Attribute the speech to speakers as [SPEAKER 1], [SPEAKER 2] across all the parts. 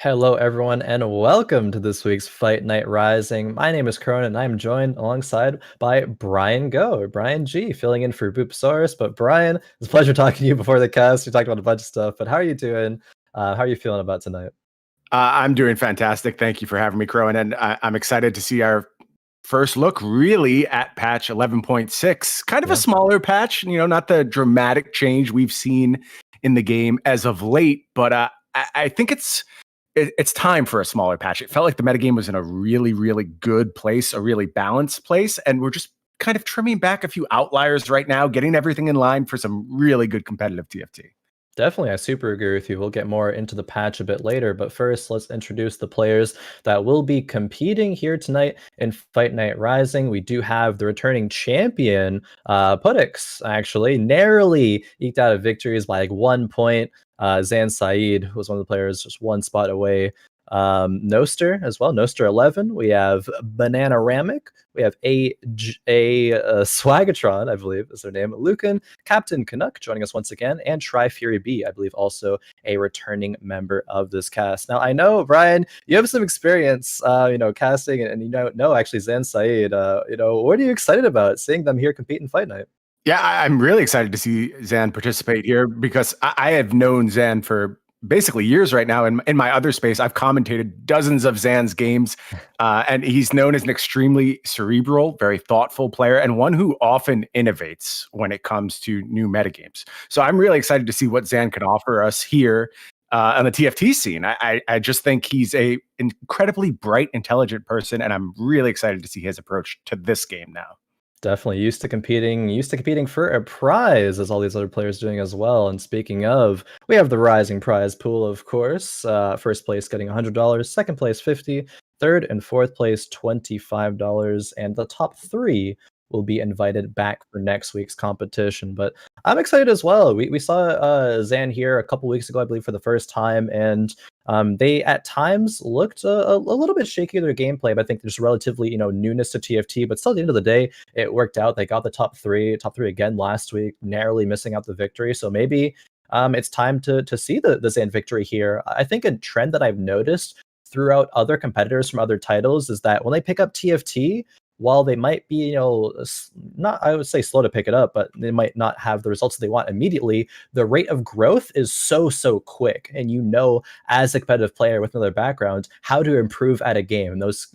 [SPEAKER 1] Hello, everyone, and welcome to this week's Fight Night Rising. My name is Khroen, and I'm joined alongside by BryanGo, or Brian G, filling in for Boopsaurus. But Brian, it's a pleasure talking to you before the cast. We talked about a bunch of stuff, but how are you doing? How are you feeling about tonight?
[SPEAKER 2] I'm doing fantastic. Thank you for having me, Khroen, and I'm excited to see our first look really at patch 11.6. Kind of a smaller patch, not the dramatic change we've seen in the game as of late, but I think it's time for a smaller patch. It felt like the metagame was in a really, really good place, a really balanced place, and we're just kind of trimming back a few outliers right now, getting everything in line for some really good competitive TFT.
[SPEAKER 1] Definitely, I super agree with you. We'll get more into the patch a bit later, but first, let's introduce the players that will be competing here tonight in Fight Night Rising. We do have the returning champion, Puttyx, actually, narrowly eked out of victories by like 1 point. Zan Syed was one of the players, just one spot away. Noster as well, Noster 11. We have Bananaramic. We have AJSwagatron, I believe is their name. Luqun, Captain CANUCK joining us once again, and TWTrifuryB, I believe also a returning member of this cast. Now, I know, Brian, you have some experience, casting, and actually Zan Syed. What are you excited about seeing them here compete in Fight Night?
[SPEAKER 2] Yeah, I'm really excited to see Zan participate here because I have known Zan for basically years right now. In my other space, I've commentated dozens of Zan's games, and he's known as an extremely cerebral, very thoughtful player, and one who often innovates when it comes to new metagames. So I'm really excited to see what Zan can offer us here on the TFT scene. I just think he's a incredibly bright, intelligent person, and I'm really excited to see his approach to this game now.
[SPEAKER 1] Definitely used to competing for a prize, as all these other players doing as well. And speaking of, we have the rising prize pool, of course. First place getting $100, second place 50, third and fourth place $25, and the top three will be invited back for next week's competition. But I'm excited as well. We saw Zan here a couple weeks ago, I believe, for the first time, and they at times looked a little bit shaky in their gameplay, but I think there's relatively newness to TFT. But still, at the end of the day, it worked out. They got the top three again last week, narrowly missing out the victory. So maybe it's time to see the Zan victory here. I think a trend that I've noticed throughout other competitors from other titles is that when they pick up TFT, while they might be, not, I would say, slow to pick it up, but they might not have the results that they want immediately, the rate of growth is so quick. And as a competitive player with another background, how to improve at a game. And those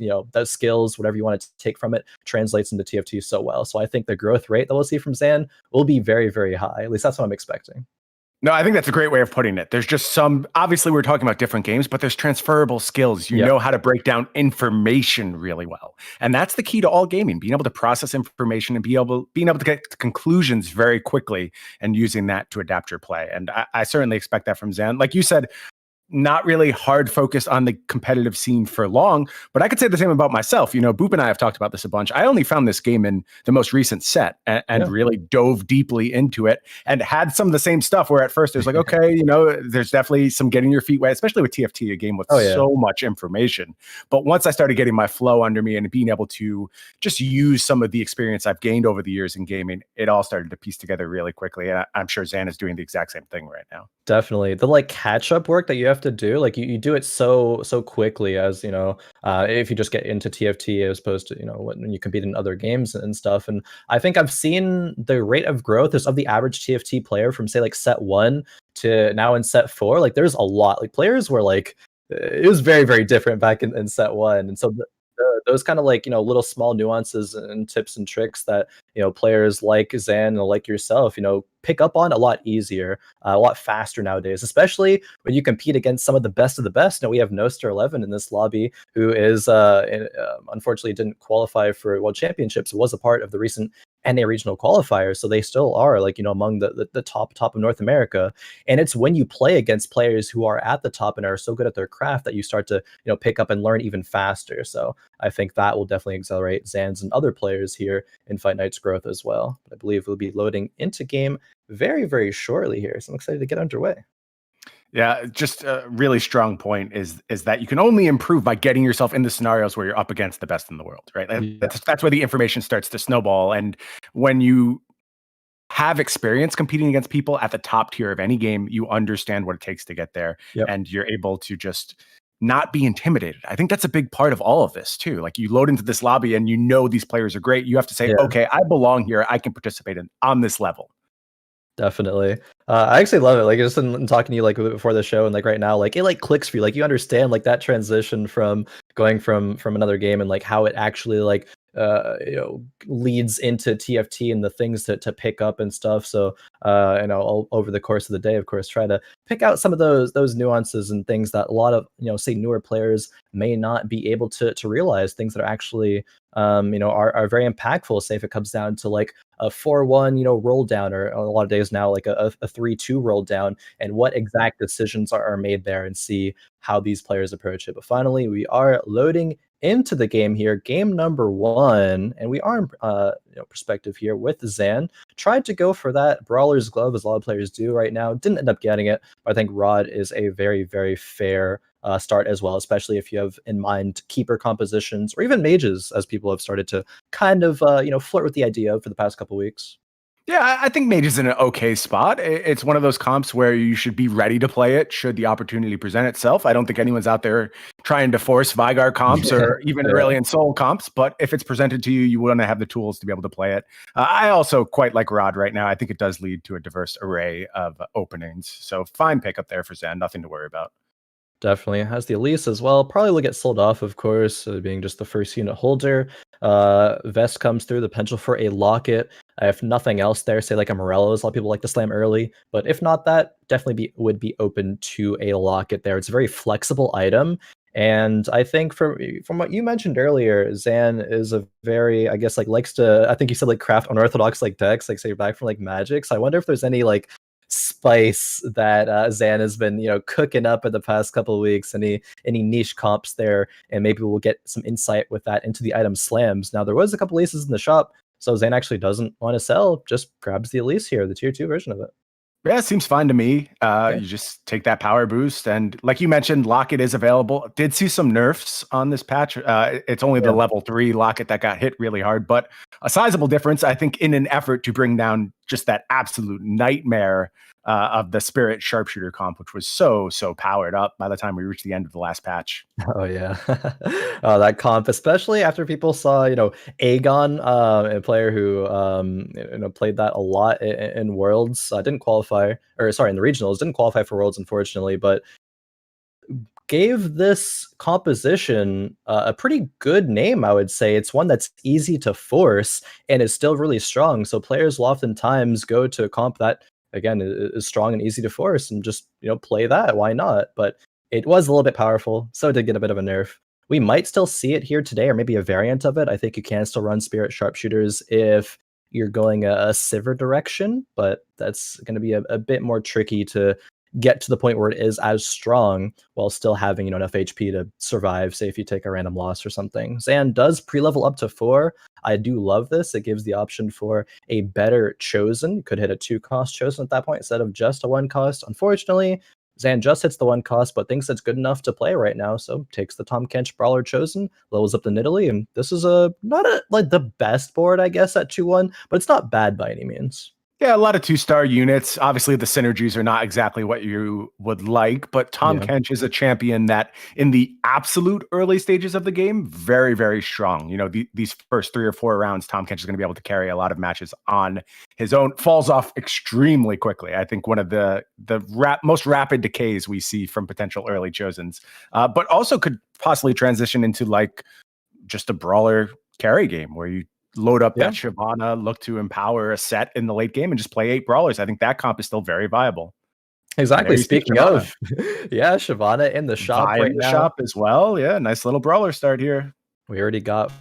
[SPEAKER 1] skills, whatever you want to take from it, translates into TFT so well. So I think the growth rate that we'll see from Zan will be very, very high. At least that's what I'm expecting.
[SPEAKER 2] No, I think that's a great way of putting it. There's just obviously we're talking about different games, but there's transferable skills. You know how to break down information really well. And that's the key to all gaming, being able to process information and being able to get to conclusions very quickly and using that to adapt your play. And I certainly expect that from Zan. Like you said, not really hard focused on the competitive scene for long, but I could say the same about myself. Boop and I have talked about this a bunch. I only found this game in the most recent set and really dove deeply into it and had some of the same stuff where at first there's like, okay, there's definitely some getting your feet wet, especially with TFT, a game with so much information. But once I started getting my flow under me and being able to just use some of the experience I've gained over the years in gaming, it all started to piece together really quickly. And I'm sure Zan is doing the exact same thing right now.
[SPEAKER 1] Definitely. The catch-up work that you have to do, you do it so quickly, as if you just get into TFT as opposed to when you compete in other games and stuff. And I think I've seen the rate of growth of the average TFT player from say set 1 to now in set 4. Like there's a lot. Like players were it was very, very different back in set 1. And so those kind of little small nuances and tips and tricks that players like Zan and like yourself pick up on a lot easier, a lot faster nowadays, especially when you compete against some of the best of the best. We have Noster 11 in this lobby, who is unfortunately didn't qualify for World Championships, was a part of the recent NA regional qualifiers, so they still are among the top of North America. And it's when you play against players who are at the top and are so good at their craft that you start to pick up and learn even faster. So I think that will definitely accelerate Zan's and other players here in Fight Night's growth as well. But I believe we'll be loading into game very, very shortly here, so I'm excited to get underway.
[SPEAKER 2] Yeah, just a really strong point is that you can only improve by getting yourself in the scenarios where you're up against the best in the world, right? That's where the information starts to snowball. And when you have experience competing against people at the top tier of any game, you understand what it takes to get there, and you're able to just not be intimidated. I think that's a big part of all of this too. Like you load into this lobby and you know these players are great. You have to say, okay, I belong here. I can participate on this level.
[SPEAKER 1] Definitely. I actually love it. Like just in talking to you like before the show and like right now, like it like clicks for you. Like you understand like that transition from going from another game and like how it actually like leads into TFT and the things to pick up and stuff. So all over the course of the day, of course, try to pick out some of those nuances and things that a lot of say newer players may not be able to realize, things that are actually are very impactful. Say if it comes down to like a 4-1 roll down, or a lot of days now like a 3-2 roll down, and what exact decisions are made there, and see how these players approach it. But finally, we are loading into the game here, game number 1, and we are in perspective here with Zan. Tried to go for that Brawler's Glove, as a lot of players do right now. Didn't end up getting it, but I think Rod is a very, very fair start as well, especially if you have in mind keeper compositions or even mages, as people have started to kind of flirt with the idea of for the past couple weeks.
[SPEAKER 2] Yeah, I think Mage is in an okay spot. It's one of those comps where you should be ready to play it should the opportunity present itself. I don't think anyone's out there trying to force Vigar comps or even Aurelion Soul comps, but if it's presented to you, you want to have the tools to be able to play it. I also quite like Rod right now. I think it does lead to a diverse array of openings. So fine pickup there for Zen, nothing to worry about.
[SPEAKER 1] Definitely has the Elise as well. Probably will get sold off, of course, being just the first unit holder. Vest comes through, the potential for a locket. If nothing else there, say like a Morello's, a lot of people like to slam early, but if not that, definitely would be open to a locket there. It's a very flexible item. And I think from what you mentioned earlier, Zan is a very, I guess, like likes to, I think you said like craft unorthodox like decks, like say you're back from like Magic. So I wonder if there's any like spice that Zan has been cooking up in the past couple of weeks, any niche comps there, and maybe we'll get some insight with that into the item slams. Now there was a couple aces in the shop, so Zan actually doesn't want to sell, just grabs the Elise here, the tier 2 version of it.
[SPEAKER 2] Yeah, it seems fine to me. You just take that power boost, and like you mentioned, Locket is available. Did see some nerfs on this patch. It's only the level 3 Locket that got hit really hard, but a sizable difference, I think, in an effort to bring down just that absolute nightmare of the Spirit Sharpshooter comp, which was so powered up by the time we reached the end of the last patch.
[SPEAKER 1] Oh yeah. That comp, especially after people saw Aegon, a player who played that a lot in Worlds, didn't qualify, or sorry, in the regionals, didn't qualify for Worlds unfortunately, but gave this composition a pretty good name, I would say. It's one that's easy to force and is still really strong, so players will oftentimes go to a comp that again is strong and easy to force and just play that. Why not? But it was a little bit powerful, so it did get a bit of a nerf. We might still see it here today, or maybe a variant of it. I think you can still run Spirit Sharpshooters if you're going a Sivir direction, but that's going to be a bit more tricky to get to the point where it is as strong while still having enough HP to survive, say if you take a random loss or something. Zan does pre-level up to 4. I do love this. It gives the option for a better Chosen. You could hit a 2-cost Chosen at that point instead of just a 1-cost. Unfortunately, Zan just hits the 1-cost, but thinks it's good enough to play right now, so takes the Tahm Kench Brawler Chosen, levels up to Nidalee, and this is not like the best board, I guess, at 2-1, but it's not bad by any means.
[SPEAKER 2] Yeah, a lot of 2-star units. Obviously, the synergies are not exactly what you would like, but Tahm Kench is a champion that, in the absolute early stages of the game, very, very strong. These first 3 or 4 rounds, Tahm Kench is going to be able to carry a lot of matches on his own. Falls off extremely quickly. I think one of the most rapid decays we see from potential early Chosens, but also could possibly transition into like just a brawler carry game where you load up that Shyvana, look to empower a set in the late game, and just play 8 brawlers. I think that comp is still very viable.
[SPEAKER 1] Exactly. Speaking of, Shyvana in the shop right now.
[SPEAKER 2] Shop as well. Yeah, nice little brawler start here.
[SPEAKER 1] We already got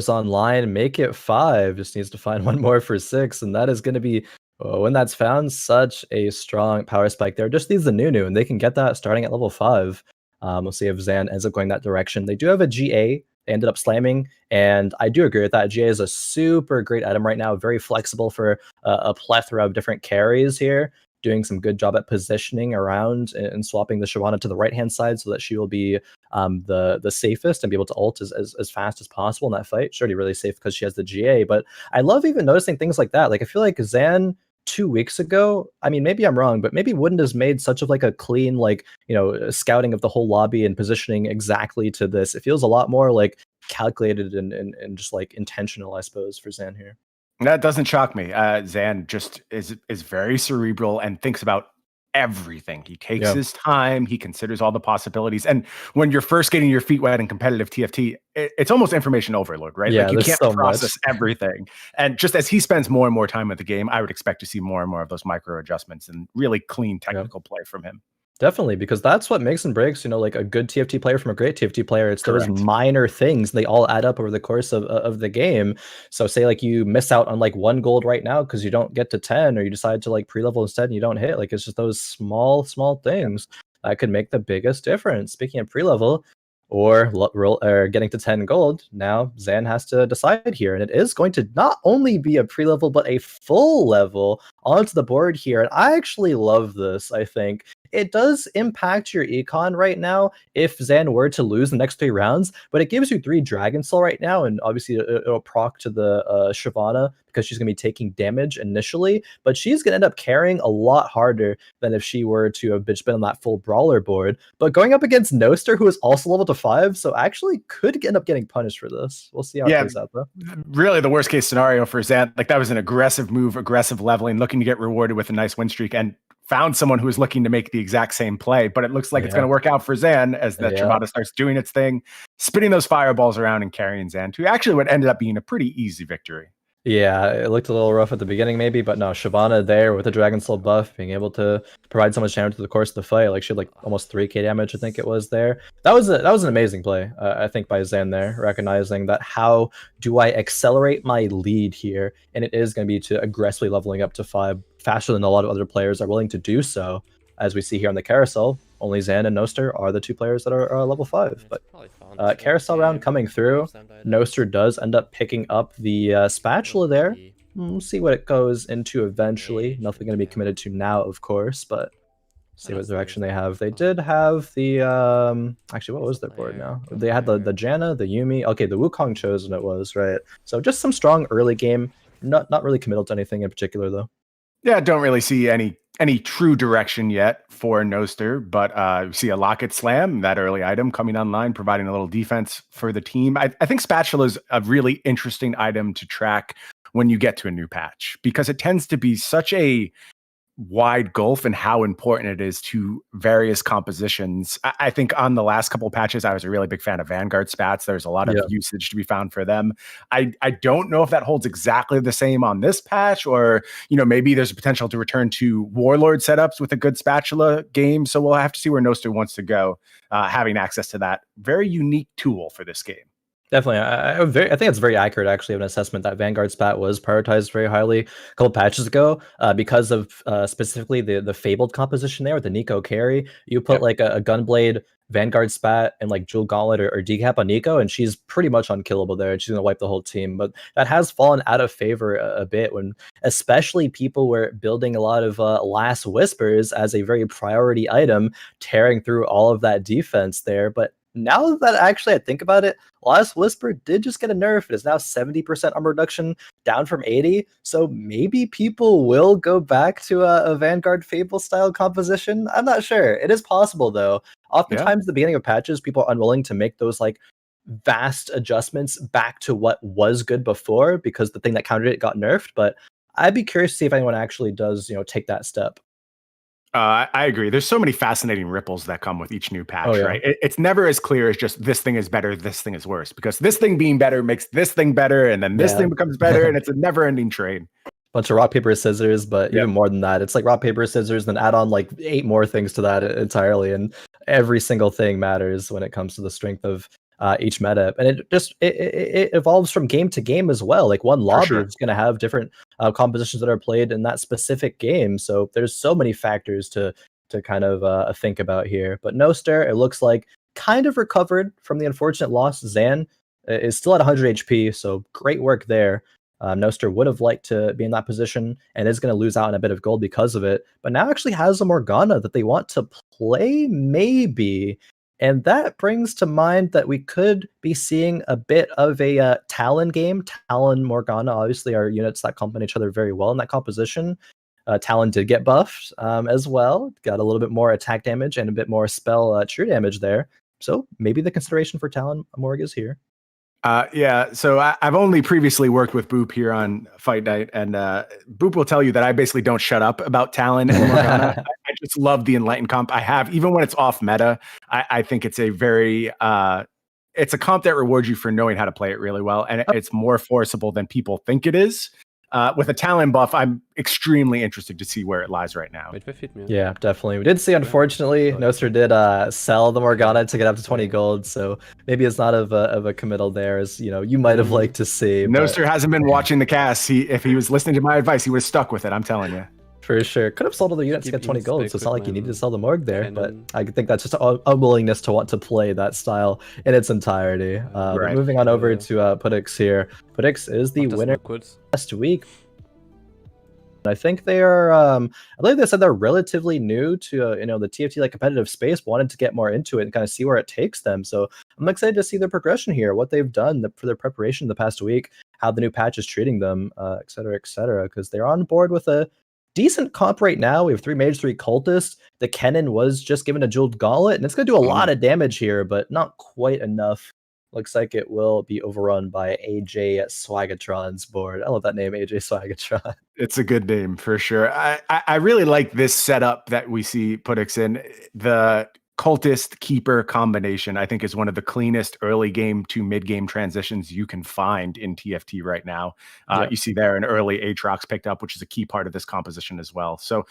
[SPEAKER 1] online. Make it 5. Just needs to find one more for 6, and that is going to be when that's found. Such a strong power spike there. Just needs the Nunu, and they can get that starting at level 5. We'll see if Zan ends up going that direction. They do have a GA. They ended up slamming, and I do agree with that. GA is a super great item right now, very flexible for a plethora of different carries here, doing some good job at positioning around and swapping the Shyvana to the right-hand side so that she will be the safest and be able to ult as fast as possible in that fight. She's already really safe because she has the GA, but I love even noticing things like that. Like, I feel like Zan 2 weeks ago, I mean, maybe I'm wrong, but maybe wouldn't have made such of like a clean, like, scouting of the whole lobby and positioning exactly to this. It feels a lot more like calculated and just like intentional, I suppose, for Zan here.
[SPEAKER 2] That doesn't shock me. Zan just is very cerebral and thinks about everything. He takes his time. He considers all the possibilities. And when you're first getting your feet wet in competitive TFT, it's almost information overload, right?
[SPEAKER 1] Yeah,
[SPEAKER 2] like you
[SPEAKER 1] there's
[SPEAKER 2] can't
[SPEAKER 1] so
[SPEAKER 2] process
[SPEAKER 1] much.
[SPEAKER 2] everything. And just as he spends more and more time with the game, I would expect to see more and more of those micro adjustments and really clean technical play from him.
[SPEAKER 1] Definitely, because that's what makes and breaks, like a good TFT player from a great TFT player. It's those
[SPEAKER 2] Correct.
[SPEAKER 1] minor things. They all add up over the course of the game. So say like you miss out on like 1 gold right now because you don't get to 10, or you decide to like pre-level instead and you don't hit. Like it's just those small things that could make the biggest difference. Speaking of pre-level or getting to 10 gold, now Zan has to decide here. And it is going to not only be a pre-level, but a full level onto the board here. And I actually love this, I think. It does impact your econ right now if Zan were to lose the next 3 rounds, but it gives you 3 Dragon Soul right now, and obviously it'll proc to the Shyvana because she's going to be taking damage initially, but she's going to end up carrying a lot harder than if she were to have been on that full Brawler board. But going up against Noster, who is also level to 5, so actually could end up getting punished for this. We'll see how it plays out, though.
[SPEAKER 2] Really the worst case scenario for Zan, like that was an aggressive move, aggressive leveling, looking to get rewarded with a nice win streak, and found someone who was looking to make the exact same play, but it looks like it's going to work out for Zan as that Shyvana starts doing its thing, spinning those fireballs around and carrying Zan to actually what ended up being a pretty easy victory.
[SPEAKER 1] Yeah, it looked a little rough at the beginning maybe, but no, Shyvana there with the Dragon Soul buff, being able to provide so much damage through the course of the fight. Like she had like almost 3k damage, I think it was there. That was an amazing play, I think, by Zan there, recognizing that how do I accelerate my lead here? And it is going to be to aggressively leveling up to 5 faster than a lot of other players are willing to do so. As we see here on the carousel, only Zan and Noster are the 2 players that are level 5. But carousel round coming through, Noster does end up picking up the spatula there. We'll see what it goes into eventually. Nothing going to be committed to now, of course, but see what direction they have. They did have the actually, what was their board now? They had the Janna, the Yuumi. Okay, the Wukong chosen it was, right? So just some strong early game. Not really committal to anything in particular, though.
[SPEAKER 2] Yeah, don't really see any true direction yet for Noster, but we see a Locket Slam, that early item coming online, providing a little defense for the team. I think Spatula is a really interesting item to track when you get to a new patch, because it tends to be such a wide gulf in how important it is to various compositions. I think on the last couple of patches, I was a really big fan of Vanguard spats. There's a lot of usage to be found for them. I don't know if that holds exactly the same on this patch, or maybe there's a potential to return to Warlord setups with a good spatula game. So we'll have to see where Noster wants to go, having access to that very unique tool for this game.
[SPEAKER 1] Definitely. I think it's very accurate, actually, of an assessment that Vanguard Spat was prioritized very highly a couple patches ago because of specifically the Fabled composition there with the Nico carry. You put like a Gunblade, Vanguard Spat, and like Jewel Gauntlet or Decap on Nico, and she's pretty much unkillable there, and she's going to wipe the whole team. But that has fallen out of favor a bit when especially people were building a lot of Last Whispers as a very priority item, tearing through all of that defense there. But now that actually I think about it, Last Whisper did just get a nerf. It is now 70% armor reduction, down from 80. So maybe people will go back to a Vanguard Fable style composition. I'm not sure. It is possible though. Oftentimes at the beginning of patches, people are unwilling to make those like vast adjustments back to what was good before because the thing that countered it got nerfed. But I'd be curious to see if anyone actually does, take that step.
[SPEAKER 2] I agree. There's so many fascinating ripples that come with each new patch, right? It's never as clear as just this thing is better, this thing is worse, because this thing being better makes this thing better, and then this thing becomes better, and it's a never-ending trade.
[SPEAKER 1] Bunch of rock, paper, scissors, but even more than that. It's like rock, paper, scissors, then add on like 8 more things to that entirely, and every single thing matters when it comes to the strength of each meta, and it evolves from game to game as well. Like one lobby is going to have different compositions that are played in that specific game, so there's so many factors to kind of think about here. But Noster, it looks like, kind of recovered from the unfortunate loss. Zan is still at 100 HP, so great work there. Noster would have liked to be in that position and is going to lose out on a bit of gold because of it, but now actually has a Morgana that they want to play, maybe. And that brings to mind that we could be seeing a bit of a Talon game. Talon, Morgana, obviously are units that complement each other very well in that composition. Talon did get buffed as well. Got a little bit more attack damage and a bit more spell true damage there. So maybe the consideration for Talon Morg is here.
[SPEAKER 2] Yeah, so I've only previously worked with Boop here on Fight Night, and Boop will tell you that I basically don't shut up about Talon and Morgana. I just love the Enlightened comp I have, even when it's off meta. I think it's a very it's a comp that rewards you for knowing how to play it really well, and it's more forcible than people think it is. With a Talon buff, I'm extremely interested to see where it lies right now.
[SPEAKER 1] Yeah, definitely. We did see, unfortunately, Noster did sell the Morgana to get up to 20 gold, so maybe it's not of a committal there as you might have liked to see.
[SPEAKER 2] Noster hasn't been watching the cast. If he was listening to my advice, he would have stuck with it, I'm telling you.
[SPEAKER 1] For sure. Could have sold all the units to get 20 gold, so it's not like you needed to sell the Morg there, but I think that's just a unwillingness to want to play that style in its entirety. But moving on over to Puttyx here. Puttyx is the winner last week. I think they are, I believe they said they're relatively new to, the TFT like competitive space, wanted to get more into it and kind of see where it takes them. So I'm excited to see their progression here, what they've done for their preparation the past week, how the new patch is treating them, et cetera, because they're on board with a decent comp right now. We have 3 mage, 3 cultists. The Kennen was just given a jeweled gauntlet, and it's going to do a lot of damage here, but not quite enough. Looks like it will be overrun by AJSwagatron's board. I love that name, AJSwagatron.
[SPEAKER 2] It's a good name for sure. I really like this setup that we see Puttyx in. The cultist keeper combination, I think, is one of the cleanest early game to mid game transitions you can find in TFT right now. You see there an early Aatrox picked up, which is a key part of this composition as well. So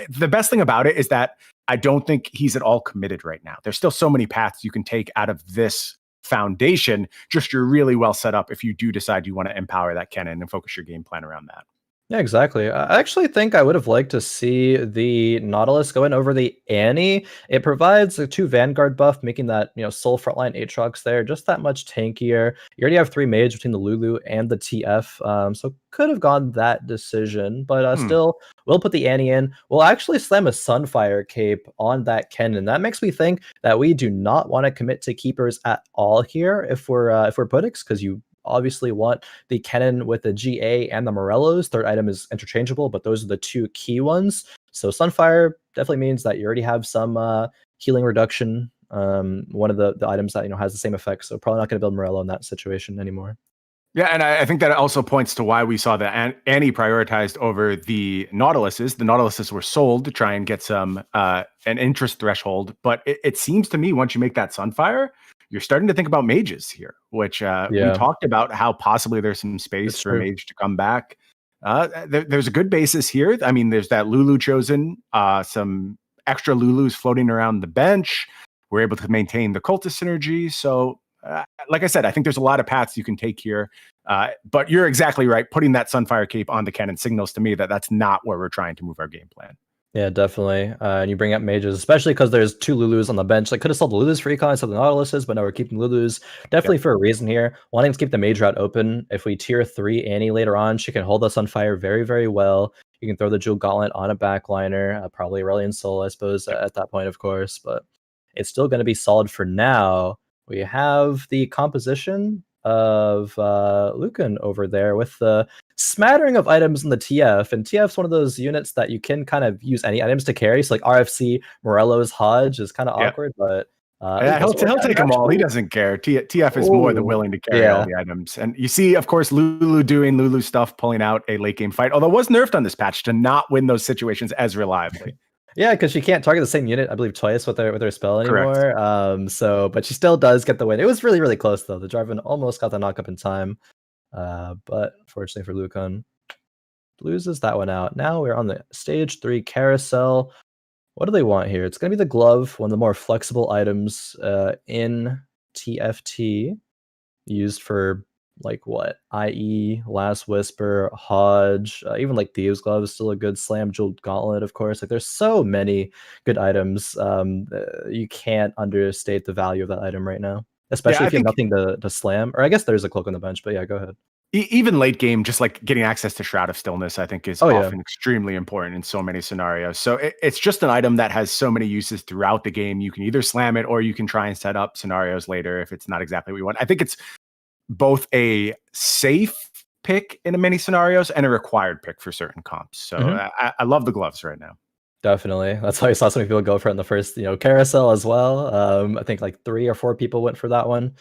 [SPEAKER 2] the best thing about it is that I don't think he's at all committed right now. There's still so many paths you can take out of this foundation. Just you're really well set up if you do decide you want to empower that Kennen and focus your game plan around that.
[SPEAKER 1] Yeah, exactly. I actually think I would have liked to see the Nautilus go in over the Annie. It provides a 2 Vanguard buff, making that soul frontline Aatrox there just that much tankier. You already have 3 mage between the Lulu and the TF, so could have gone that decision, but still, we'll put the Annie in. We'll actually slam a Sunfire cape on that Kennen. That makes me think that we do not want to commit to keepers at all here if we're Puttyx, because you obviously want the Kennen with the GA and the Morellos. Third item is interchangeable, but those are the 2 key ones. So Sunfire definitely means that you already have some healing reduction. One of the items that has the same effect. So probably not going to build Morello in that situation anymore.
[SPEAKER 2] Yeah, and I think that also points to why we saw the Annie prioritized over the Nautiluses. The Nautiluses were sold to try and get some an interest threshold, but it seems to me once you make that Sunfire, you're starting to think about mages here, which we talked about how possibly there's some space for a mage to come back. There's a good basis here. I mean, there's that Lulu chosen, some extra Lulus floating around the bench. We're able to maintain the cultist synergy. So like I said, I think there's a lot of paths you can take here. But you're exactly right. Putting that Sunfire cape on the Kennen signals to me that that's not where we're trying to move our game plan.
[SPEAKER 1] Yeah, definitely. And you bring up mages, especially because there's 2 Lulus on the bench. Like, could have sold the Lulus for econ instead of the Nautiluses, but now we're keeping Lulus. Definitely for a reason here. Wanting to keep the mage route open. If we tier 3 Annie later on, she can hold us on fire very, very well. You can throw the Jewel Gauntlet on a backliner, probably Aurelion Soul, I suppose, at that point, of course. But it's still going to be solid for now. We have the composition of Luqun over there with the smattering of items in the TF, and TF's one of those units that you can kind of use any items to carry. So like RFC, Morello's Hodge is kind of awkward, but
[SPEAKER 2] he'll take them all. He doesn't care. TF is more than willing to carry all the items. And you see, of course, Lulu doing Lulu stuff, pulling out a late game fight, although it was nerfed on this patch to not win those situations as reliably.
[SPEAKER 1] Yeah, because she can't target the same unit, I believe, twice with her spell anymore. Correct. But she still does get the win. It was really, really close though. The Jarvan almost got the knock up in time, but fortunately for Luqun, loses that one out. Now we're on the stage 3 carousel. What do they want here? It's going to be the glove, one of the more flexible items in TFT, used for like what? IE, Last Whisper, Hodge, even like Thieves Glove is still a good slam. Jeweled Gauntlet, of course. Like there's so many good items. You can't understate the value of that item right now, especially if you have nothing to slam. Or I guess there's a cloak on the bench, but yeah, go ahead.
[SPEAKER 2] Even late game, just like getting access to Shroud of Stillness, I think is often extremely important in so many scenarios. So it's just an item that has so many uses throughout the game. You can either slam it or you can try and set up scenarios later if it's not exactly what you want. I think it's both a safe pick in many scenarios and a required pick for certain comps. So I love the gloves right now.
[SPEAKER 1] Definitely. That's why I saw so many people go for it in the first, carousel as well. I think like 3 or 4 people went for that one.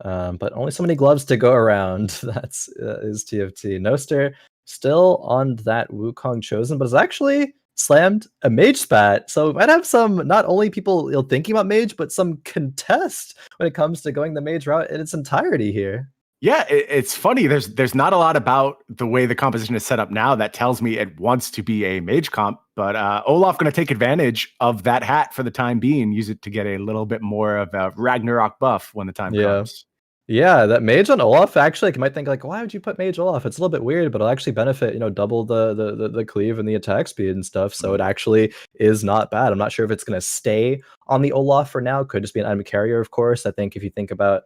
[SPEAKER 1] But only so many gloves to go around. That's is TFT. Noster still on that Wukong chosen, but has actually slammed a mage spat. So we might have some, not only people thinking about mage, but some contest when it comes to going the mage route in its entirety here.
[SPEAKER 2] Yeah, it's funny. There's not a lot about the way the composition is set up now that tells me it wants to be a mage comp, but Olaf going to take advantage of that hat for the time being, use it to get a little bit more of a Ragnarok buff when the time comes.
[SPEAKER 1] Yeah, that mage on Olaf, actually, you might think like, why would you put mage Olaf? It's a little bit weird, but it'll actually benefit, double the cleave and the attack speed and stuff. So it actually is not bad. I'm not sure if it's going to stay on the Olaf for now. Could just be an item carrier, of course. I think if you think about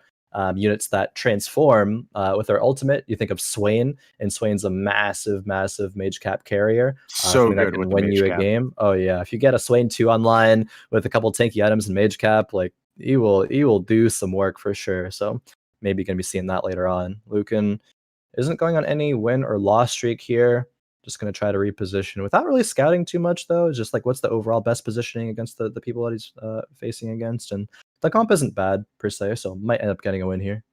[SPEAKER 1] units that transform with their ultimate, you think of Swain, and Swain's a massive mage cap carrier.
[SPEAKER 2] So good
[SPEAKER 1] that can
[SPEAKER 2] with the
[SPEAKER 1] win
[SPEAKER 2] mage
[SPEAKER 1] you
[SPEAKER 2] cap.
[SPEAKER 1] a game. Oh yeah, if you get a Swain 2 online with a couple tanky items and mage cap, like he will do some work for sure. So maybe going to be seeing that later on. Luqun isn't going on any win or loss streak here. Just going to try to reposition without really scouting too much, though. It's just like, what's the overall best positioning against the people that he's facing against? And the comp isn't bad, per se, so might end up getting a win here.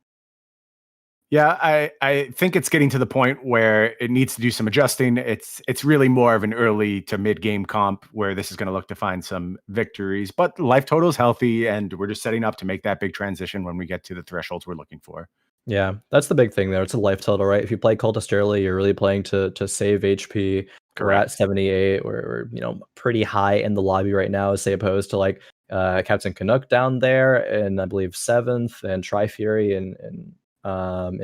[SPEAKER 2] Yeah, I think it's getting to the point where it needs to do some adjusting. It's really more of an early to mid game comp where this is going to look to find some victories. But life total is healthy, and we're just setting up to make that big transition when we get to the thresholds we're looking for.
[SPEAKER 1] Yeah, that's the big thing there. It's a life total, right? If you play Cultist early, you're really playing to save HP. Correct. We're at 78. We're pretty high in the lobby right now, say opposed to like Captain CANUCK down there, and I believe 7th, and TWTrifuryB in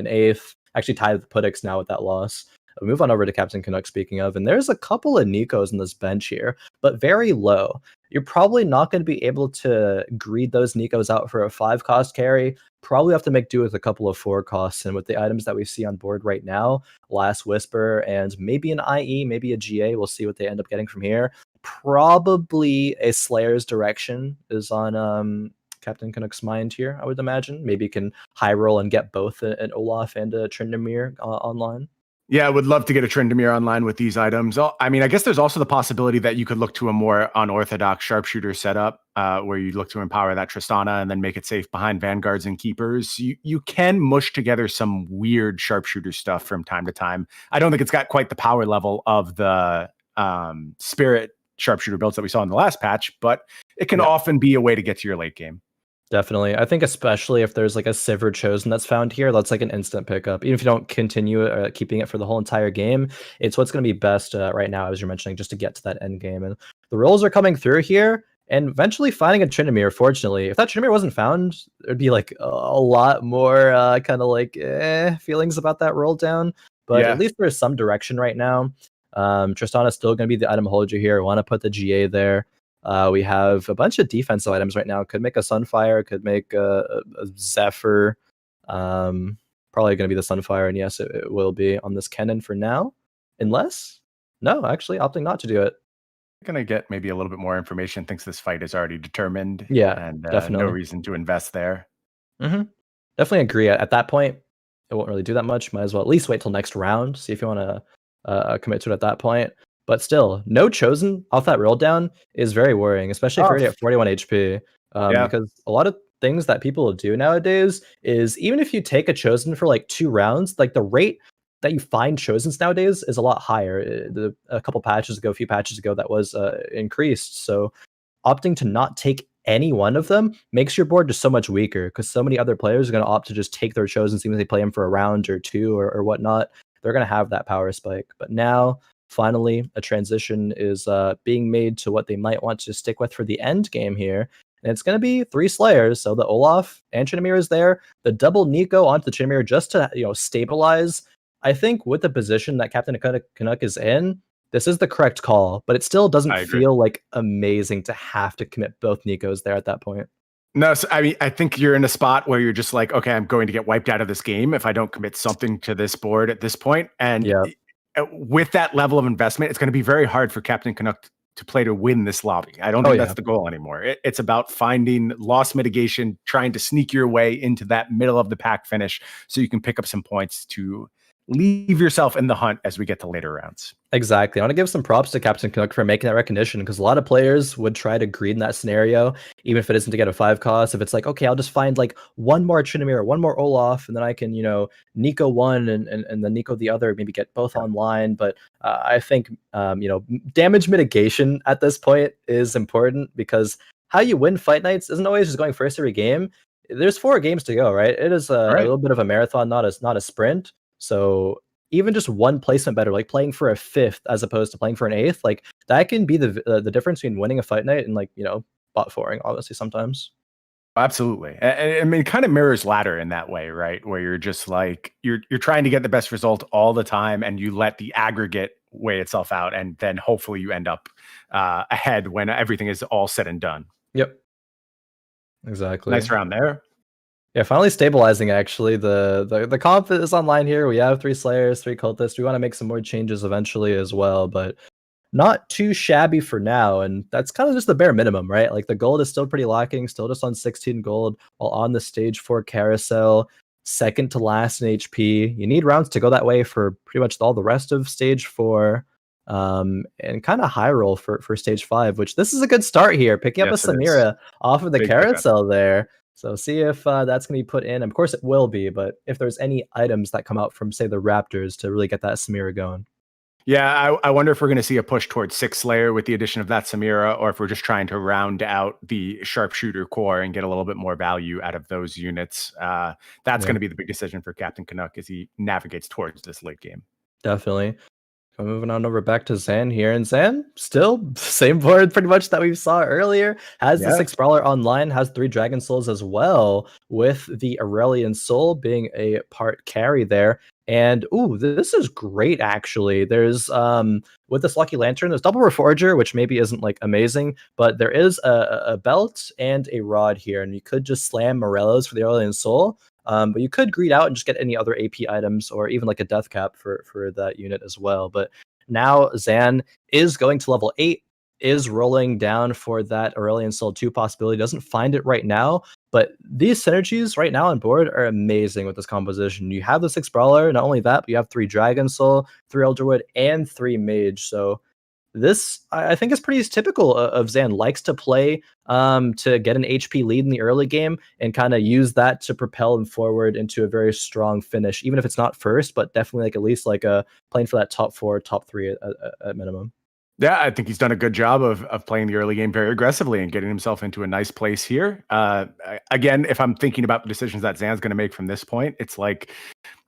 [SPEAKER 1] 8th. Actually tied with Puttyx now with that loss. We move on over to Captain CANUCK, speaking of, and there's a couple of Nikos in this bench here, but very low. You're probably not going to be able to greed those Nikos out for a 5-cost carry. Probably have to make do with a couple of 4 costs, and with the items that we see on board right now, Last Whisper and maybe an IE, maybe a GA, we'll see what they end up getting from here. Probably a Slayer's Direction is on Captain CANUCK's mind here, I would imagine. Maybe you can high roll and get both an Olaf and a Tryndamere online.
[SPEAKER 2] Yeah, I would love to get a Tryndamere online with these items. I mean, I guess there's also the possibility that you could look to a more unorthodox sharpshooter setup where you look to empower that Tristana and then make it safe behind vanguards and keepers. You can mush together some weird sharpshooter stuff from time to time. I don't think it's got quite the power level of the Spirit sharpshooter builds that we saw in the last patch, but it can often be a way to get to your late game.
[SPEAKER 1] Definitely. I think especially if there's like a Sivir chosen that's found here, that's like an instant pickup. Even if you don't continue keeping it for the whole entire game, it's what's going to be best right now, as you're mentioning, just to get to that end game. And the rolls are coming through here, and eventually finding a Tryndamere, fortunately. If that Tryndamere wasn't found, there'd be like a lot more kind of like feelings about that roll down. But at least there's some direction right now. Tristana's still going to be the item holder here. I want to put the GA there. We have a bunch of defensive items right now. Could make a Sunfire, could make a Zephyr. Probably going to be the Sunfire, and yes, it will be on this Kennen for now. Unless, no, actually opting not to do it.
[SPEAKER 2] Going to get maybe a little bit more information, thinks this fight is already determined.
[SPEAKER 1] Yeah,
[SPEAKER 2] and
[SPEAKER 1] definitely.
[SPEAKER 2] no reason to invest there.
[SPEAKER 1] Definitely agree. At that point, it won't really do that much. Might as well at least wait till next round, see if you want to commit to it at that point. But still, no chosen off that roll down is very worrying, especially if you're already at 41 HP. Because a lot of things that people do nowadays is, even if you take a chosen for like 2 rounds, like the rate that you find chosens nowadays is a lot higher. A few patches ago, that was increased. So opting to not take any one of them makes your board just so much weaker, because so many other players are going to opt to just take their chosens, even if they play them for a round or 2 or whatnot. They're going to have that power spike. But now, finally, a transition is being made to what they might want to stick with for the end game here. And it's going to be 3 Slayers. So the Olaf and Tryndamere is there. The double Nico onto the Tryndamere just to stabilize. I think with the position that Captain CANUCK is in, this is the correct call, but it still doesn't feel like amazing to have to commit both Nikos there at that point.
[SPEAKER 2] No, so, I mean, I think you're in a spot where you're just like, okay, I'm going to get wiped out of this game if I don't commit something to this board at this point. And with that level of investment, it's going to be very hard for Captain CANUCK to play to win this lobby. I don't think that's the goal anymore. It's about finding loss mitigation, trying to sneak your way into that middle of the pack finish so you can pick up some points to leave yourself in the hunt as we get to later rounds.
[SPEAKER 1] Exactly. I want to give some props to Captain CANUCK for making that recognition, because a lot of players would try to greed in that scenario, even if it isn't to get a 5 cost. If it's like, okay, I'll just find like one more Tryndamere, one more Olaf, and then I can, Nico one and then Nico the other, maybe get both online. But I think, damage mitigation at this point is important, because how you win fight nights isn't always just going first every game. There's 4 games to go, right? It is a little bit of a marathon, not a sprint. So even just one placement better, like playing for a 5th as opposed to playing for an 8th, like that can be the difference between winning a fight night and bot 4ing, obviously sometimes.
[SPEAKER 2] Absolutely. I mean, it kind of mirrors ladder in that way, right? Where you're just like, you're trying to get the best result all the time, and you let the aggregate weigh itself out, and then hopefully you end up ahead when everything is all said and done.
[SPEAKER 1] Yep. Exactly.
[SPEAKER 2] Nice round there.
[SPEAKER 1] Yeah, finally stabilizing, actually. The comp is online here. We have 3 Slayers, 3 Cultists. We want to make some more changes eventually as well, but not too shabby for now. And that's kind of just the bare minimum, right? Like the gold is still pretty lacking, still just on 16 gold, while on the stage 4 carousel, second to last in HP. You need rounds to go that way for pretty much all the rest of stage 4. And kind of high roll for stage 5, which this is a good start here, picking up a Samira off of the carousel there. So see if that's going to be put in. Of course it will be, but if there's any items that come out from, say, the Raptors to really get that Samira going.
[SPEAKER 2] Yeah, I wonder if we're going to see a push towards 6 Slayer with the addition of that Samira, or if we're just trying to round out the sharpshooter core and get a little bit more value out of those units. That's going to be the big decision for Captain CANUCK as he navigates towards this late game.
[SPEAKER 1] Definitely. Moving on over back to Zan here, and Zan still same board pretty much that we saw earlier. Has the 6 Brawler online, has 3 Dragon Souls as well, with the Aurelion Soul being a part carry there. And ooh, this is great actually. There's with this Lucky Lantern, there's double Reforger, which maybe isn't like amazing, but there is a belt and a rod here, and you could just slam Morello's for the Aurelion Soul. But you could greed out and just get any other AP items, or even like a death cap for that unit as well. But now Zan is going to level 8, is rolling down for that Aurelion Soul 2 possibility. Doesn't find it right now, but these synergies right now on board are amazing with this composition. You have the 6 Brawler, not only that, but you have 3 Dragon Soul, 3 Elderwood, and 3 Mage. So this, I think, is pretty typical of Zan. Likes to play to get an HP lead in the early game and kind of use that to propel him forward into a very strong finish, even if it's not first, but definitely like at least like playing for that top 4, top 3 at minimum.
[SPEAKER 2] Yeah, I think he's done a good job of playing the early game very aggressively and getting himself into a nice place here. Again, if I'm thinking about the decisions that Zan's going to make from this point, it's like,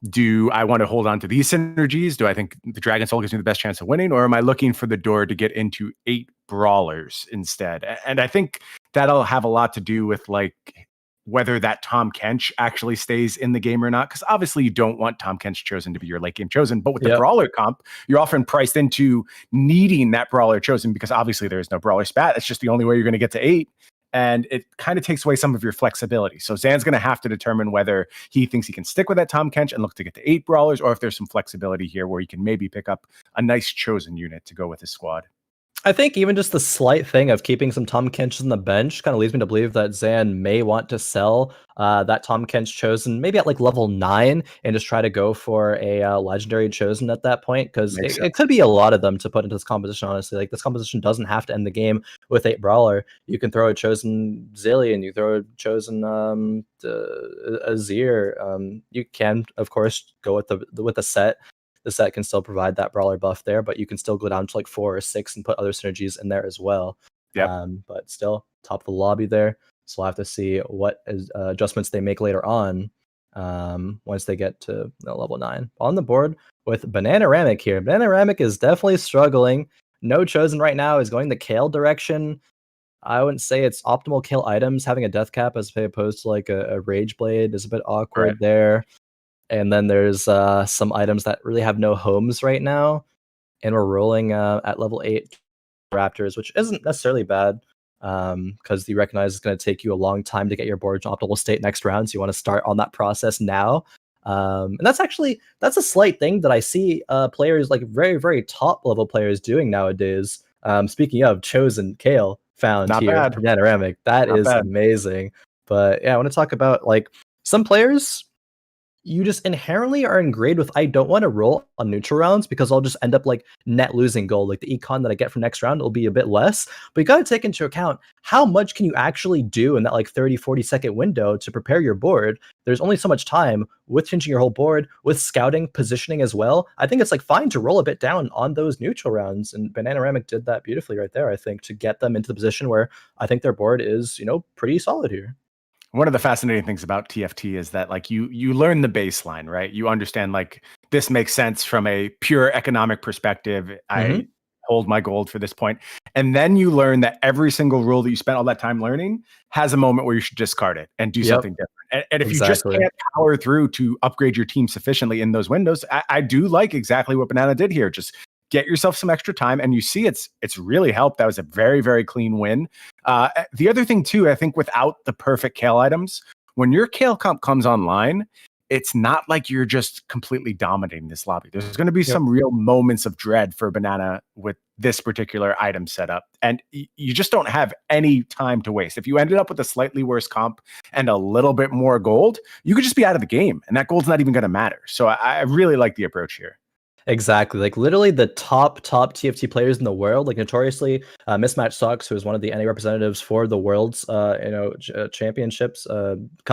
[SPEAKER 2] do I want to hold on to these synergies? Do I think the Dragon Soul gives me the best chance of winning? Or am I looking for the door to get into 8 Brawlers instead? And I think that'll have a lot to do with like whether that Tahm Kench actually stays in the game or not. Because obviously you don't want Tahm Kench chosen to be your late game chosen. But with the Brawler comp, you're often priced into needing that Brawler chosen, because obviously there is no Brawler spat. It's just the only way you're going to get to 8. And it kind of takes away some of your flexibility. So Zan's going to have to determine whether he thinks he can stick with that Tahm Kench and look to get to 8 Brawlers, or if there's some flexibility here where he can maybe pick up a nice chosen unit to go with his squad.
[SPEAKER 1] I think even just the slight thing of keeping some Tahm Kench on the bench kind of leads me to believe that Zan may want to sell that Tahm Kench chosen maybe at like level 9 and just try to go for a legendary chosen at that point, because it could be a lot of them to put into this composition, honestly. Like this composition doesn't have to end the game with 8 Brawler. You can throw a chosen Zillion, you throw a chosen Azir. You can, of course, go with the set. The set can still provide that Brawler buff there, but you can still go down to like 4 or 6 and put other synergies in there as well. But still, top of the lobby there. So we'll have to see what adjustments they make later on once they get to level 9. On the board with Bananaramic here. Bananaramic is definitely struggling. No chosen right now, is going the Kale direction. I wouldn't say it's optimal Kale items. Having a death cap as opposed to like a Rage Blade is a bit awkward there. And then there's some items that really have no homes right now. And we're rolling at level 8 Raptors, which isn't necessarily bad, because you recognize it's going to take you a long time to get your board to optimal state next round. So you want to start on that process now. And that's a slight thing that I see players, like very, very top level players, doing nowadays. Speaking of chosen Kale found here from Bananaramic, that is amazing. But yeah, I want to talk about like some players you just inherently are ingrained with, I don't want to roll on neutral rounds because I'll just end up like net losing gold. Like the econ that I get from next round will be a bit less. But you got to take into account how much can you actually do in that like 30-40 second window to prepare your board. There's only so much time with changing your whole board, with scouting, positioning as well. I think it's like fine to roll a bit down on those neutral rounds. And Bananaramic did that beautifully right there, I think, to get them into the position where I think their board is, you know, pretty solid here.
[SPEAKER 2] One of the fascinating things about TFT is that like you learn the baseline, right? You understand like this makes sense from a pure economic perspective. I hold my gold for this point. And then you learn that every single rule that you spent all that time learning has a moment where you should discard it and do something different. And if you just can't power through to upgrade your team sufficiently in those windows, I do like exactly what Banana did here. Just get yourself some extra time, and you see it's really helped. That was a very, very clean win. The other thing too, I think without the perfect Kale items, when your Kale comp comes online, it's not like you're just completely dominating this lobby. There's going to be some real moments of dread for Banana with this particular item setup, and you just don't have any time to waste. If you ended up with a slightly worse comp and a little bit more gold, you could just be out of the game, and that gold's not even going to matter. So I really like the approach here.
[SPEAKER 1] Exactly. Like literally the top TFT players in the world, like notoriously Mismatch Sucks, who is one of the NA representatives for the world's championships,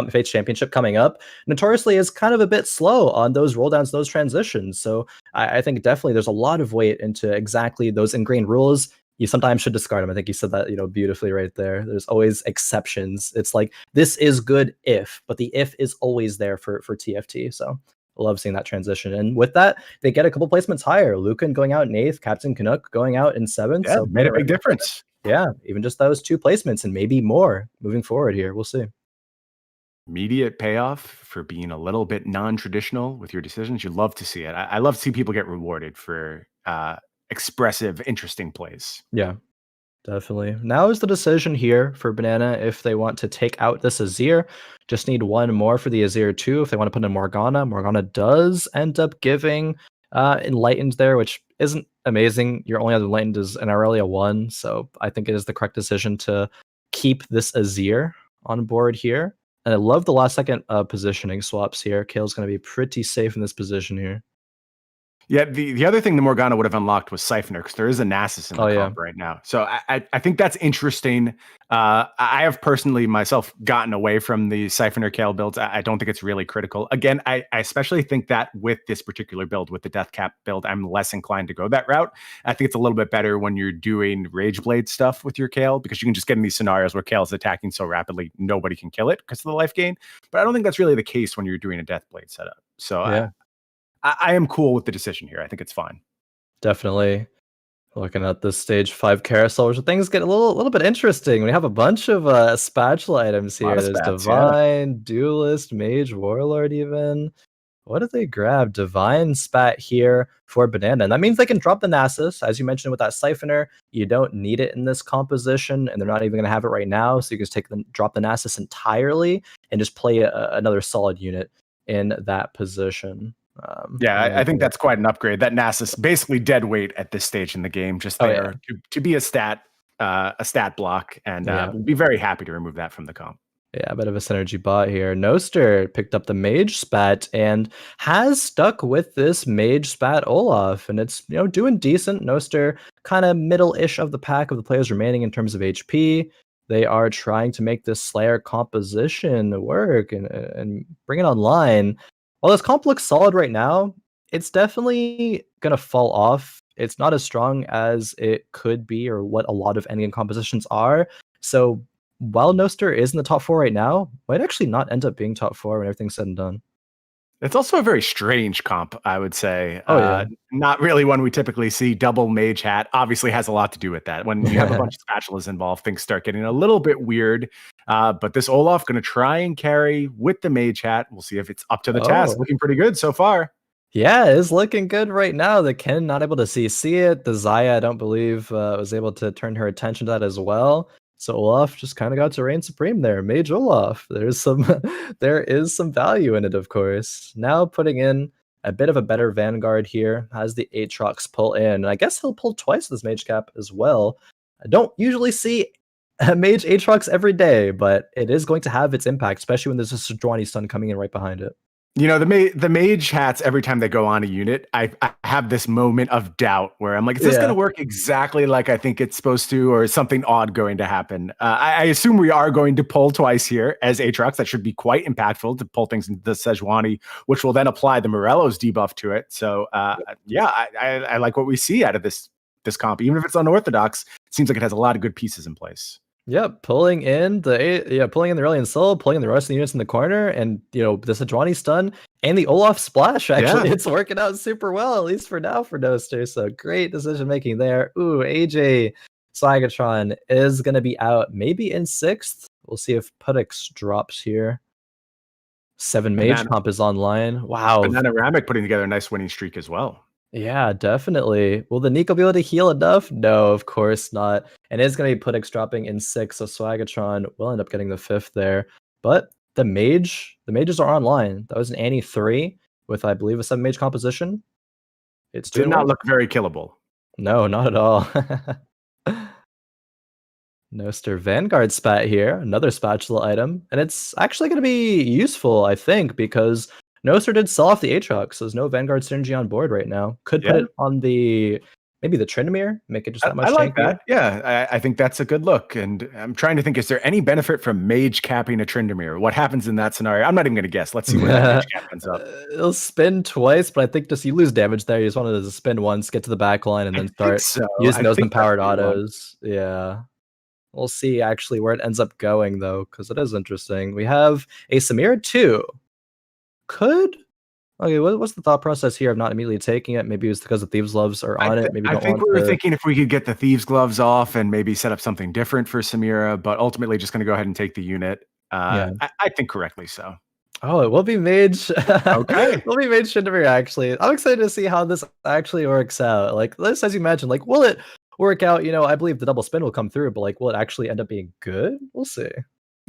[SPEAKER 1] Fates Championship coming up, notoriously is kind of a bit slow on those roll downs, those transitions. So I think definitely there's a lot of weight into exactly those ingrained rules. You sometimes should discard them. I think you said that, you know, beautifully right there. There's always exceptions. It's like this is good if, but the if is always there for TFT. So love seeing that transition. And with that, they get a couple placements higher. Luqun going out in 8th, Captain CANUCK going out in 7th.
[SPEAKER 2] Yeah, so made a big difference.
[SPEAKER 1] Yeah, even just those 2 placements and maybe more moving forward here. We'll see.
[SPEAKER 2] Immediate payoff for being a little bit non-traditional with your decisions. You love to see it. I love to see people get rewarded for expressive, interesting plays.
[SPEAKER 1] Yeah. Definitely. Now is the decision here for Banana if they want to take out this Azir. Just need one more for the Azir too. If they want to put in Morgana, Morgana does end up giving Enlightened there, which isn't amazing. Your only other Enlightened is an Aurelia 1, so I think it is the correct decision to keep this Azir on board here. And I love the last second positioning swaps here. Kale's going to be pretty safe in this position here.
[SPEAKER 2] Yeah, the other thing the Morgana would have unlocked was Siphoner, because there is a Nasus in the comp right now. So I think that's interesting. I have personally myself gotten away from the Siphoner Kale builds. I don't think it's really critical. Again, I especially think that with this particular build, with the Death Cap build, I'm less inclined to go that route. I think it's a little bit better when you're doing Rage Blade stuff with your Kale, because you can just get in these scenarios where Kale is attacking so rapidly, nobody can kill it because of the life gain. But I don't think that's really the case when you're doing a Death Blade setup. So
[SPEAKER 1] yeah.
[SPEAKER 2] I am cool with the decision here. I think it's fine.
[SPEAKER 1] Definitely. Looking at this stage 5 carousel, where things get a little bit interesting. We have a bunch of spatula items here. There's Divine, Duelist, Mage, Warlord even. What did they grab? Divine Spat here for Banana. And that means they can drop the Nasus. As you mentioned with that Siphoner, you don't need it in this composition, and they're not even going to have it right now. So you can just drop the Nasus entirely and just play another solid unit in that position.
[SPEAKER 2] I think that's quite an upgrade. That Nasus basically dead weight at this stage in the game, just there to be a stat block, and we'll be very happy to remove that from the comp.
[SPEAKER 1] Yeah, a bit of a synergy bot here. Noster picked up the Mage Spat and has stuck with this Mage Spat Olaf, and it's, you know, doing decent. Noster kind of middle-ish of the pack of the players remaining in terms of HP. They are trying to make this Slayer composition work and bring it online. While this comp looks solid right now, it's definitely going to fall off. It's not as strong as it could be, or what a lot of endgame compositions are. So while Noster is in the top 4 right now, might actually not end up being top 4 when everything's said and done.
[SPEAKER 2] It's also a very strange comp, I would say.
[SPEAKER 1] Not
[SPEAKER 2] really one we typically see. Double Mage Hat obviously has a lot to do with that. When you have a bunch of spatulas involved, things start getting a little bit weird. But this Olaf going to try and carry with the Mage Hat. We'll see if it's up to the task. Looking pretty good so far.
[SPEAKER 1] Yeah, it's looking good right now. The Ken not able to see it. The Xayah, I don't believe, was able to turn her attention to that as well. So Olaf just kind of got to reign supreme there. Mage Olaf. There is some value in it, of course. Now putting in a bit of a better Vanguard here, has the Aatrox pull in. And I guess he'll pull twice with this Mage Cap as well. I don't usually see a Mage Aatrox every day, but it is going to have its impact, especially when there's a Sejuani stun coming in right behind it.
[SPEAKER 2] You know, the mage hats, every time they go on a unit, I have this moment of doubt where I'm like, is this going to work exactly like I think it's supposed to, or is something odd going to happen? I assume we are going to pull twice here as Aatrox. That should be quite impactful to pull things into the Sejuani, which will then apply the Morello's debuff to it. So I like what we see out of this comp. Even if it's unorthodox, it seems like it has a lot of good pieces in place.
[SPEAKER 1] Yep, pulling in the Aurelion Soul, pulling the rest of the units in the corner, and the Sejuani stun and the Olaf splash. Actually, it's working out super well, at least for now for Noster. So great decision making there. Ooh, AJSwagatron is gonna be out maybe in 6th. We'll see if Puttyx drops here. 7 mage comp is online. Wow,
[SPEAKER 2] Bananaramic putting together a nice winning streak as well.
[SPEAKER 1] Yeah, definitely. Will the Nico be able to heal enough? No, of course not. And it's going to be Puttyx dropping in 6, so Swagatron will end up getting the 5th there. But the mages are online. That was an Annie 3 with, I believe, a 7 mage composition. It's
[SPEAKER 2] did not look very killable.
[SPEAKER 1] No, not at all. Noster Vanguard spat here, another spatula item. And it's actually going to be useful, I think, because Noster did sell off the Aatrox, so there's no Vanguard synergy on board right now. Could put it on maybe the Tryndamere, make it just that much.
[SPEAKER 2] I like that. Yeah, I think that's a good look. And I'm trying to think, is there any benefit from mage capping a Tryndamere? What happens in that scenario? I'm not even going to guess. Let's see where that mage cap ends up.
[SPEAKER 1] It'll spin twice, but I think just you lose damage there. You just wanted to spin once, get to the back line, and then start using those empowered autos. Yeah. We'll see actually where it ends up going, though, because it is interesting. We have a Samira 2. What's the thought process here of not immediately taking it? Maybe it's because the Thieves' Gloves are on it. Maybe
[SPEAKER 2] I think we were thinking if we could get the Thieves' Gloves off and maybe set up something different for Samira, but ultimately just going to go ahead and take the unit. I think correctly so.
[SPEAKER 1] Oh, it will be mage.
[SPEAKER 2] Okay.
[SPEAKER 1] It will be mage Tryndamere, actually. I'm excited to see how this actually works out. Like, this, as you mentioned, like, will it work out? I believe the double spin will come through, but like, will it actually end up being good? We'll see.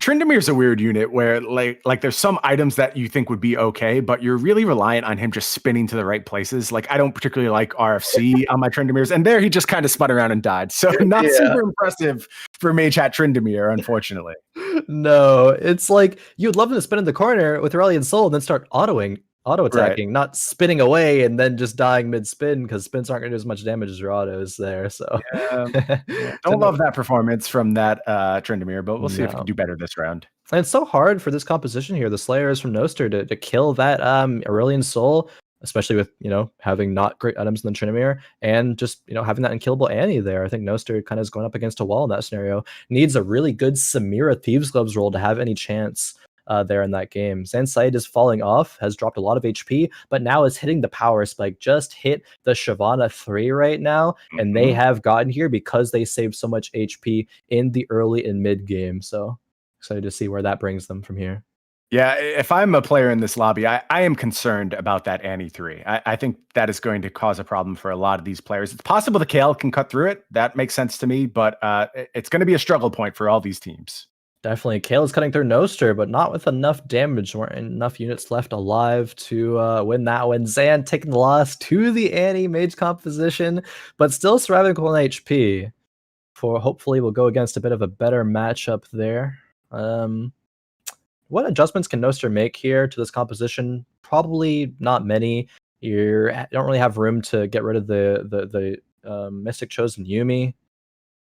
[SPEAKER 2] Tryndamere is a weird unit where like there's some items that you think would be okay, but you're really reliant on him just spinning to the right places. Like, I don't particularly like RFC on my Tryndameres, and there he just kind of spun around and died. So not super impressive for Mage Hat Tryndamere, unfortunately.
[SPEAKER 1] No, it's like you'd love him to spin in the corner with Aurelion Soul and then start auto-attacking, not spinning away and then just dying mid-spin, because spins aren't going to do as much damage as your autos there. So
[SPEAKER 2] don't love that performance from that Tryndamere, but we'll see if we can do better this round.
[SPEAKER 1] And it's so hard for this composition here. The Slayers from Noster to kill that Aurelion Soul, especially with having not great items in the Tryndamere, and just having that unkillable Annie there. I think Noster kind of is going up against a wall in that scenario. Needs a really good Samira Thieves' Gloves roll to have any chance there in that game. Zan Syed is falling off, has dropped a lot of HP, but now is hitting the power spike. Just hit the Shyvana 3 right now, and they have gotten here because they saved so much HP in the early and mid game. So excited to see where that brings them from here.
[SPEAKER 2] Yeah, if I'm a player in this lobby, I am concerned about that Annie 3. I think that is going to cause a problem for a lot of these players. It's possible the KL can cut through it. That makes sense to me, but it's going to be a struggle point for all these teams.
[SPEAKER 1] Definitely. Kale is cutting through Noster, but not with enough damage. There weren't enough units left alive to win that one. Zan taking the loss to the Annie mage composition, but still surviving on HP. Hopefully we'll go against a bit of a better matchup there. What adjustments can Noster make here to this composition? Probably not many. You don't really have room to get rid of the Mystic Chosen Yuumi.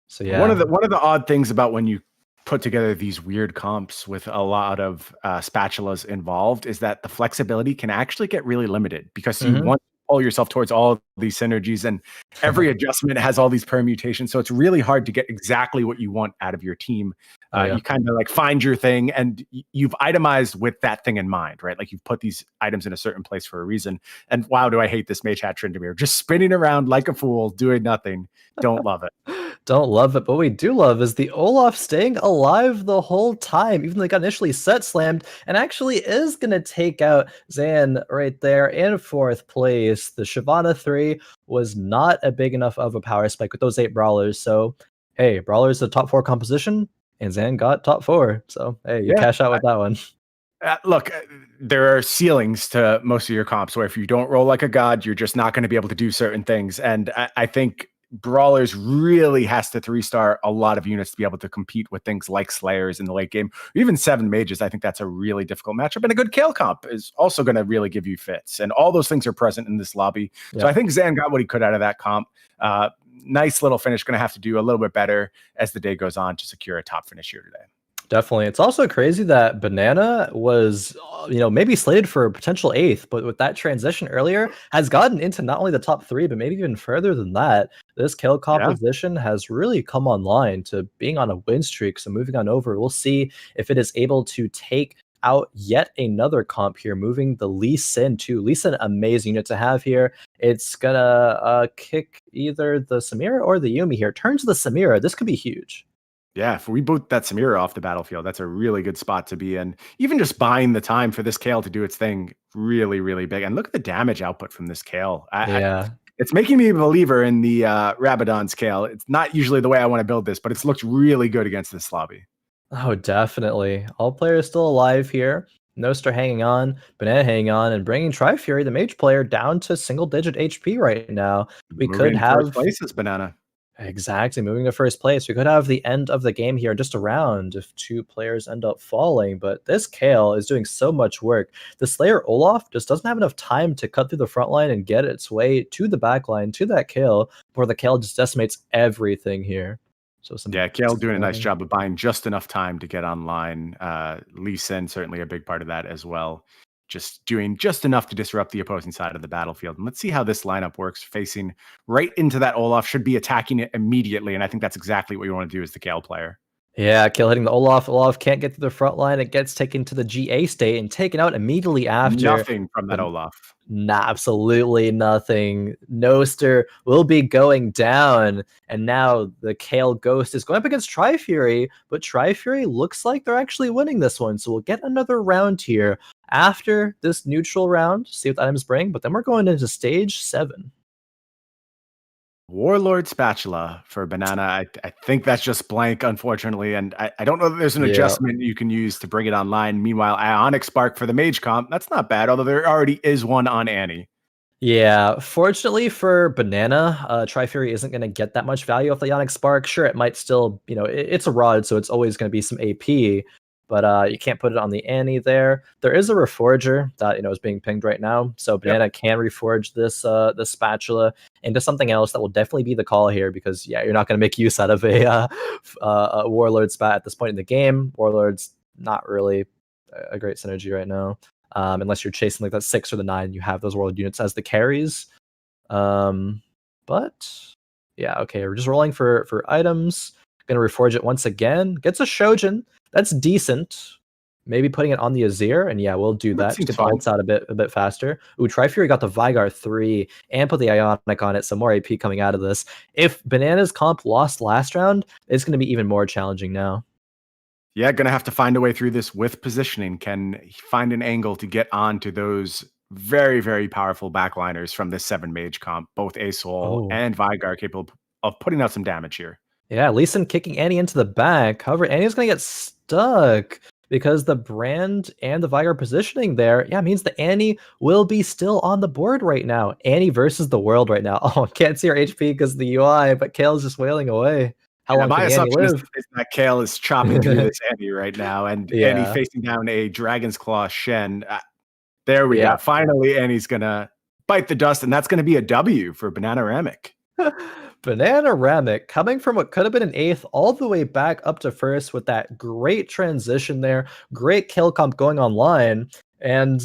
[SPEAKER 1] So yeah.
[SPEAKER 2] One of the odd things about when you put together these weird comps with a lot of spatulas involved is that the flexibility can actually get really limited, because you want to pull yourself towards all of these synergies, and every adjustment has all these permutations. So it's really hard to get exactly what you want out of your team. You kind of like find your thing, and you've itemized with that thing in mind, right? Like you've put these items in a certain place for a reason. And wow, do I hate this Mage Hat Tryndamere. Just spinning around like a fool, doing nothing. Don't love it.
[SPEAKER 1] Don't love it, but what we do love is the Olaf staying alive the whole time, even though they got initially set slammed, and actually is going to take out Zan right there in 4th place. The Shyvana 3 was not a big enough of a power spike with those 8 Brawlers, so hey, Brawlers the top 4 composition, and Zan got top 4, so hey, you cash out with that one.
[SPEAKER 2] Look, there are ceilings to most of your comps where if you don't roll like a god, you're just not going to be able to do certain things, and I think Brawlers really has to 3-star a lot of units to be able to compete with things like Slayers in the late game, or even 7 mages. I think that's a really difficult matchup, and a good Kale comp is also going to really give you fits, and all those things are present in this lobby. So I think Zan got what he could out of that comp. Nice little finish. Going to have to do a little bit better as the day goes on to secure a top finish here today.
[SPEAKER 1] Definitely. It's also crazy that Banana was, maybe slated for a potential 8th, but with that transition earlier, has gotten into not only the top 3, but maybe even further than that. This kill composition has really come online to being on a win streak. So moving on over, we'll see if it is able to take out yet another comp here, moving the Lee Sin too. Lee Sin, amazing unit to have here. It's gonna kick either the Samira or the Yuumi here. Turn to the Samira. This could be huge.
[SPEAKER 2] Yeah, if we boot that Samira off the battlefield, that's a really good spot to be in. Even just buying the time for this Kale to do its thing, really, really big. And look at the damage output from this Kale. It's making me a believer in the Rabadon's Kale. It's not usually the way I want to build this, but it's looked really good against this lobby.
[SPEAKER 1] Oh, definitely. All players still alive here. Noster hanging on, Banana hanging on, and bringing TriFury, the mage player, down to single-digit HP right now. We could have
[SPEAKER 2] first place is Banana.
[SPEAKER 1] Exactly, moving to first place. We could have the end of the game here in just a round if 2 players end up falling, but this Kale is doing so much work. The Slayer Olaf just doesn't have enough time to cut through the front line and get its way to the back line, to that Kale, where the Kale just decimates everything here. So
[SPEAKER 2] Kale doing a nice job of buying just enough time to get online. Lee Sin certainly a big part of that as well. Just doing just enough to disrupt the opposing side of the battlefield. And let's see how this lineup works. Facing right into that Olaf, should be attacking it immediately. And I think that's exactly what you want to do as the Kale player.
[SPEAKER 1] Yeah, Kale hitting the Olaf. Olaf can't get to the front line. It gets taken to the GA state and taken out immediately after.
[SPEAKER 2] Nothing from that Olaf.
[SPEAKER 1] Nah, absolutely nothing. Noster will be going down, and now the Kale Ghost is going up against TriFury, but TriFury looks like they're actually winning this one, so we'll get another round here after this neutral round, see what the items bring, but then we're going into stage 7.
[SPEAKER 2] Warlord Spatula for Banana. I think that's just blank, unfortunately, and I don't know that there's an adjustment you can use to bring it online. Meanwhile, Ionic Spark for the Mage comp, that's not bad, although there already is one on Annie.
[SPEAKER 1] Yeah, fortunately for Banana, TriFury isn't going to get that much value off the Ionic Spark. Sure, it might still, it's a rod, so it's always going to be some AP, but you can't put it on the Annie there. There is a Reforger that is being pinged right now, so Banana can reforge this this spatula into something else that will definitely be the call here, because you're not going to make use out of a Warlord spat at this point in the game. Warlord's not really a great synergy right now, unless you're chasing like that 6 or the 9. You have those Warlord units as the carries, but yeah, okay, we're just rolling for items. Gonna reforge it once again. Gets a Shojin. That's decent. Maybe putting it on the Azir, and we'll do that to get the ults out a bit faster. Ooh, TriFury got the Vigar 3 and put the Ionic on it, so more AP coming out of this. If Banana's comp lost last round, it's going to be even more challenging now.
[SPEAKER 2] Yeah, gonna have to find a way through this with positioning. Can find an angle to get onto those very, very powerful backliners from this 7 mage comp, both Asol and Vigar capable of putting out some damage here.
[SPEAKER 1] Yeah, Lee Sin kicking Annie into the back. However, Annie's going to get stuck because the brand and the Vigar positioning there, means that Annie will be still on the board right now. Annie versus the world right now. Oh, can't see her HP because of the UI, but Kale's just wailing away. How long can Annie live?
[SPEAKER 2] Is that Kale is chopping through this Annie right now, and Annie facing down a Dragon's Claw Shen. There we go. Finally, Annie's going to bite the dust, and that's going to be a W for Bananaramic.
[SPEAKER 1] Bananaramic coming from what could have been an 8th all the way back up to first with that great transition there. Great kill comp going online, and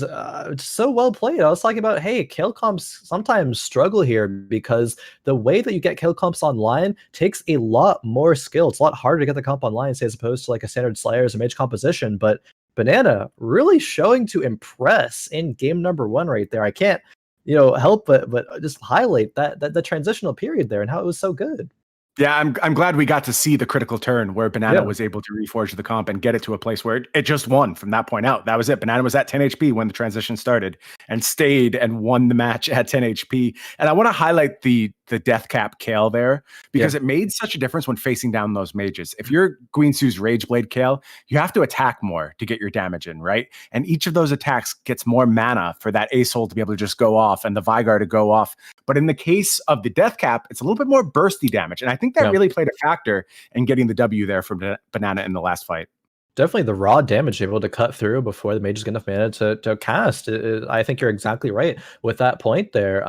[SPEAKER 1] so well played. I was talking about, hey, kill comps sometimes struggle here because the way that you get kill comps online takes a lot more skill. It's a lot harder to get the comp online, say, as opposed to like a standard Slayers or mage composition. But Banana really showing to impress in game number 1 right there. I can't help but just highlight that the transitional period there and how it was so good.
[SPEAKER 2] Yeah, I'm glad we got to see the critical turn where Banana was able to reforge the comp and get it to a place where it just won from that point out. That was it. Banana was at 10 HP when the transition started, and stayed and won the match at 10 HP. And I want to highlight the death cap Kale there, because it made such a difference when facing down those mages. If you're Guinsoo's Rageblade Kale, you have to attack more to get your damage in, right? And each of those attacks gets more mana for that Ace-Hole to be able to just go off and the Vigar to go off. But in the case of the death cap, it's a little bit more bursty damage. And I think that really played a factor in getting the W there from Banana in the last fight.
[SPEAKER 1] Definitely the raw damage able to cut through before the mages get enough mana to cast. I think you're exactly right with that point there.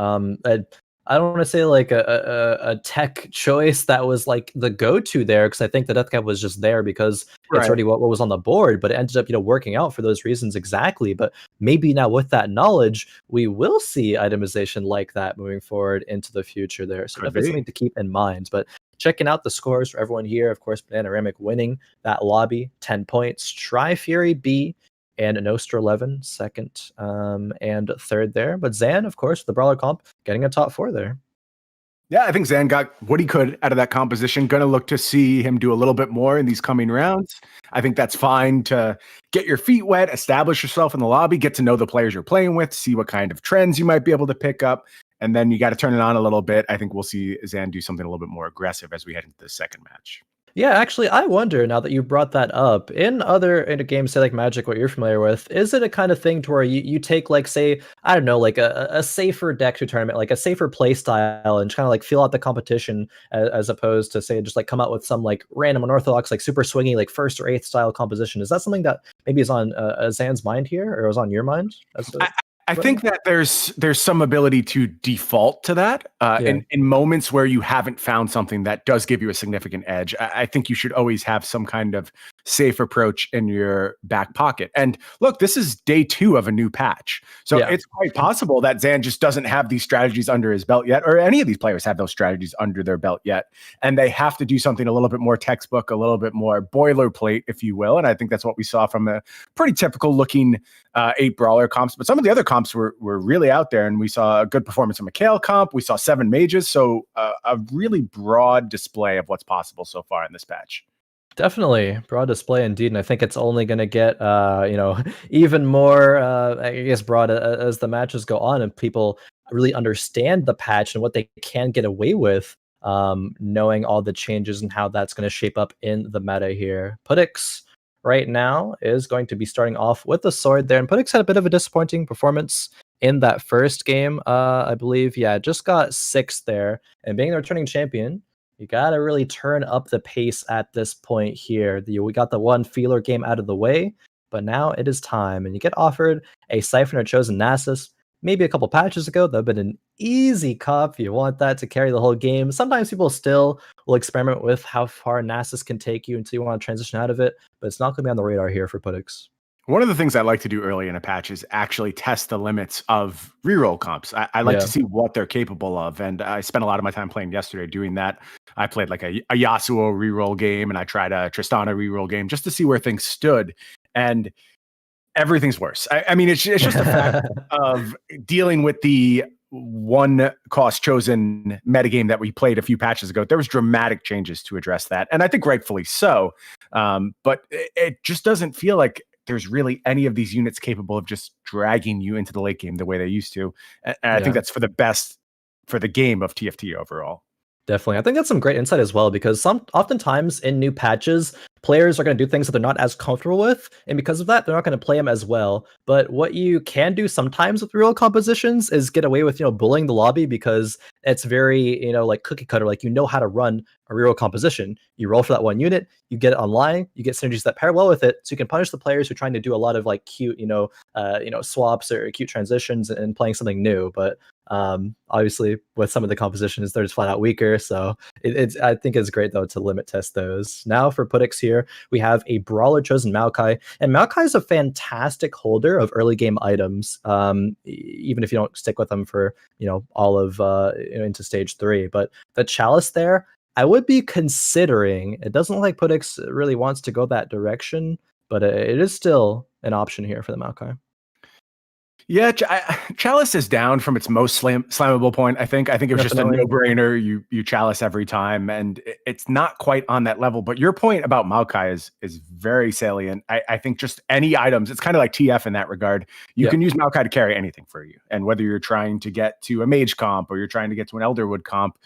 [SPEAKER 1] I don't want to say like a tech choice that was like the go-to there, because I think the death cap was just there because it's already what was on the board, but it ended up working out for those reasons exactly. But maybe now with that knowledge, we will see itemization like that moving forward into the future there. So definitely something to keep in mind. But checking out the scores for everyone here, of course, Bananaramic winning that lobby, 10 points. TWTrifuryB and Noster 11, second and third there. But Zan, of course, the Brawler comp, getting a top 4 there.
[SPEAKER 2] Yeah, I think Zan got what he could out of that composition. Going to look to see him do a little bit more in these coming rounds. I think that's fine to get your feet wet, establish yourself in the lobby, get to know the players you're playing with, see what kind of trends you might be able to pick up. And then you got to turn it on a little bit. I think we'll see Zan do something a little bit more aggressive as we head into the second match.
[SPEAKER 1] Yeah, actually, I wonder, now that you brought that up, in a games, say like Magic, what you're familiar with, is it a kind of thing to where you take, like, say, I don't know, like a safer deck to tournament, like a safer play style, and kind of like feel out the competition as opposed to, say, just like come out with some like random unorthodox, like super swingy, like first or eighth style composition? Is that something that maybe is on Zan's mind here, or was on your mind?
[SPEAKER 2] I think that there's some ability to default to that in moments where you haven't found something that does give you a significant edge. I think you should always have some kind of safe approach in your back pocket. And look, this is day 2 of a new patch. So it's quite possible that Zan just doesn't have these strategies under his belt yet, or any of these players have those strategies under their belt yet. And they have to do something a little bit more textbook, a little bit more boilerplate, if you will. And I think that's what we saw from a pretty typical looking 8 brawler comps. But some of the other comps were really out there, and we saw a good performance from a Kale comp. We saw 7 mages. So a really broad display of what's possible so far in this patch.
[SPEAKER 1] Definitely broad display indeed, and I think it's only going to get even more I guess broad as the matches go on and people really understand the patch and what they can get away with, knowing all the changes and how that's going to shape up in the meta here. Puttyx right now is going to be starting off with the sword there, and Puttyx had a bit of a disappointing performance in that first game, I believe. Just got 6th there, and being the returning champion, you gotta really turn up the pace at this point here. We got the one feeler game out of the way, but now it is time, and you get offered a Siphon or Chosen Nasus. Maybe a couple patches ago, that would have been an easy cup. You want that to carry the whole game. Sometimes people still will experiment with how far Nasus can take you until you want to transition out of it, but it's not going to be on the radar here for Puttyx.
[SPEAKER 2] One of the things I like to do early in a patch is actually test the limits of reroll comps. I like to see what they're capable of, and I spent a lot of my time playing yesterday doing that. I played like a Yasuo reroll game, and I tried a Tristana reroll game just to see where things stood, and everything's worse. I mean, it's just a fact of dealing with the one cost chosen metagame that we played a few patches ago. There was dramatic changes to address that, and I think rightfully so. But it just doesn't feel like there's really any of these units capable of just dragging you into the late game the way they used to. And I think that's for the best for the game of TFT overall.
[SPEAKER 1] Definitely. I think that's some great insight as well, because oftentimes in new patches, players are going to do things that they're not as comfortable with, and because of that, they're not going to play them as well. But what you can do sometimes with real compositions is get away with, bullying the lobby, because it's very, like cookie cutter, like how to run a real composition. You roll for that one unit, you get it online, you get synergies that pair well with it, so you can punish the players who are trying to do a lot of like cute, swaps or cute transitions and playing something new. But obviously with some of the compositions, they're just flat out weaker. So I think it's great though to limit test those. Now for Puttyx here, we have a brawler chosen Maokai, and Maokai is a fantastic holder of early game items, even if you don't stick with them for all of into stage 3. But the chalice there, I would be considering. It doesn't look like Puttyx really wants to go that direction, but it is still an option here for the Maokai.
[SPEAKER 2] Yeah, Chalice is down from its most slammable point. I think it was just a
[SPEAKER 1] Definitely.
[SPEAKER 2] no-brainer. You Chalice every time, and it's not quite on that level. But your point about Maokai is very salient. I think just any items, it's kind of like TF in that regard. You
[SPEAKER 1] Yep.
[SPEAKER 2] can use Maokai to carry anything for you, and whether you're trying to get to a mage comp or you're trying to get to an Elderwood comp,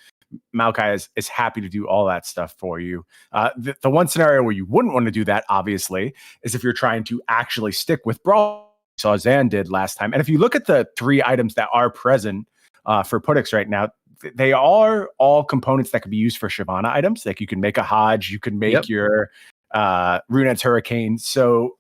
[SPEAKER 2] Maokai is happy to do all that stuff for you. The one scenario where you wouldn't want to do that, obviously, is if you're trying to actually stick with Brawl. Saw Zan did last time. And if you look at the 3 items that are present for Puttyx right now, they are all components that could be used for Shyvana items. Like you can make a Hodge, you can make your Runehead's Hurricane. So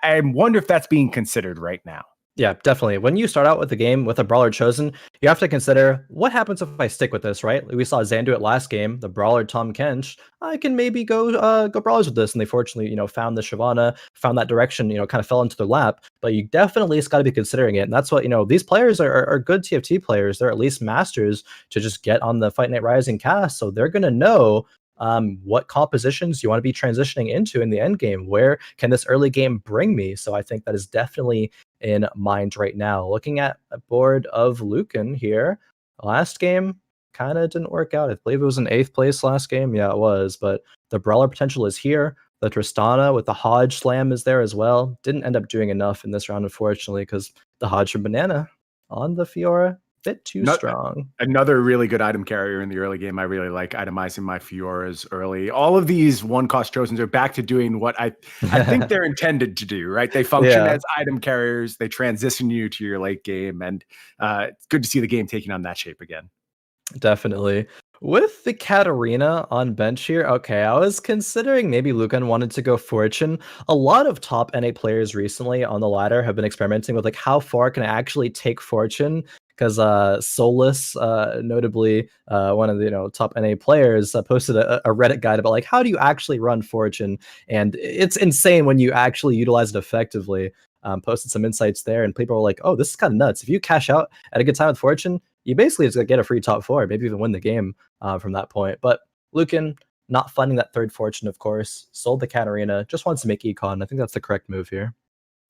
[SPEAKER 2] I wonder if that's being considered right now.
[SPEAKER 1] Yeah, definitely. When you start out with the game with a brawler chosen, you have to consider what happens if I stick with this, right? We saw Zan do it last game. The brawler Tom Kench, I can maybe go brawlers with this, and they fortunately, found the Shyvana, found that direction, kind of fell into their lap. But you definitely just got to be considering it, and that's what these players are good TFT players. They're at least masters to just get on the Fight Night Rising cast, so they're gonna know what compositions you want to be transitioning into in the end game. Where can this early game bring me? So I think that is definitely in mind right now. Looking at a board of Luqun here, last game kind of didn't work out. I believe it was in 8th place last game. Yeah, it was. But the brawler potential is here. The Tristana with the Hodge slam is there as well. Didn't end up doing enough in this round, unfortunately, because the Hodge from Banana on the Fiora, bit too strong.
[SPEAKER 2] Another really good item carrier in the early game. I really like itemizing my Fioras early. All of these one-cost chosens are back to doing what I think they're intended to do, right? They function as item carriers. They transition you to your late game, and it's good to see the game taking on that shape again.
[SPEAKER 1] Definitely. With the Katarina on bench here, okay, I was considering maybe Luqun wanted to go Fortune. A lot of top NA players recently on the ladder have been experimenting with like how far can I actually take Fortune, because Solus, notably one of the top NA players, posted a Reddit guide about like how do you actually run Fortune, and it's insane when you actually utilize it effectively. Posted some insights there, and people were like, "Oh, this is kind of nuts. If you cash out at a good time with Fortune, you basically just get a free top 4, maybe even win the game from that point." But Luqun not funding that 3rd Fortune, of course, sold the Katarina, just wants to make econ. I think that's the correct move here.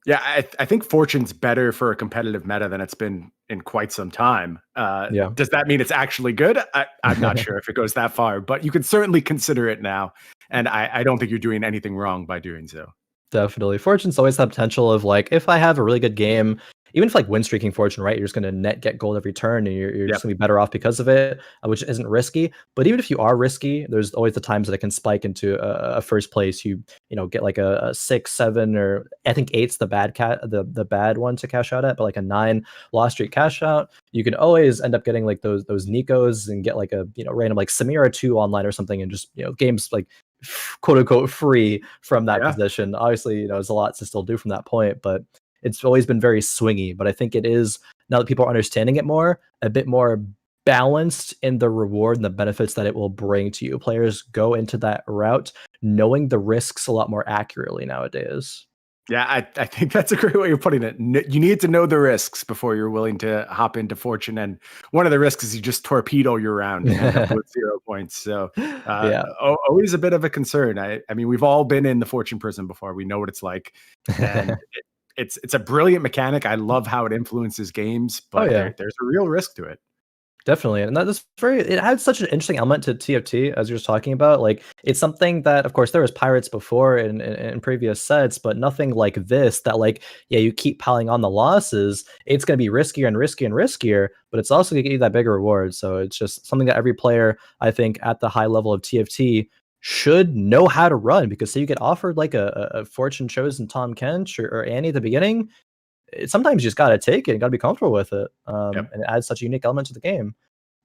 [SPEAKER 2] Yeah, I think Fortune's better for a competitive meta than it's been in quite some time.
[SPEAKER 1] Yeah.
[SPEAKER 2] Does that mean it's actually good? I'm not sure if it goes that far, but you can certainly consider it now. And I don't think you're doing anything wrong by doing so.
[SPEAKER 1] Definitely. Fortune's always that potential of like, if I have a really good game, even if like win streaking Fortune, right, you're just going to net get gold every turn, and you're just going to be better off because of it, which isn't risky. But even if you are risky, there's always the times that it can spike into a first place. You get like a 6, 7, or I think 8's the bad one to cash out at, but like a 9 loss streak cash out. You can always end up getting like those Nikos and get like a random like Samira 2 online or something, and just games like quote unquote free from that position. Obviously, there's a lot to still do from that point, but it's always been very swingy. But I think it is, now that people are understanding it more, a bit more balanced in the reward and the benefits that it will bring to you. Players go into that route knowing the risks a lot more accurately nowadays.
[SPEAKER 2] Yeah, I think that's a great way of putting it. You need to know the risks before you're willing to hop into Fortune. And one of the risks is you just torpedo your round and end up with 0 points. So always a bit of a concern. I mean, we've all been in the Fortune prison before. We know what it's like. And it's a brilliant mechanic. I love how it influences games, but there's a real risk to it.
[SPEAKER 1] Definitely, and that's it had such an interesting element to TFT, as you were talking about. Like, it's something that, of course, there was pirates before in previous sets, but nothing like this, that like, yeah, you keep piling on the losses, it's going to be riskier and riskier and riskier, but it's also going to get you that bigger reward. So it's just something that every player, I think, at the high level of TFT should know how to run, because say you get offered like a fortune chosen Tom Kench or Annie at the beginning, sometimes you just got to take it and got to be comfortable with it. And it adds such a unique element to the game.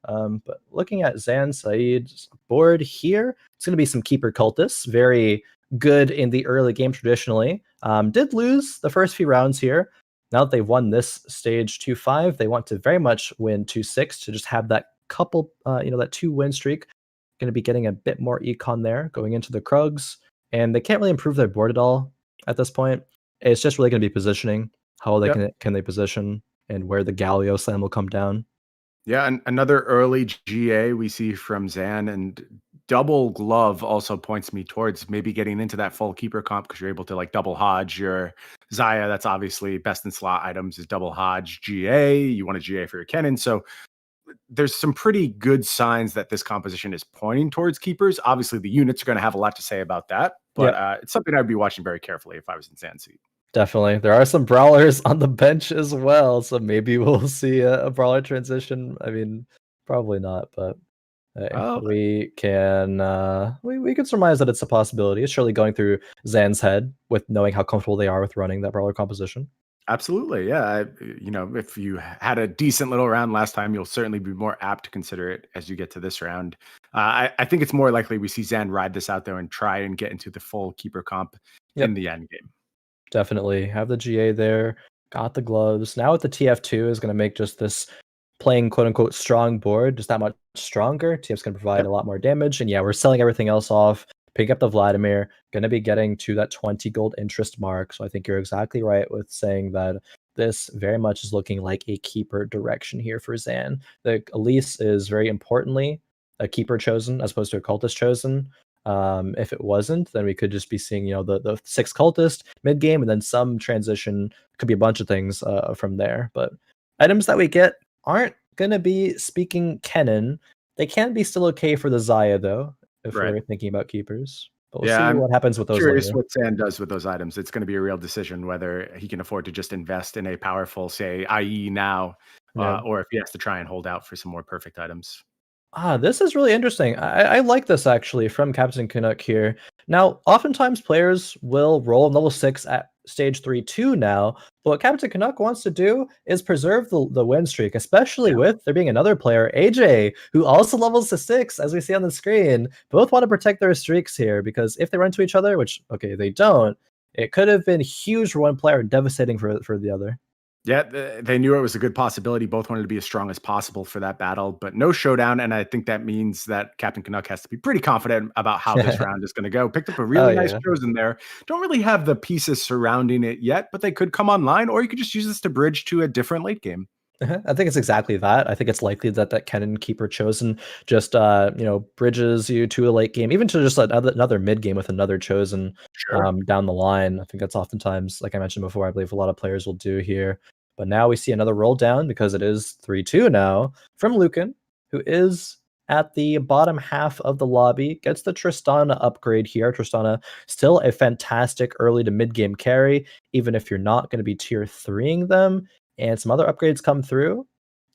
[SPEAKER 1] But looking at Zan Syed's board here, it's going to be some Keeper Cultists, very good in the early game traditionally. Did lose the first few rounds here. Now that they've won this stage 2-5, they want to very much win 2-6 to just have that couple, that 2-win streak. Going to be getting a bit more econ there going into the Krugs, and they can't really improve their board at all at this point. It's just really going to be positioning. How they can they position, and where the Galio slam will come down.
[SPEAKER 2] Yeah, and another early GA we see from Zan, and double glove also points me towards maybe getting into that full keeper comp because you're able to like double Hodge your Xayah. That's obviously best in slot items is double Hodge GA. You want a GA for your Kennen. So there's some pretty good signs that this composition is pointing towards keepers. Obviously, the units are going to have a lot to say about that, but it's something I'd be watching very carefully if I was in Zan Syed.
[SPEAKER 1] Definitely. There are some brawlers on the bench as well, so maybe we'll see a brawler transition. I mean, probably not, but hey, we can surmise that it's a possibility. It's surely going through Zan's head with knowing how comfortable they are with running that brawler composition.
[SPEAKER 2] Absolutely, yeah. If you had a decent little round last time, you'll certainly be more apt to consider it as you get to this round. I think it's more likely we see Zan ride this out there and try and get into the full keeper comp in the end game.
[SPEAKER 1] Definitely have the GA there, got the gloves. Now with the TF2 is going to make just this playing quote unquote strong board just that much stronger. TF's going to provide a lot more damage, and yeah, we're selling everything else off. Pick up the Vladimir, going to be getting to that 20 gold interest mark. So I think you're exactly right with saying that this very much is looking like a keeper direction here for Zan. The Elise is very importantly a keeper chosen as opposed to a cultist chosen. If it wasn't, then we could just be seeing, the 6 cultist mid game, and then some transition. Could be a bunch of things from there. But items that we get aren't gonna be speaking Kennen. They can be still okay for the Xayah though, if we're thinking about keepers. But we'll see what happens with those.
[SPEAKER 2] Curious what Zan does with those items. It's going to be a real decision whether he can afford to just invest in a powerful, say, IE now, or if he has to try and hold out for some more perfect items.
[SPEAKER 1] This is really interesting. I like this actually from Captain CANUCK here. Now, oftentimes players will roll level 6 at stage 3-2 now, but what Captain CANUCK wants to do is preserve the win streak, especially with there being another player, AJ, who also levels to 6, as we see on the screen. Both want to protect their streaks here, because if they run into each other, which, okay, they don't, it could have been huge for one player and devastating for the other.
[SPEAKER 2] Yeah, they knew it was a good possibility. Both wanted to be as strong as possible for that battle, but no showdown. And I think that means that Captain CANUCK has to be pretty confident about how this round is going to go. Picked up a really nice chosen there. Don't really have the pieces surrounding it yet, but they could come online, or you could just use this to bridge to a different late game.
[SPEAKER 1] I think it's exactly that. I think it's likely that Kennen keeper chosen just bridges you to a late game, even to just another mid game with another chosen down the line. I think that's oftentimes, like I mentioned before, I believe a lot of players will do here. But now we see another roll down because it is 3-2 now from Luqun, who is at the bottom half of the lobby, gets the Tristana upgrade here. Tristana still a fantastic early to mid game carry, even if you're not going to be tier 3ing them. And some other upgrades come through.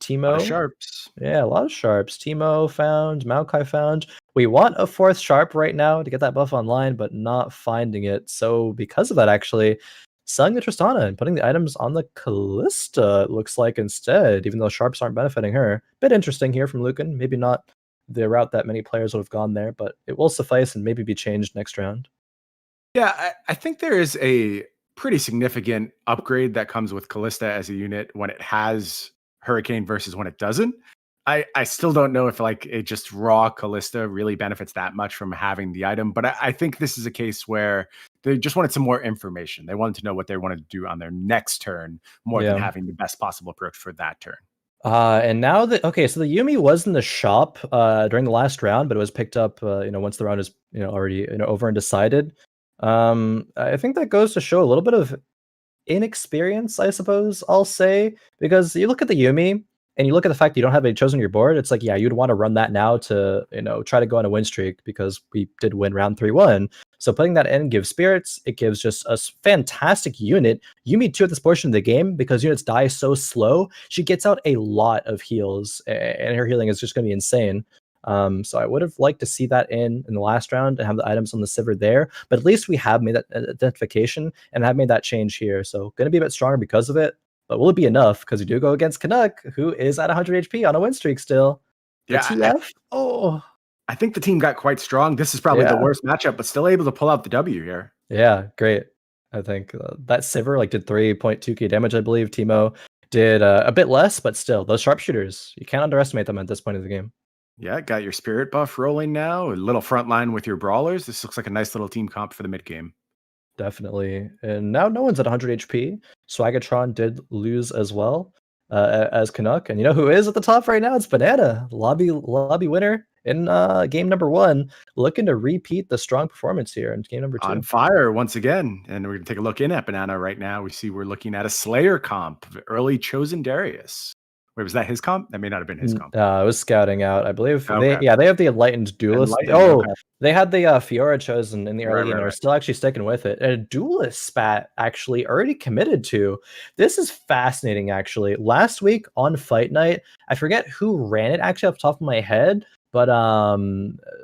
[SPEAKER 1] Teemo.
[SPEAKER 2] A lot of sharps.
[SPEAKER 1] Yeah, a lot of sharps. Teemo found, Maokai found. We want a 4th sharp right now to get that buff online, but not finding it. So because of that, actually, selling the Tristana and putting the items on the Kalista, it looks like, instead, even though sharps aren't benefiting her. Bit interesting here from Luqun. Maybe not the route that many players would have gone there, but it will suffice and maybe be changed next round.
[SPEAKER 2] Yeah, I think there is a pretty significant upgrade that comes with Kalista as a unit when it has Hurricane versus when it doesn't. I still don't know if like it just raw Kalista really benefits that much from having the item, but I think this is a case where they just wanted some more information. They wanted to know what they wanted to do on their next turn more than having the best possible approach for that turn.
[SPEAKER 1] And now so the Yuumi was in the shop during the last round, but it was picked up once the round is already over and decided. I think that goes to show a little bit of inexperience, I suppose I'll say, because you look at the Yuumi and you look at the fact that you don't have a chosen on your board. It's like, yeah, you'd want to run that now to try to go on a win streak, because we did win round 3-1. So putting that in gives spirits. It gives just a fantastic unit. Yuumi 2 at this portion of the game, because units die so slow, she gets out a lot of heals, and her healing is just going to be insane. So I would have liked to see that in the last round and have the items on the Sivir there, but at least we have made that identification and have made that change here. So going to be a bit stronger because of it, but will it be enough? Because we do go against CANUCK, who is at 100 HP on a win streak still.
[SPEAKER 2] Yeah,
[SPEAKER 1] TF?
[SPEAKER 2] I think the team got quite strong. This is probably the worst matchup, but still able to pull out the W here.
[SPEAKER 1] Yeah, great. I think that Sivir did 3.2k damage, I believe. Teemo did a bit less, but still, those sharpshooters, you can't underestimate them at this point of the game.
[SPEAKER 2] Yeah, got your spirit buff rolling now. A little front line with your brawlers. This looks like a nice little team comp for the mid game.
[SPEAKER 1] Definitely. And now no one's at 100 HP. Swagatron did lose as well as CANUCK. And you know who is at the top right now? It's Banana. Lobby winner in game number 1, looking to repeat the strong performance here in game number 2.
[SPEAKER 2] On fire once again. And we're going to take a look in at Banana right now. We see we're looking at a Slayer comp, early chosen Darius. Wait, was that his comp? That may not have been his comp.
[SPEAKER 1] It was scouting out, I believe.
[SPEAKER 2] Okay.
[SPEAKER 1] They have the Enlightened Duelist.
[SPEAKER 2] Okay.
[SPEAKER 1] They had the Fiora chosen in the early game.
[SPEAKER 2] Right.
[SPEAKER 1] They're still actually sticking with it. And a Duelist spat actually already committed to. This is fascinating, actually. Last week on Fight Night, I forget who ran it actually off the top of my head, but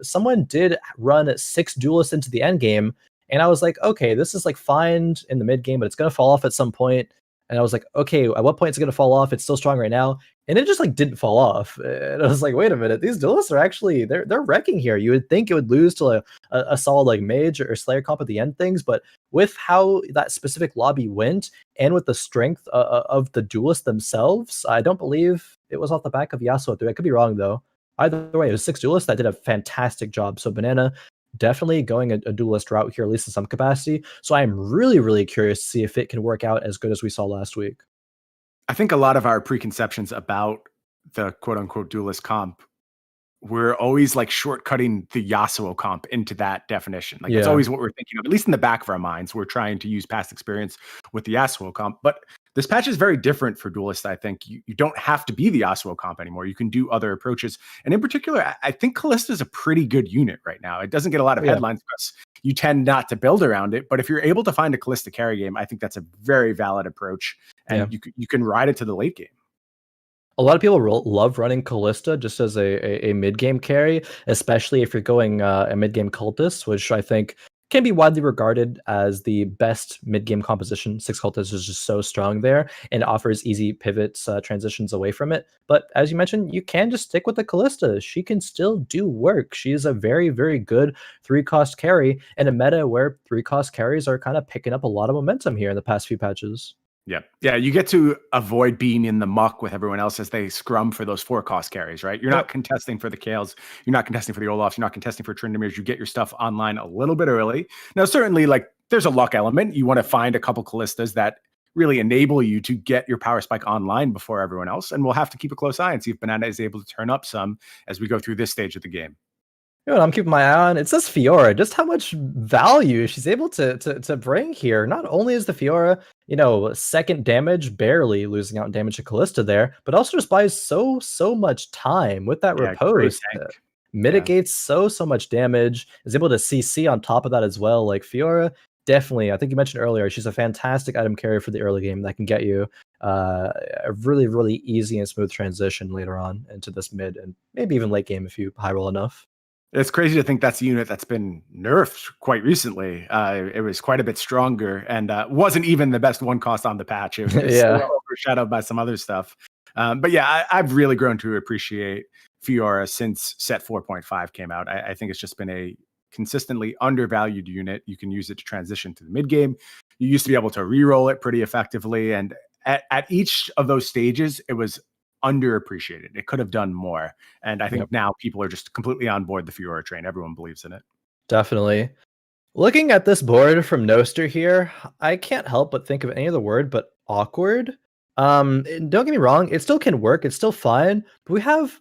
[SPEAKER 1] someone did run 6 Duelists into the end game. And I was like, okay, this is like fine in the mid game, but it's going to fall off at some point. And I was like, okay, at what point is it going to fall off? It's still strong right now. And it just like didn't fall off. And I was like, wait a minute, these duelists are actually, they're wrecking here. You would think it would lose to a solid like mage or slayer comp at the end things, but with how that specific lobby went and with the strength of the duelists themselves, I don't believe it was off the back of Yasuo 3. I could be wrong though. Either way, it was 6 duelists that did a fantastic job. So Banana definitely going a duelist route here, at least in some capacity. So I'm really, really curious to see if it can work out as good as we saw last week.
[SPEAKER 2] I think a lot of our preconceptions about the quote unquote duelist comp, we're always like shortcutting the Yasuo comp into that definition. Like it's always what we're thinking of, at least in the back of our minds. We're trying to use past experience with the Yasuo comp, but this patch is very different for duelist. I think you don't have to be the Yasuo comp anymore. You can do other approaches. And in particular, I think Kalista is a pretty good unit right now. It doesn't get a lot of headlines because you tend not to build around it. But if you're able to find a Kalista carry game, I think that's a very valid approach. And you can ride it to the late game.
[SPEAKER 1] A lot of people love running Kalista just as a mid-game carry, especially if you're going a mid-game cultist, which I think can be widely regarded as the best mid-game composition. 6 cultists is just so strong there and offers easy pivots, transitions away from it. But as you mentioned, you can just stick with the Kalista. She can still do work. She is a very, very good 3-cost carry in a meta where 3-cost carries are kind of picking up a lot of momentum here in the past few patches.
[SPEAKER 2] Yeah. You get to avoid being in the muck with everyone else as they scrum for those 4-cost carries, right? You're not contesting for the Kales. You're not contesting for the Olafs. You're not contesting for Trindamirs. You get your stuff online a little bit early. Now, certainly, like there's a luck element. You want to find a couple Kalistas that really enable you to get your power spike online before everyone else. And we'll have to keep a close eye and see if Banana is able to turn up some as we go through this stage of the game.
[SPEAKER 1] You know what I'm keeping my eye on? It's this Fiora, just how much value she's able to bring here. Not only is the Fiora, second damage, barely losing out in damage to Kalista there, but also just buys so much time with that repose. Mitigates so much damage, is able to CC on top of that as well. Like Fiora, definitely, I think you mentioned earlier, she's a fantastic item carrier for the early game that can get you a really, really easy and smooth transition later on into this mid and maybe even late game if you high roll enough.
[SPEAKER 2] It's crazy to think that's a unit that's been nerfed quite recently. It was quite a bit stronger and wasn't even the best 1-cost on the patch. It was overshadowed by some other stuff. But yeah, I've really grown to appreciate Fiora since set 4.5 came out. I think it's just been a consistently undervalued unit. You can use it to transition to the mid game. You used to be able to reroll it pretty effectively. And at each of those stages, it was underappreciated. It could have done more. And I think now people are just completely on board the Fiora train. Everyone believes in it.
[SPEAKER 1] Definitely. Looking at this board from Noster here, I can't help but think of any other word but awkward. Don't get me wrong, it still can work, it's still fine, but we have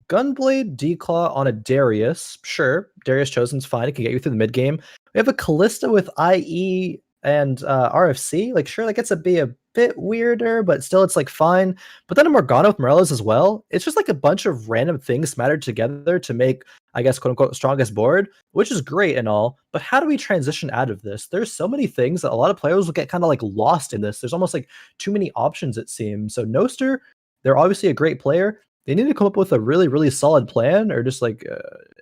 [SPEAKER 1] Gunblade Declaw on a Darius. Sure, Darius Chosen's fine, it can get you through the mid game. We have a Kalista with IE and RFC. Like, sure, that gets to be a bit weirder, but still it's like fine. But then a Morgana with Morellas as well. It's just like a bunch of random things smattered together to make, I guess, quote unquote, strongest board, which is great and all. But how do we transition out of this? There's so many things that a lot of players will get kind of like lost in this. There's almost like too many options, it seems. So Noster, they're obviously a great player. They need to come up with a really, really solid plan or just like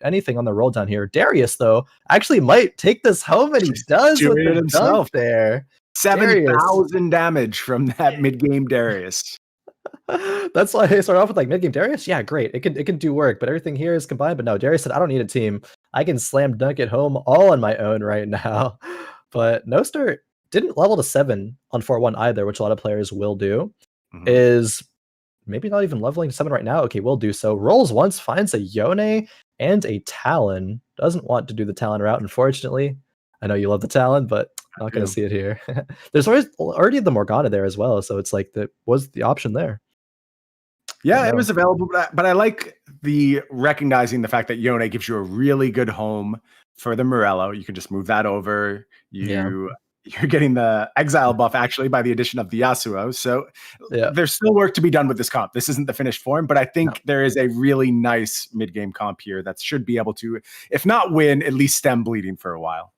[SPEAKER 1] anything on the roll down here. Darius, though, actually might take this home, and he does with the dunk there.
[SPEAKER 2] 7,000 damage from that mid-game Darius.
[SPEAKER 1] That's why I started off with like mid-game Darius. Yeah, great. It can do work, but everything here is combined. But no, Darius said, I don't need a team. I can slam dunk it home all on my own right now. But Noster didn't level to 7 on 4-1 either, which a lot of players will do. Is maybe not even leveling to 7 right now. Okay, we'll do so. Rolls once, finds a Yone and a Talon. Doesn't want to do the Talon route, unfortunately. I know you love the Talon, but not going to see it here. There's already the Morgana there as well, so it's like that was the option there.
[SPEAKER 2] Yeah, it was available, but I like the recognizing the fact that Yone gives you a really good home for the Morello. You can just move that over. You're getting the exile buff actually by the addition of the Yasuo. So there's still work to be done with this comp. This isn't the finished form, but I think there is a really nice mid-game comp here that should be able to, if not win, at least stem bleeding for a while.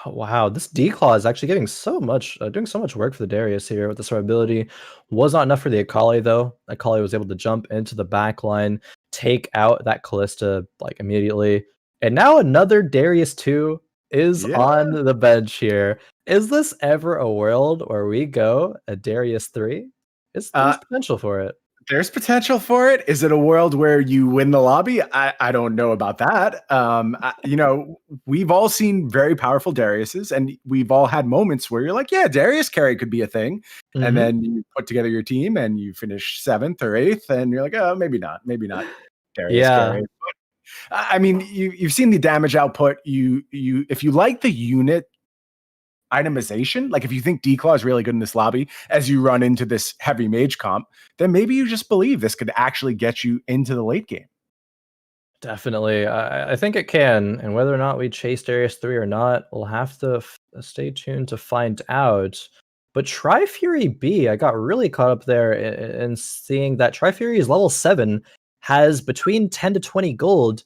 [SPEAKER 1] Oh, wow, this Declaw is actually getting so much, doing so much work for the Darius here with this ability. Was not enough for the Akali though. Akali was able to jump into the back line, take out that Kalista like immediately, and now another Darius 2 is on the bench here. Is this ever a world where we go a Darius 3? There's potential for it.
[SPEAKER 2] There's potential for it. Is it a world where you win the lobby? I don't know about that. We've all seen very powerful Dariuses, and we've all had moments where you're like, yeah, Darius carry could be a thing. And then you put together your team and you finish 7th or 8th, and you're like, oh, maybe not Darius carry. But, I mean, you've seen the damage output. If you like the unit itemization, like if you think Declaw is really good in this lobby as you run into this heavy mage comp, then maybe you just believe this could actually get you into the late game.
[SPEAKER 1] Definitely. I think it can, and whether or not we chase Darius 3 or not, we'll have to stay tuned to find out. But TWTrifuryB, I got really caught up there in seeing that TWTrifury is level 7, has between 10 to 20 gold,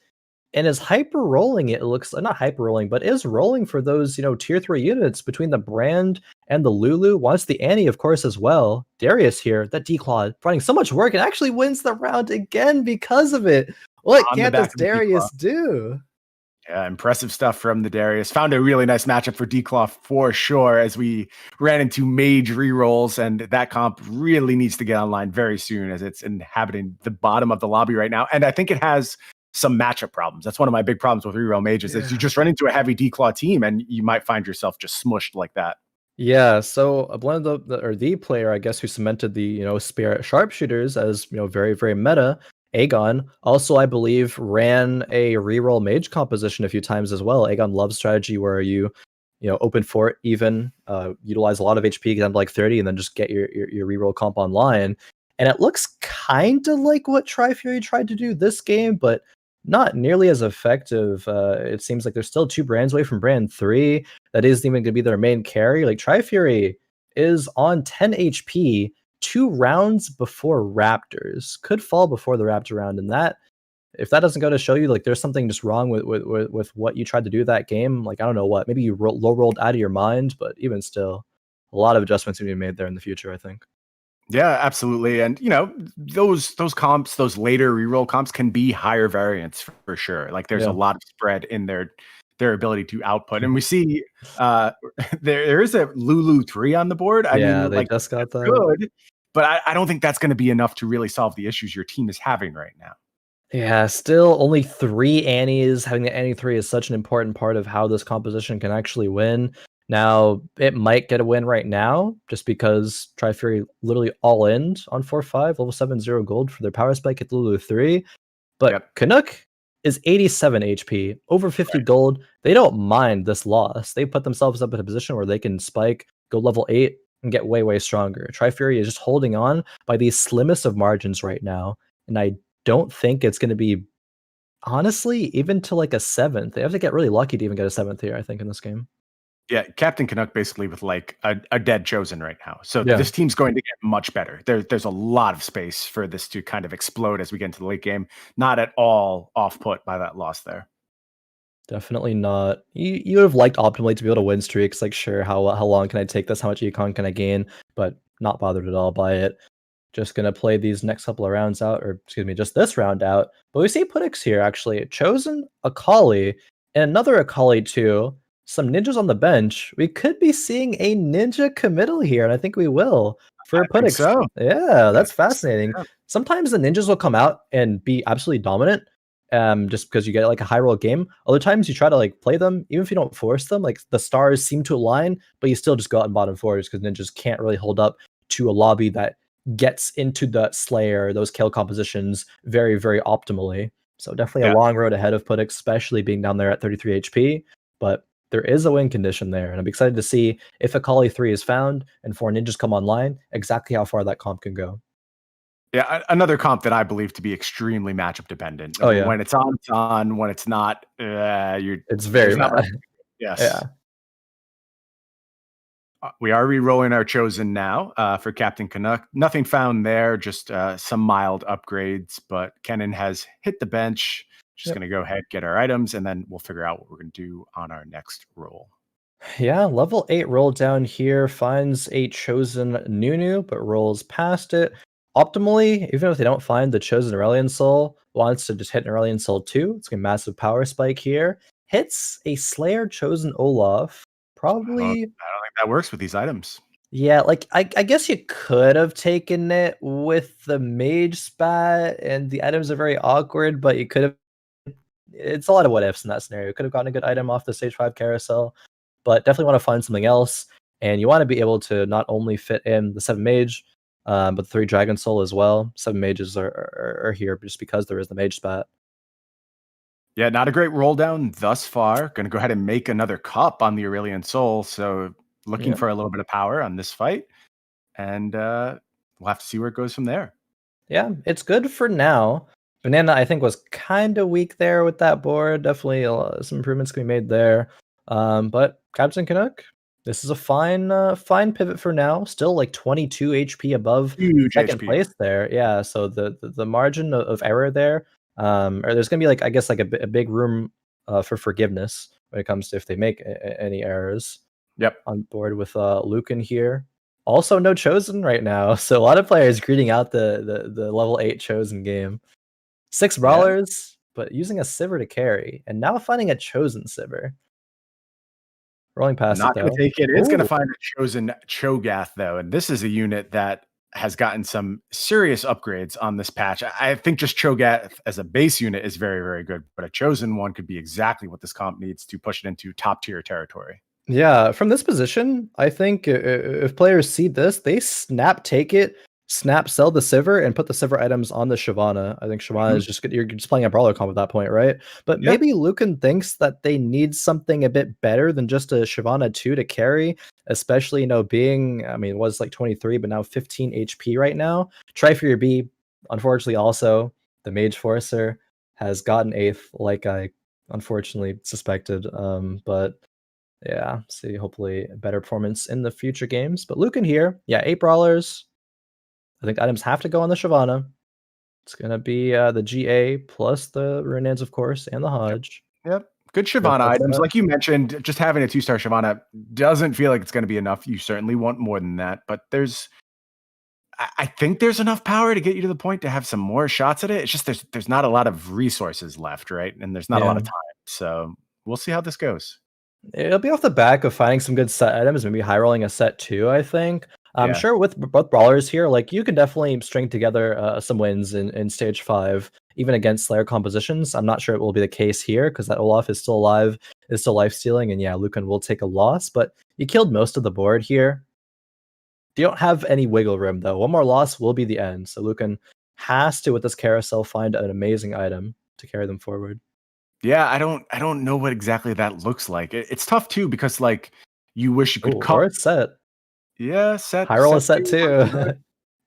[SPEAKER 1] and is hyper rolling. It looks not hyper rolling, but is rolling for those tier 3 units between the Brand and the Lulu. Wants the Annie, of course, as well. Darius here, that Declaw, finding so much work and actually wins the round again because of it. What can't this Darius do?
[SPEAKER 2] Yeah, impressive stuff from the Darius. Found a really nice matchup for Declaw for sure as we ran into mage rerolls, and that comp really needs to get online very soon as it's inhabiting the bottom of the lobby right now. And I think it has some matchup problems. That's one of my big problems with reroll mages is you just run into a heavy Declaw team and you might find yourself just smushed like that.
[SPEAKER 1] Yeah, so one of the player, I guess, who cemented the Spirit Sharpshooters as very, very meta, Aegon, also I believe ran a reroll mage composition a few times as well. Aegon loves strategy where you open fort even, utilize a lot of HP, get down to like 30, and then just get your reroll comp online. And it looks kind of like what TWTrifury tried to do this game, but not nearly as effective. It seems like they're still 2 brands away from brand 3. That isn't even going to be their main carry. Like TWTrifury is on 10 HP 2 rounds before Raptors. Could fall before the Raptor round, and that, if that doesn't go to show you like there's something just wrong with what you tried to do that game, like I don't know what, maybe you low rolled out of your mind, but even still, a lot of adjustments need to be made there in the future, I think.
[SPEAKER 2] Yeah, absolutely. And those comps, those later reroll comps can be higher variance for sure. Like there's a lot of spread in their ability to output. And we see there is a Lulu 3 on the board. I mean,
[SPEAKER 1] they just got that.
[SPEAKER 2] Good, but I don't think that's going to be enough to really solve the issues your team is having right now.
[SPEAKER 1] Yeah, still only 3 Annies. Having the Annie 3 is such an important part of how this composition can actually win. Now, it might get a win right now, just because TWTrifury literally all in on 4-5, level 7, 0 gold for their power spike at Lulu 3. But CANUCK is 87 HP, over 50 gold. They don't mind this loss. They put themselves up in a position where they can spike, go level 8, and get way, way stronger. TWTrifury is just holding on by the slimmest of margins right now, and I don't think it's going to be, honestly, even to like a 7th. They have to get really lucky to even get a 7th here, I think, in this game.
[SPEAKER 2] Yeah, Captain CANUCK basically with like a dead chosen right now. So this team's going to get much better. There's a lot of space for this to kind of explode as we get into the late game. Not at all off-put by that loss there.
[SPEAKER 1] Definitely not. You would have liked optimally to be able to win streaks. Like, sure, how long can I take this? How much econ can I gain? But not bothered at all by it. Just gonna play these next couple of rounds out, or excuse me, just this round out. But we see Puttyx here actually chosen Akali and another Akali too. Some ninjas on the bench. We could be seeing a ninja committal here, and I think we will for Puttyx.
[SPEAKER 2] So.
[SPEAKER 1] Yeah, that's fascinating. Yeah. Sometimes the ninjas will come out and be absolutely dominant, just because you get like a high roll game. Other times you try to like play them, even if you don't force them, like the stars seem to align, but you still just go out in bottom fours because ninjas can't really hold up to a lobby that gets into the Slayer, those kill compositions very, very optimally. So definitely a long road ahead of Puttyx, especially being down there at 33 HP. But there is a win condition there, and I'm excited to see if Akali 3 is found and 4 ninjas come online, exactly how far that comp can go.
[SPEAKER 2] Yeah, another comp that I believe to be extremely matchup dependent.
[SPEAKER 1] Oh, yeah.
[SPEAKER 2] When it's on, it's on. When it's not,
[SPEAKER 1] It's very bad.
[SPEAKER 2] Yes.
[SPEAKER 1] Yeah.
[SPEAKER 2] We are re-rolling our Chosen now for Captain CANUCK. Nothing found there, just some mild upgrades, but Kennen has hit the bench. Just going to go ahead, get our items, and then we'll figure out what we're going to do on our next roll.
[SPEAKER 1] Yeah, level 8 roll down here finds a Chosen Nunu, but rolls past it. Optimally, even if they don't find the Chosen Aurelion Soul, wants to just hit an Aurelion Soul 2. It's going to massive power spike here. Hits a Slayer Chosen Olaf. Probably.
[SPEAKER 2] I don't think that works with these items.
[SPEAKER 1] Yeah, like I guess you could have taken it with the mage spat, and the items are very awkward, but you could have. It's a lot of what ifs in that scenario. Could have gotten a good item off the stage 5 carousel, but definitely want to find something else. And you want to be able to not only fit in the 7 mage, but the 3 dragon soul as well. 7 mages are here just because there is the mage spat.
[SPEAKER 2] Yeah, not a great roll down thus far. Going to go ahead and make another cup on the Aurelion Soul. So looking for a little bit of power on this fight. And we'll have to see where it goes from there.
[SPEAKER 1] Yeah, it's good for now. Banana, I think, was kind of weak there with that board. Definitely some improvements can be made there. But Captain CANUCK, this is a fine pivot for now. Still like 22 HP above
[SPEAKER 2] Huge
[SPEAKER 1] second
[SPEAKER 2] HP.
[SPEAKER 1] place there. Yeah, so the margin of error there, or there's gonna be like, I guess, like a big room for forgiveness when it comes to if they make any errors.
[SPEAKER 2] Yep.
[SPEAKER 1] On board with Luqun here. Also no Chosen right now, so a lot of players greeting out the level 8 Chosen game. 6 brawlers, but using a Sivir to carry, and now finding a Chosen Sivir. Rolling past
[SPEAKER 2] Not
[SPEAKER 1] it,
[SPEAKER 2] going
[SPEAKER 1] though.
[SPEAKER 2] to take it. It's going to find a Chosen Cho'Gath, though, and this is a unit that has gotten some serious upgrades on this patch. I think just Cho'Gath as a base unit is very, very good, but a Chosen one could be exactly what this comp needs to push it into top-tier territory.
[SPEAKER 1] Yeah, from this position, I think if players see this, they snap take it, snap sell the Sivir, and put the Sivir items on the Shyvana. I think Shyvana is just good. You're just playing a brawler comp at that point, right? But maybe Luqun thinks that they need something a bit better than just a Shyvana 2 to carry, especially, being, I mean, it was like 23, but now 15 HP right now. TWTrifuryB, unfortunately, also, the Mage Forcer, has gotten 8th, like I unfortunately suspected. But yeah, see, hopefully a better performance in the future games. But Luqun here, yeah, 8 brawlers. I think items have to go on the Shyvana. It's gonna be the GA plus the Runans, of course, and the Hodge.
[SPEAKER 2] Yep. Good Shyvana items. Like you mentioned, just having a 2-star Shyvana doesn't feel like it's going to be enough. You certainly want more than that, but I think there's enough power to get you to the point to have some more shots at it. It's just there's not a lot of resources left, right? And there's not a lot of time. So we'll see how this goes.
[SPEAKER 1] It'll be off the back of finding some good set items, maybe high rolling a set 2, I think. I'm sure with both brawlers here, like, you can definitely string together some wins in stage 5, even against Slayer compositions. I'm not sure it will be the case here because that Olaf is still alive, is still life stealing, and yeah, Luqun will take a loss, but you killed most of the board here. You don't have any wiggle room, though. One more loss will be the end, so Luqun has to, with this carousel, find an amazing item to carry them forward.
[SPEAKER 2] Yeah, I don't know what exactly that looks like. It's tough too because like you wish you could cut.
[SPEAKER 1] Or it's set.
[SPEAKER 2] Yeah, set.
[SPEAKER 1] High roll a set too.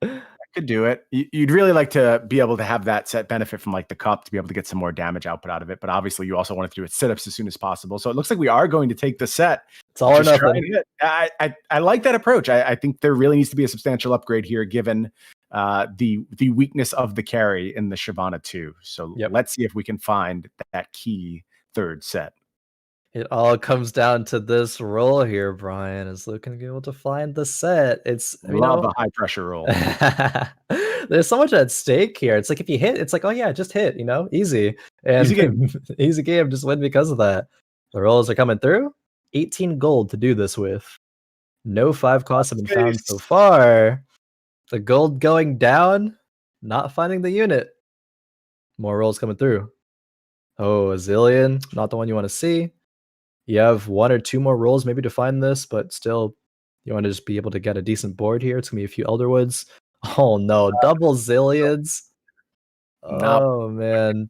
[SPEAKER 2] I could do it. You'd really like to be able to have that set benefit from like the cup to be able to get some more damage output out of it. But obviously, you also want to do it sit-ups as soon as possible. So it looks like we are going to take the set.
[SPEAKER 1] It's all or nothing.
[SPEAKER 2] I like that approach. I think there really needs to be a substantial upgrade here, given the weakness of the carry in the Shyvana 2. So let's see if we can find that key third set.
[SPEAKER 1] It all comes down to this roll here, Brian. Is Luqun be able to find the set? It's
[SPEAKER 2] love a high pressure roll.
[SPEAKER 1] There's so much at stake here. It's like if you hit, it's like, oh yeah, just hit, easy. And
[SPEAKER 2] easy game.
[SPEAKER 1] Easy game, just win because of that. The rolls are coming through. 18 gold to do this with. No 5 costs have been found so far. The gold going down, not finding the unit. More rolls coming through. Oh, a zillion, not the one you want to see. You have 1 or 2 more rolls maybe to find this, but still, you want to just be able to get a decent board here. It's going to be a few Elderwoods. Oh no, double zillions. Oh man.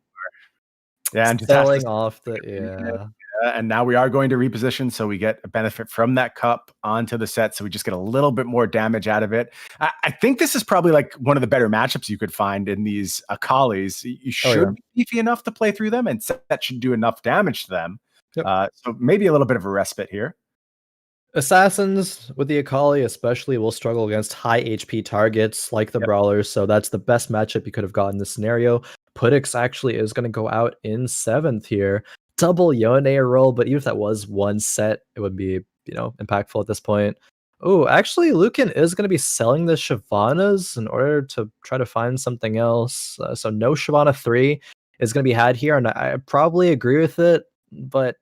[SPEAKER 2] Yeah, and
[SPEAKER 1] selling off the,
[SPEAKER 2] And now we are going to reposition, so we get a benefit from that cup onto the set, so we just get a little bit more damage out of it. I think this is probably like one of the better matchups you could find in these Akalis. You should be beefy enough to play through them, and set should do enough damage to them. So maybe a little bit of a respite here.
[SPEAKER 1] Assassins with the Akali especially will struggle against high HP targets like the Brawlers, so that's the best matchup you could have gotten in this scenario. Puttyx actually is going to go out in 7th here. Double Yone roll, but even if that was one set, it would be, impactful at this point. Oh, actually, Luqun is going to be selling the Shyvanas in order to try to find something else. So no Shyvana 3 is going to be had here, and I probably agree with it, but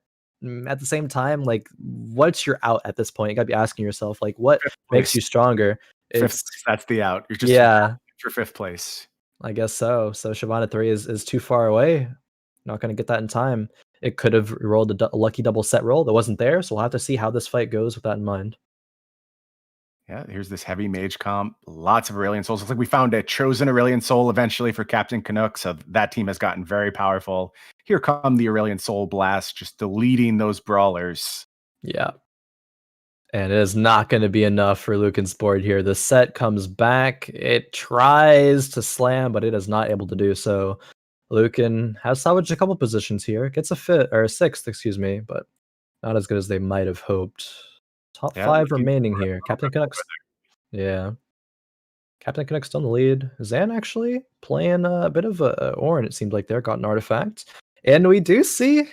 [SPEAKER 1] at the same time, like, what's your out at this point? You got to be asking yourself, like, what makes you stronger?
[SPEAKER 2] That's the out. You're just for 5th place.
[SPEAKER 1] I guess so. So Shyvana 3 is too far away. Not going to get that in time. It could have rolled a lucky double set roll that wasn't there, so we'll have to see how this fight goes with that in mind.
[SPEAKER 2] Yeah, here's this heavy mage comp. Lots of Aurelion Souls. Looks like we found a chosen Aurelion Soul eventually for Captain CANUCK, so that team has gotten very powerful. Here come the Aurelion Soul Blast, just deleting those brawlers.
[SPEAKER 1] Yeah. And it is not going to be enough for Luqun's board here. The set comes back. It tries to slam, but it is not able to do so. Luqun has salvaged a couple positions here. Gets a 6th, excuse me, but not as good as they might have hoped. Top 5 remaining here. Captain CANUCK's Captain CANUCK's still in the lead. Zan actually playing a bit of a Orin, it seemed like there, got an artifact. And we do see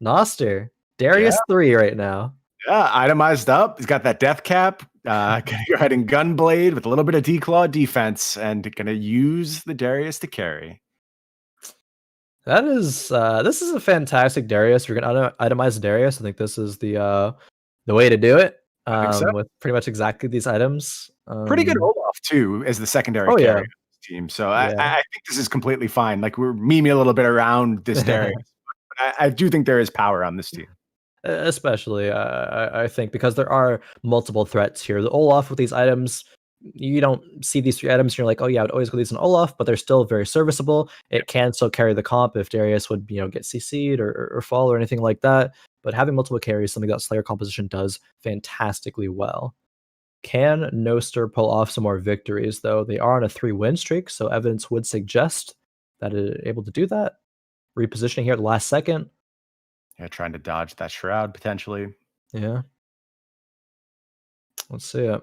[SPEAKER 1] Noster. Darius 3 right now.
[SPEAKER 2] Yeah, itemized up. He's got that death cap. Gonna go ahead and Gunblade with a little bit of declaw defense, and gonna use the Darius to carry.
[SPEAKER 1] That is this is a fantastic Darius. If you're gonna itemize Darius, I think this is the way to do it. With pretty much exactly these items.
[SPEAKER 2] Pretty good Olaf too as the secondary carry of this team. So I think this is completely fine. Like, we're memeing a little bit around this Darius. But I do think there is power on this team.
[SPEAKER 1] Especially, I think, because there are multiple threats here. The Olaf with these items, you don't see these 3 items and you're like, oh yeah, I would always go these in Olaf, but they're still very serviceable. It can still carry the comp if Darius would, get CC'd or fall or anything like that. But having multiple carries, something that Slayer composition does fantastically well. Can Noster pull off some more victories, though? They are on a 3-win streak, so evidence would suggest that it is able to do that. Repositioning here at the last second.
[SPEAKER 2] Yeah, trying to dodge that shroud, potentially.
[SPEAKER 1] Yeah. Let's see it.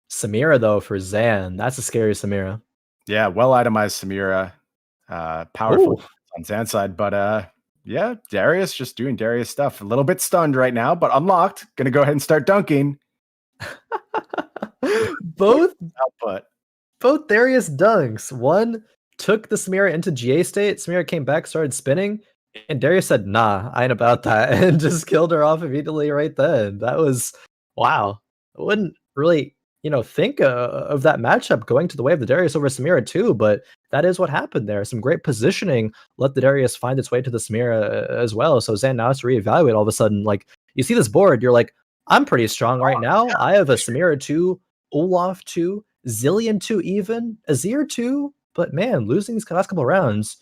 [SPEAKER 1] Samira, though, for Zan. That's a scary Samira.
[SPEAKER 2] Yeah, well-itemized Samira. Powerful on Zan's side, but yeah, Darius just doing Darius stuff. A little bit stunned right now, but unlocked. Gonna go ahead and start dunking.
[SPEAKER 1] Both Darius dunks. One took the Samira into GA state. Samira came back, started spinning, and Darius said, nah, I ain't about that, and just killed her off immediately right then. That was, wow. I wouldn't really, think of that matchup going to the way of the Darius over Samira too, but that is what happened there. Some great positioning let the Darius find its way to the Samira as well. So Zan now has to reevaluate all of a sudden. Like, you see this board, you're like, I'm pretty strong right now. I have a Samira 2, Olaf 2, Zillion 2 even, Azir 2, but man, losing these last couple rounds,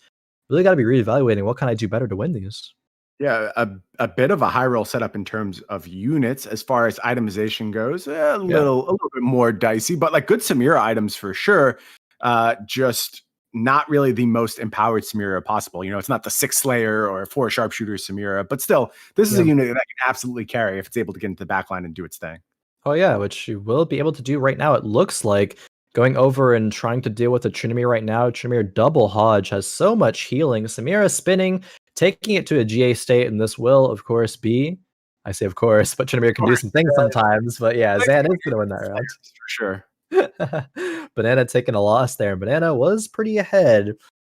[SPEAKER 1] really got to be reevaluating what can I do better to win these.
[SPEAKER 2] Yeah, a bit of a high roll setup in terms of units as far as itemization goes. A little bit more dicey, but like good Samira items for sure. Just not really the most empowered Samira possible. It's not the 6 Slayer or 4 Sharpshooter Samira, but still, this is a unit that can absolutely carry if it's able to get into the backline and do its thing.
[SPEAKER 1] Oh yeah, which you will be able to do right now. It looks like going over and trying to deal with the Trinimir right now. Trinimir double Hodge has so much healing. Samira spinning, taking it to a GA state, and this will, of course, be, I say of course, but Trinimir can do some things sometimes, but yeah, Zan is going to win that round.
[SPEAKER 2] For sure.
[SPEAKER 1] Banana taking a loss there. Banana was pretty ahead.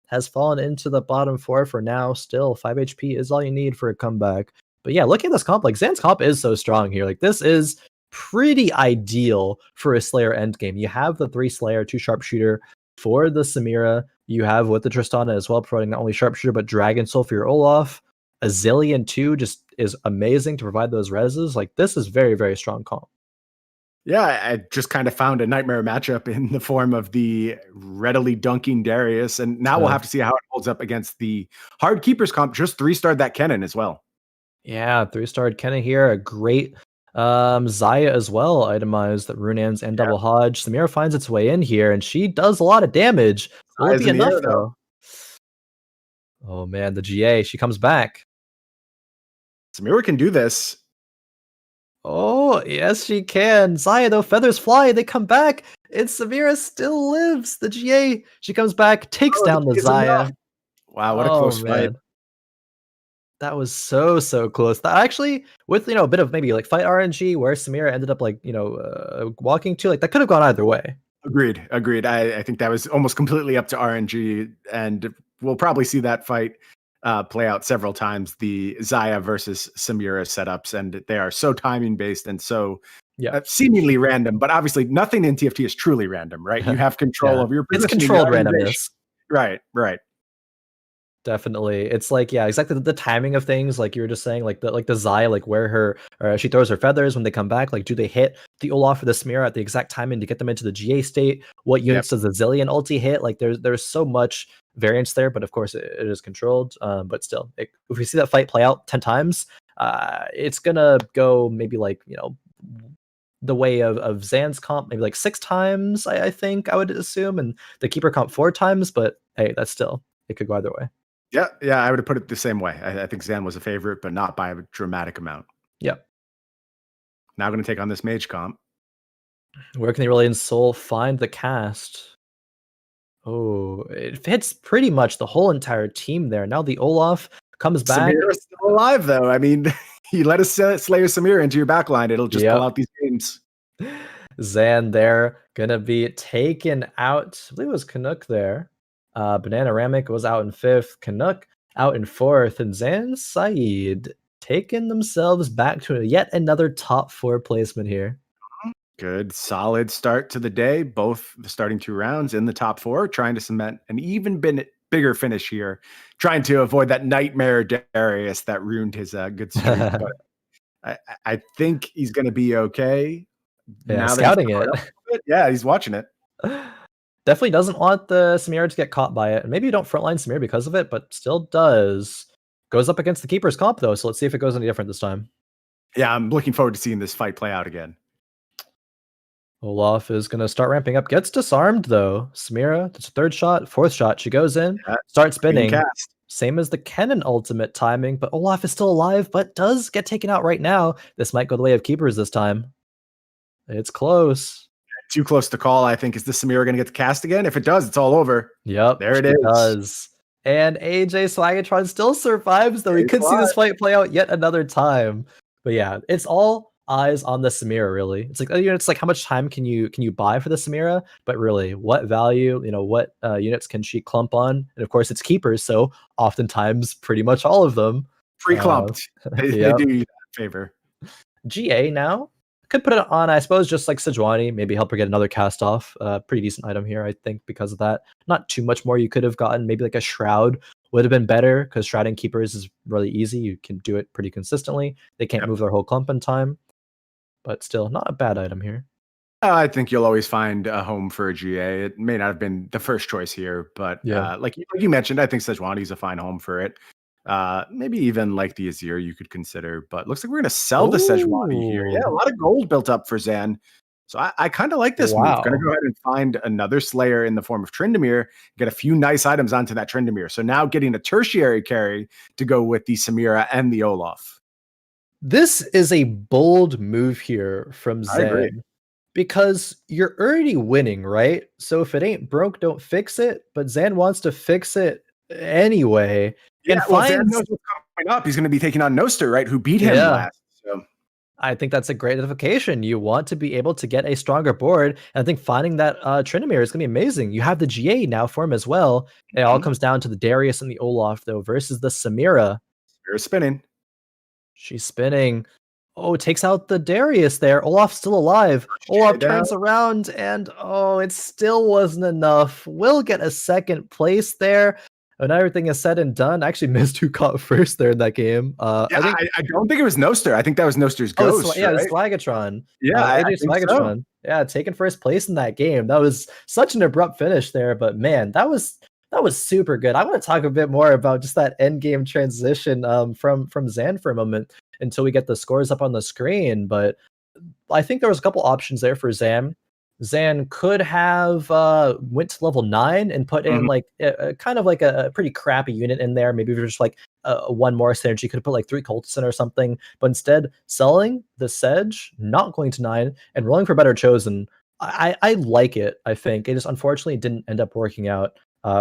[SPEAKER 1] Has fallen into the bottom 4 for now. Still, 5 HP is all you need for a comeback. But yeah, looking at this comp, like Zan's comp is so strong here. Like, this is pretty ideal for a Slayer endgame. You have the 3 Slayer, 2 Sharpshooter for the Samira. You have with the Tristana as well, providing not only Sharpshooter but Dragon Soul for your Olaf. A Zillion 2 just is amazing to provide those reses. Like, this is very, very strong comp.
[SPEAKER 2] Yeah, I just kind of found a nightmare matchup in the form of the readily dunking Darius, and now we'll have to see how it holds up against the Hard Keepers comp. Just 3-starred that Kennen as well.
[SPEAKER 1] Yeah, 3-starred Kenna here. A great Zaya as well, itemized that Runans and Double Hodge. Samira finds its way in here, and she does a lot of damage. Will it
[SPEAKER 2] Eyes
[SPEAKER 1] be
[SPEAKER 2] in the
[SPEAKER 1] enough,
[SPEAKER 2] air, though.
[SPEAKER 1] though? Oh, man, the GA. She comes back.
[SPEAKER 2] Samira can do this.
[SPEAKER 1] Oh, yes, she can. Zaya, though, feathers fly. They come back, and Samira still lives. The GA. She comes back, takes down the Zaya.
[SPEAKER 2] Wow, what a
[SPEAKER 1] Oh,
[SPEAKER 2] close fight.
[SPEAKER 1] man. That was so close. That actually, with a bit of maybe like fight RNG, where Samira ended up like walking to, like that could have gone either way.
[SPEAKER 2] Agreed. I think that was almost completely up to RNG, and we'll probably see that fight play out several times. The Zaya versus Samira setups, and they are so timing based and so seemingly random. But obviously, nothing in TFT is truly random, right? You have control over your position.
[SPEAKER 1] It's controlled randomness.
[SPEAKER 2] Right.
[SPEAKER 1] Definitely. It's like, yeah, exactly the timing of things, like you were just saying, like the Zaya, like where she throws her feathers when they come back, like do they hit the Olaf or the Samira at the exact timing to get them into the GA state? What units does the Zillion ulti hit? Like there's so much variance there, but of course it is controlled. But still, if we see that fight play out 10 times, it's gonna go maybe like, the way of Zan's comp, maybe like 6 times, I think I would assume, and the Keeper comp 4 times, but hey, that's still, it could go either way.
[SPEAKER 2] Yeah, I would have put it the same way. I think Zan was a favorite, but not by a dramatic amount.
[SPEAKER 1] Yep.
[SPEAKER 2] Now going to take on this mage comp.
[SPEAKER 1] Where can the Aurelion Soul find the cast? Oh, it fits pretty much the whole entire team there. Now the Olaf comes back.
[SPEAKER 2] Samira's still alive, though. I mean, you let us Slayer Samira into your backline, it'll just pull out these games.
[SPEAKER 1] Zan there, gonna be taken out. I believe it was CANUCK there. Bananaramic was out in 5th, CANUCK out in 4th, and Zan Syed taking themselves back to yet another top 4 placement here.
[SPEAKER 2] Good, solid start to the day. Both the starting 2 rounds in the top 4, trying to cement an even bigger finish here, trying to avoid that nightmare Darius that ruined his good streak. But I think he's going to be okay.
[SPEAKER 1] Yeah,
[SPEAKER 2] now
[SPEAKER 1] scouting it.
[SPEAKER 2] Yeah, he's watching it.
[SPEAKER 1] Definitely doesn't want the Samira to get caught by it. And maybe you don't frontline Samira because of it, but still does. Goes up against the Keeper's comp, though, so let's see if it goes any different this time.
[SPEAKER 2] Yeah, I'm looking forward to seeing this fight play out again.
[SPEAKER 1] Olaf is going to start ramping up. Gets disarmed, though. Samira, that's a 3rd shot, 4th shot. She goes in, starts spinning. Same as the Kennen ultimate timing, but Olaf is still alive, but does get taken out right now. This might go the way of Keepers this time. It's close.
[SPEAKER 2] Too close to call, I think. Is this Samira going to get the cast again? If it does, it's all over.
[SPEAKER 1] Yep,
[SPEAKER 2] there it is.
[SPEAKER 1] Does. And AJSwagatron still survives, though. We could see this fight play out yet another time. But yeah, it's all eyes on the Samira, really. It's like, it's like how much time can you buy for the Samira? But really, what value, what units can she clump on? And of course, it's Keepers, so oftentimes pretty much all of them.
[SPEAKER 2] Pre-clumped. They do you that favor.
[SPEAKER 1] GA now. Could put it on, I suppose, just like Sejuani, maybe help her get another cast off. Pretty decent item here, I think, because of that. Not too much more you could have gotten. Maybe like a Shroud would have been better, because Shrouding Keepers is really easy. You can do it pretty consistently. They can't move their whole clump in time. But still, not a bad item here.
[SPEAKER 2] I think you'll always find a home for a GA. It may not have been the first choice here, but like you mentioned, I think Sejuani's a fine home for it. Maybe even like the Azir you could consider, but looks like we're going to sell the Sejuani here. Yeah, a lot of gold built up for Zan. So I kind of like this move. Going to go ahead and find another Slayer in the form of Tryndamere, get a few nice items onto that Tryndamere. So now getting a tertiary carry to go with the Samira and the Olaf.
[SPEAKER 1] This is a bold move here from Zan. Because you're already winning, right? So if it ain't broke, don't fix it. But Zan wants to fix it anyway.
[SPEAKER 2] Yeah, and Zan knows what's coming up. He's going to be taking on Noster, right? Who beat him last. So
[SPEAKER 1] I think that's a great identification. You want to be able to get a stronger board. And I think finding that Tryndamere is going to be amazing. You have the GA now for him as well. It all comes down to the Darius and the Olaf, though, versus the Samira.
[SPEAKER 2] Samira's spinning.
[SPEAKER 1] She's spinning. Oh, takes out the Darius there. Olaf's still alive. Olaf turns around, and it still wasn't enough. We'll get a 2nd place there. When everything is said and done, I actually missed who caught first there in that game. I
[SPEAKER 2] don't think it was Noster. I think that was Noster's ghost.
[SPEAKER 1] It was Swagatron.
[SPEAKER 2] Yeah,
[SPEAKER 1] AJSwagatron. So. Yeah, taking first place in that game. That was such an abrupt finish there, but man, that was That was super good. I want to talk a bit more about just that end game transition from Zan for a moment until we get the scores up on the screen. But I think there was a couple options there for Zan. Zan could have went to level 9 and put in
[SPEAKER 2] Mhm.
[SPEAKER 1] like kind of like a pretty crappy unit in there. Maybe just like one more synergy, could have put like 3 cultists in or something. But instead, selling the Sedge, not going to 9, and rolling for better chosen. I like it. I think it just unfortunately didn't end up working out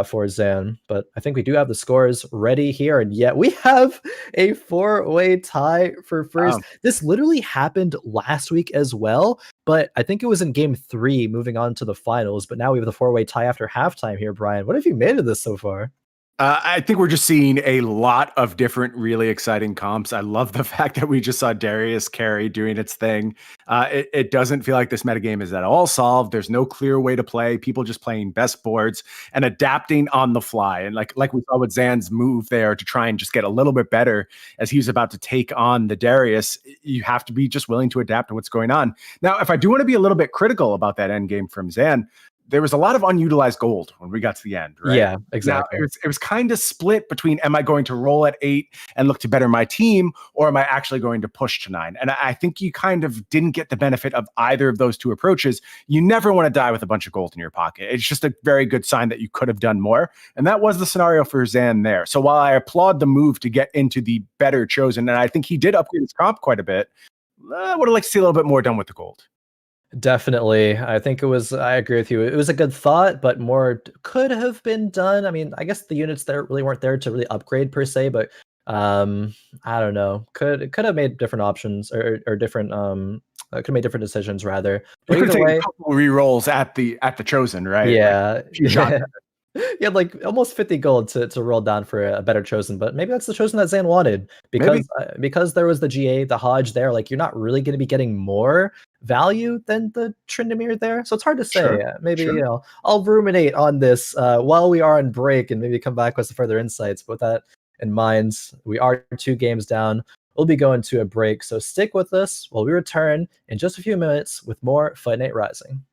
[SPEAKER 1] for Zan, but I think we do have the scores ready here, and yet we have a 4-way tie for first. This literally happened last week as well, but I think it was in game 3 moving on to the finals, but now we have the 4-way tie after halftime here, Brian. What have you made of this so far?
[SPEAKER 2] I think we're just seeing a lot of different, really exciting comps. I love the fact that we just saw Darius carry doing its thing. It doesn't feel like this metagame is at all solved. There's no clear way to play. People just playing best boards and adapting on the fly. And like we saw with Zan's move there to try and just get a little bit better as he was about to take on the Darius, you have to be just willing to adapt to what's going on. Now, if I do want to be a little bit critical about that end game from Zan, there was a lot of unutilized gold when we got to the end, right?
[SPEAKER 1] Yeah, exactly.
[SPEAKER 2] Now, it was kind of split between, am I going to roll at 8 and look to better my team, or am I actually going to push to 9? And I think you kind of didn't get the benefit of either of those two approaches. You never want to die with a bunch of gold in your pocket. It's just a very good sign that you could have done more. And that was the scenario for Zan there. So while I applaud the move to get into the better chosen, and I think he did upgrade his comp quite a bit, I would have liked to see a little bit more done with the gold.
[SPEAKER 1] Definitely. I think it was, I agree with you. It was a good thought, but more could have been done. I mean, I guess the units there really weren't there to really upgrade per se, but I don't know. Could have made different options or different could have made different decisions rather. But
[SPEAKER 2] You could have
[SPEAKER 1] either
[SPEAKER 2] taken
[SPEAKER 1] way,
[SPEAKER 2] a couple re-rolls at the chosen, right?
[SPEAKER 1] yeah.
[SPEAKER 2] Like a few shots.
[SPEAKER 1] You had like almost 50 gold to roll down for a better chosen, but maybe that's the chosen that Zan wanted because there was the GA, the Hodge there. Like you're not really going to be getting more value than the Tryndamere there, so it's hard to say.
[SPEAKER 2] Sure,
[SPEAKER 1] Maybe
[SPEAKER 2] sure.
[SPEAKER 1] you know I'll ruminate on this while we are on break and maybe come back with some further insights. But with that in mind, we are 2 games down. We'll be going to a break, so stick with us while we return in just a few minutes with more Fight Night Rising.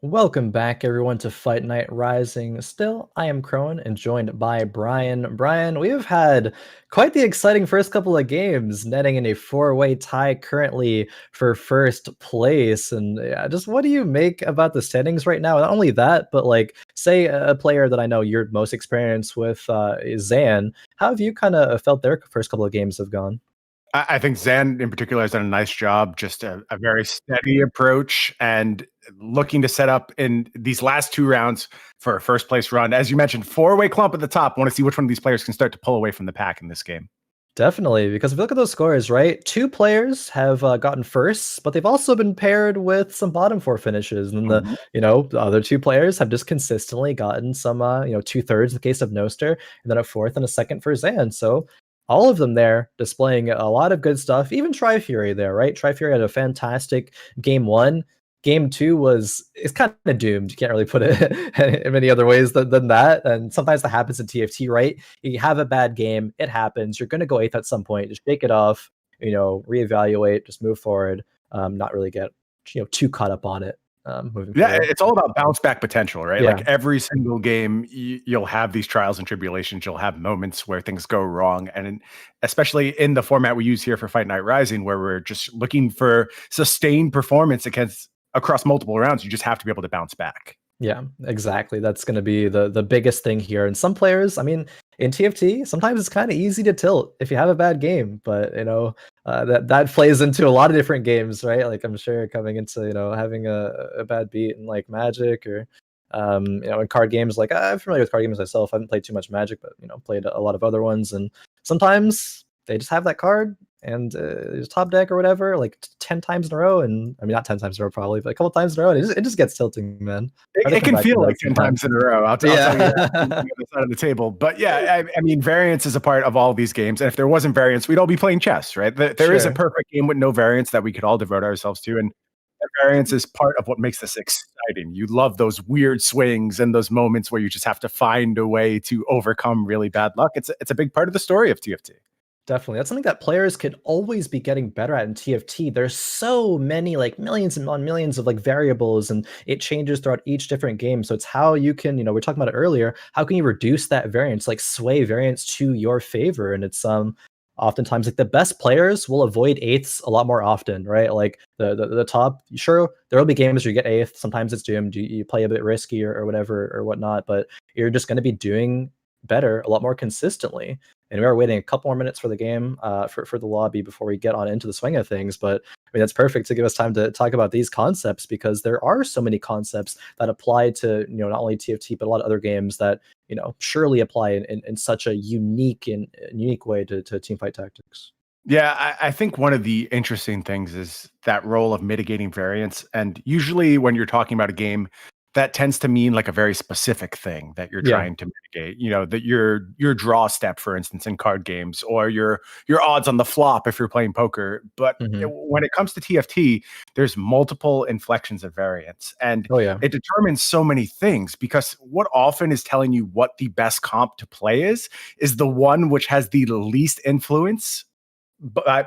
[SPEAKER 1] Welcome back, everyone, to Fight Night Rising. Still, I am Khroen and joined by Bryan. Bryan, we have had quite the exciting first couple of games, netting in a four-way tie currently for first place. And just what do you make about the standings right now? Not only that, but like, say a player that I know you're most experienced with is Zan. How have you kind of felt their first couple of games have gone?
[SPEAKER 2] I think Zan in particular has done a nice job, just a very steady approach and looking to set up in these last two rounds for a first place run. As you mentioned, four-way clump at the top. Want to see which one of these players can start to pull away from the pack in this game.
[SPEAKER 1] Definitely, because if you look at those scores, right, two players have gotten firsts, but they've also been paired with some bottom four finishes, and the other two players have just consistently gotten some 2/3 in the case of Noster, and then a fourth and a second for Zan. So all of them there displaying a lot of good stuff. Even TriFury there, right? TriFury had a fantastic game one. Game two it's kind of doomed. You can't really put it in many other ways than that. And sometimes that happens in TFT, right? You have a bad game, it happens. You're going to go eighth at some point. Just shake it off, reevaluate, just move forward. Not really get too caught up on it. Moving forward.
[SPEAKER 2] It's all about bounce back potential, right?
[SPEAKER 1] Yeah.
[SPEAKER 2] Like every single game, you'll have these trials and tribulations. You'll have moments where things go wrong. And especially in the format we use here for Fight Night Rising, where we're just looking for sustained performance across multiple rounds, you just have to be able to bounce back.
[SPEAKER 1] Yeah, exactly. That's going to be the biggest thing here. And some players, I mean, in TFT, sometimes it's kind of easy to tilt if you have a bad game, but that plays into a lot of different games, right? Like I'm sure coming into having a bad beat in like Magic or in card games. Like I'm familiar with card games myself. I haven't played too much Magic, but played a lot of other ones, and sometimes they just have that card and it's top deck or whatever, like 10 times in a row. And I mean, not 10 times in a row, probably, but a couple times in a row. And it just gets tilting, man.
[SPEAKER 2] It can feel like 10 times in a row. I'll tell you that on the other side of the table. But yeah, I mean, variance is a part of all these games. And if there wasn't variance, we'd all be playing chess, right? There is a perfect game with no variance that we could all devote ourselves to. And that variance is part of what makes this exciting. You love those weird swings and those moments where you just have to find a way to overcome really bad luck. It's a big part of the story of TFT.
[SPEAKER 1] Definitely. That's something that players could always be getting better at in TFT. There's so many, like millions and millions of like variables, and it changes throughout each different game. So it's how you can, we were talking about it earlier, how can you reduce that variance, like sway variance to your favor? And it's oftentimes like the best players will avoid eighths a lot more often, right? Like the top, sure, there will be games where you get eighth. Sometimes it's doomed. You play a bit risky or whatever or whatnot, but you're just going to be doing better, a lot more consistently. And we are waiting a couple more minutes for the game, for the lobby before we get on into the swing of things. But I mean, that's perfect to give us time to talk about these concepts, because there are so many concepts that apply to, you know, not only TFT but a lot of other games that, you know, surely apply in such a unique way to teamfight tactics.
[SPEAKER 2] Yeah, I think one of the interesting things is that role of mitigating variance. And usually when you're talking about a game, that tends to mean like a very specific thing that you're
[SPEAKER 1] Yeah.
[SPEAKER 2] trying to mitigate. You know, that your draw step, for instance, in card games, or your odds on the flop if you're playing poker. But when it comes to TFT, there's multiple inflections of variance. And
[SPEAKER 1] Oh yeah.
[SPEAKER 2] it determines so many things, because what often is telling you what the best comp to play is the one which has the least influence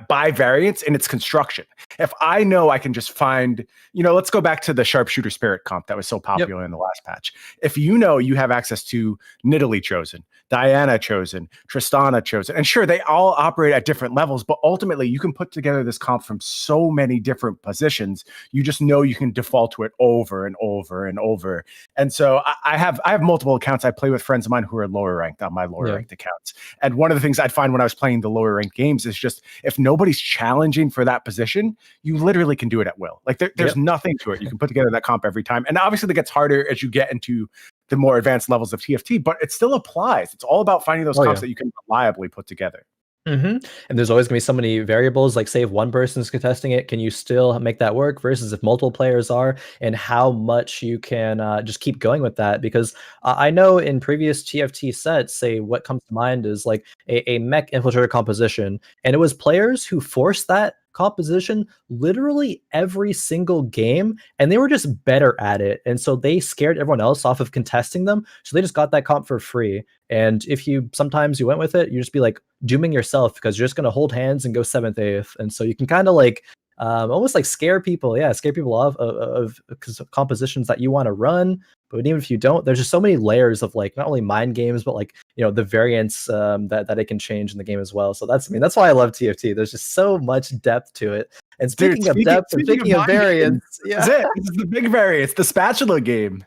[SPEAKER 2] by variance in its construction. If I know I can just find, you know, let's go back to the sharpshooter spirit comp that was so popular in the last patch. If you know you have access to Nidalee Chosen, Diana Chosen, Tristana Chosen, and sure, they all operate at different levels, but ultimately you can put together this comp from so many different positions. You just know you can default to it over and over and over. And so I have multiple accounts. I play with friends of mine who are lower ranked on my lower ranked accounts. And one of the things I'd find when I was playing the lower ranked games is just, if nobody's challenging for that position, you literally can do it at will. Like there's nothing to it. You can put together that comp every time. And obviously that gets harder as you get into the more advanced levels of TFT, but it still applies. It's all about finding those comps that you can reliably put together.
[SPEAKER 1] And there's always gonna be so many variables, like say if one person's contesting it, can you still make that work versus if multiple players are, and how much you can just keep going with that. Because I know in previous TFT sets, say what comes to mind is like a mech infiltrator composition, and it was players who forced that composition literally every single game, and they were just better at it, and so they scared everyone else off of contesting them, so they just got that comp for free. And if you sometimes you went with it, you just be like dooming yourself, because you're just going to hold hands and go 7th 8th, and so you can kind of like almost like scare people off of compositions that you want to run. But even if you don't, there's just so many layers of like not only mind games, but like, you know, the variance that it can change in the game as well. So that's why I love TFT. There's just so much depth to it. And speaking of depth and speaking of variance,
[SPEAKER 2] this is the big variance, the spatula game.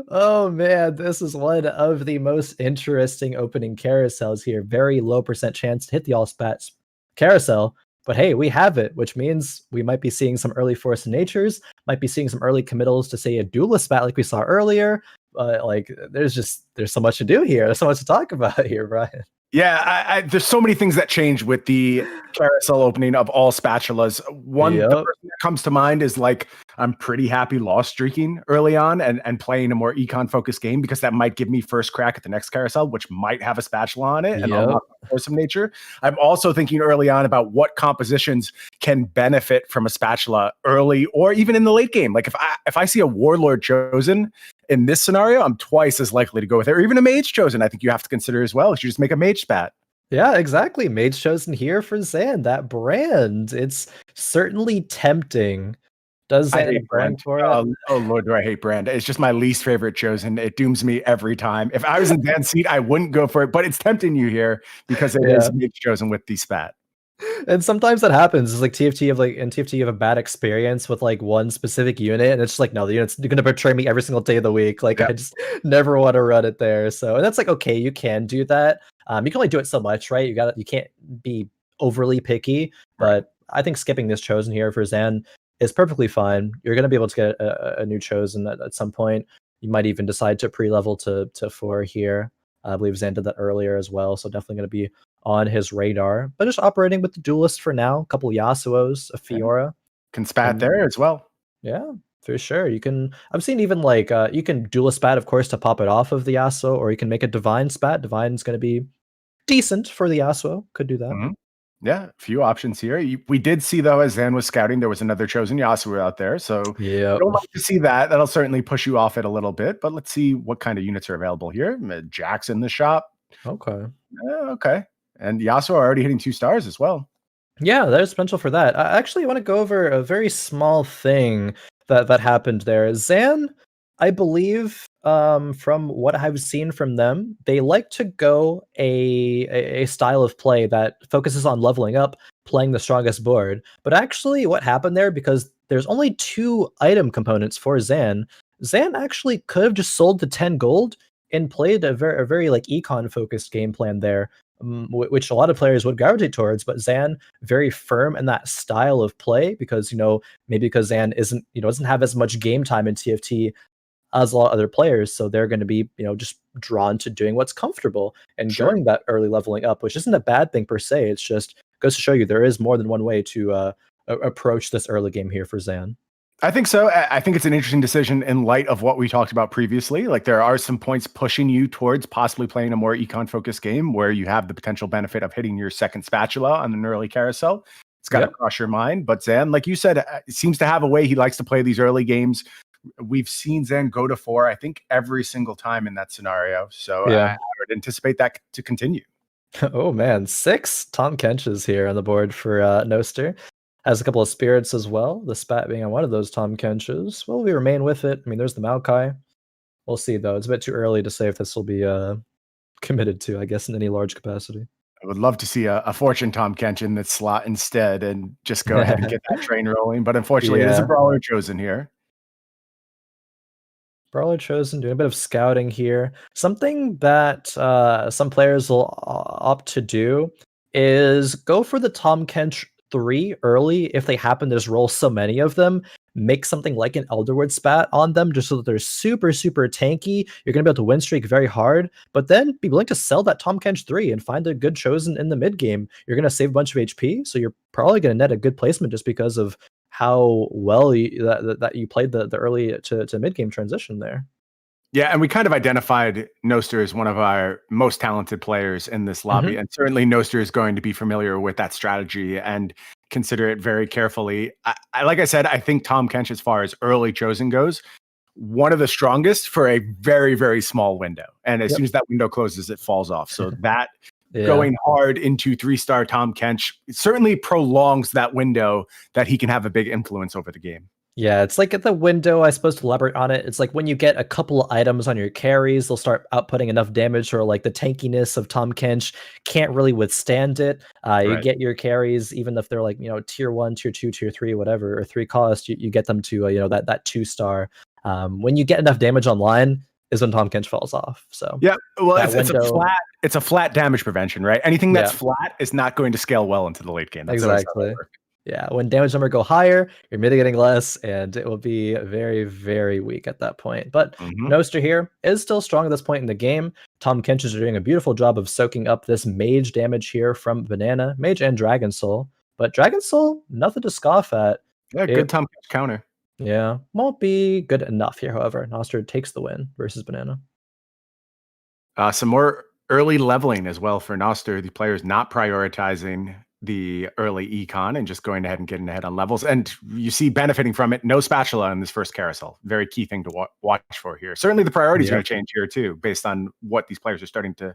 [SPEAKER 1] Oh man, this is one of the most interesting opening carousels here. Very low % chance to hit the all spats carousel. But hey, we have it, which means we might be seeing some early force natures, might be seeing some early committals to say a duelist spat like we saw earlier. Like there's so much to do here. There's so much to talk about here, Bryan.
[SPEAKER 2] Yeah, there's so many things that change with the carousel opening of all spatulas. The person that comes to mind is like, I'm pretty happy lost streaking early on and playing a more econ focused game, because that might give me first crack at the next carousel, which might have a spatula on it and unlock force of nature. I'm also thinking early on about what compositions can benefit from a spatula early or even in the late game. Like if I see a warlord chosen in this scenario, I'm twice as likely to go with it. Or even a mage chosen, I think you have to consider as well. You just make a mage spat.
[SPEAKER 1] Yeah, exactly. Mage chosen here for Zan. That brand, it's certainly tempting. Does Zan have brand for it?
[SPEAKER 2] Oh Lord, do I hate brand. It's just my least favorite chosen. It dooms me every time. If I was in Zan's seat, I wouldn't go for it, but it's tempting you here because it is mage chosen with the spat.
[SPEAKER 1] And sometimes that happens. It's like TFT in TFT you have a bad experience with like one specific unit, and it's just like, no, the unit's gonna betray me every single day of the week. Like I just never want to run it there. So, and that's like, okay, you can do that. You can only do it so much, right? You can't be overly picky. But I think skipping this chosen here for Zan is perfectly fine. You're gonna be able to get a new chosen at some point. You might even decide to pre-level to 4 here. I believe Zan did that earlier as well, so definitely going to be on his radar. But just operating with the duelist for now. A couple Yasuos, a Fiora.
[SPEAKER 2] Can spat there as well.
[SPEAKER 1] Yeah, for sure. You can. I've seen even like you can duelist spat, of course, to pop it off of the Yasuo, or you can make a divine spat. Divine's going to be decent for the Yasuo. Could do that.
[SPEAKER 2] Yeah, a few options here. We did see, though, as Zan was scouting, there was another chosen Yasuo out there. So
[SPEAKER 1] yeah,
[SPEAKER 2] don't like to see that. That'll certainly push you off it a little bit. But let's see what kind of units are available here. Jack's in the shop.
[SPEAKER 1] Okay.
[SPEAKER 2] Okay. And Yasuo already hitting 2 stars as well.
[SPEAKER 1] Yeah, there's potential for that. I actually want to go over a very small thing that happened there. Zan, I believe, from what I've seen from them, they like to go a style of play that focuses on leveling up, playing the strongest board. But actually, what happened there, because there's only 2 item components for Zan, Zan actually could have just sold the 10 gold and played a very like econ focused game plan there, which a lot of players would gravitate towards. But Zan very firm in that style of play because maybe because Zan isn't doesn't have as much game time in TFT as a lot of other players, so they're going to be just drawn to doing what's comfortable and going that early leveling up, which isn't a bad thing per se. It's just goes to show you there is more than one way to approach this early game here for Zan.
[SPEAKER 2] I think so. I think it's an interesting decision in light of what we talked about previously. Like there are some points pushing you towards possibly playing a more econ focused game where you have the potential benefit of hitting your second spatula on an early carousel. It's got to cross your mind. But Zan, like you said, seems to have a way he likes to play these early games. We've seen Zan go to 4, I think, every single time in that scenario. So I would anticipate that to continue.
[SPEAKER 1] Oh man, 6 Tahm Kenches here on the board for Noster. Has a couple of spirits as well, the spat being on one of those Tahm Kenches. Will we remain with it? I mean, there's the Maokai. We'll see, though. It's a bit too early to say if this will be committed to, I guess, in any large capacity.
[SPEAKER 2] I would love to see a Fortune Tahm Kench in this slot instead and just go ahead and get that train rolling. But unfortunately, it is a Brawler chosen here.
[SPEAKER 1] Brawler chosen, doing a bit of scouting here. Something that some players will opt to do is go for the Tahm Kench 3 early if they happen to just roll so many of them. Make something like an Elderwood spat on them just so that they're super tanky. You're going to be able to win streak very hard, but then be willing to sell that Tahm Kench 3 and find a good chosen in the mid game. You're going to save a bunch of HP, so you're probably going to net a good placement just because of how well that you played the early to mid game transition there.
[SPEAKER 2] Yeah, and we kind of identified Noster as one of our most talented players in this lobby, and certainly Noster is going to be familiar with that strategy and consider it very carefully. Like I said, I think Tahm Kench, as far as early chosen goes, one of the strongest for a very small window, and as soon as that window closes, it falls off. So that going hard into 3-star Tahm Kench certainly prolongs that window that he can have a big influence over the game.
[SPEAKER 1] Yeah, it's like at the window, I suppose, to elaborate on it, it's like when you get a couple of items on your carries, they'll start outputting enough damage, or like the tankiness of Tahm Kench can't really withstand it. You get your carries, even if they're like, tier 1, tier 2, tier 3, whatever, or 3 cost, you get them to, that 2-star. When you get enough damage online is when Tahm Kench falls off. So
[SPEAKER 2] yeah, well, it's a flat damage prevention, right? Anything that's flat is not going to scale well into the late game. That's
[SPEAKER 1] exactly. Yeah, when damage number go higher, you're mitigating less, and it will be very weak at that point. But Noster here is still strong at this point in the game. Tahm Kench is doing a beautiful job of soaking up this mage damage here from Banana, Mage and Dragon Soul. But Dragon Soul, nothing to scoff at.
[SPEAKER 2] Yeah, good Tahm Kench counter.
[SPEAKER 1] Yeah, won't be good enough here, however. Noster takes the win versus Banana.
[SPEAKER 2] Some more early leveling as well for Noster. The players not prioritizing the early econ and just going ahead and getting ahead on levels. And you see benefiting from it. No spatula in this first carousel. Very key thing to watch for here. Certainly the priority is going to change here too, based on what these players are starting to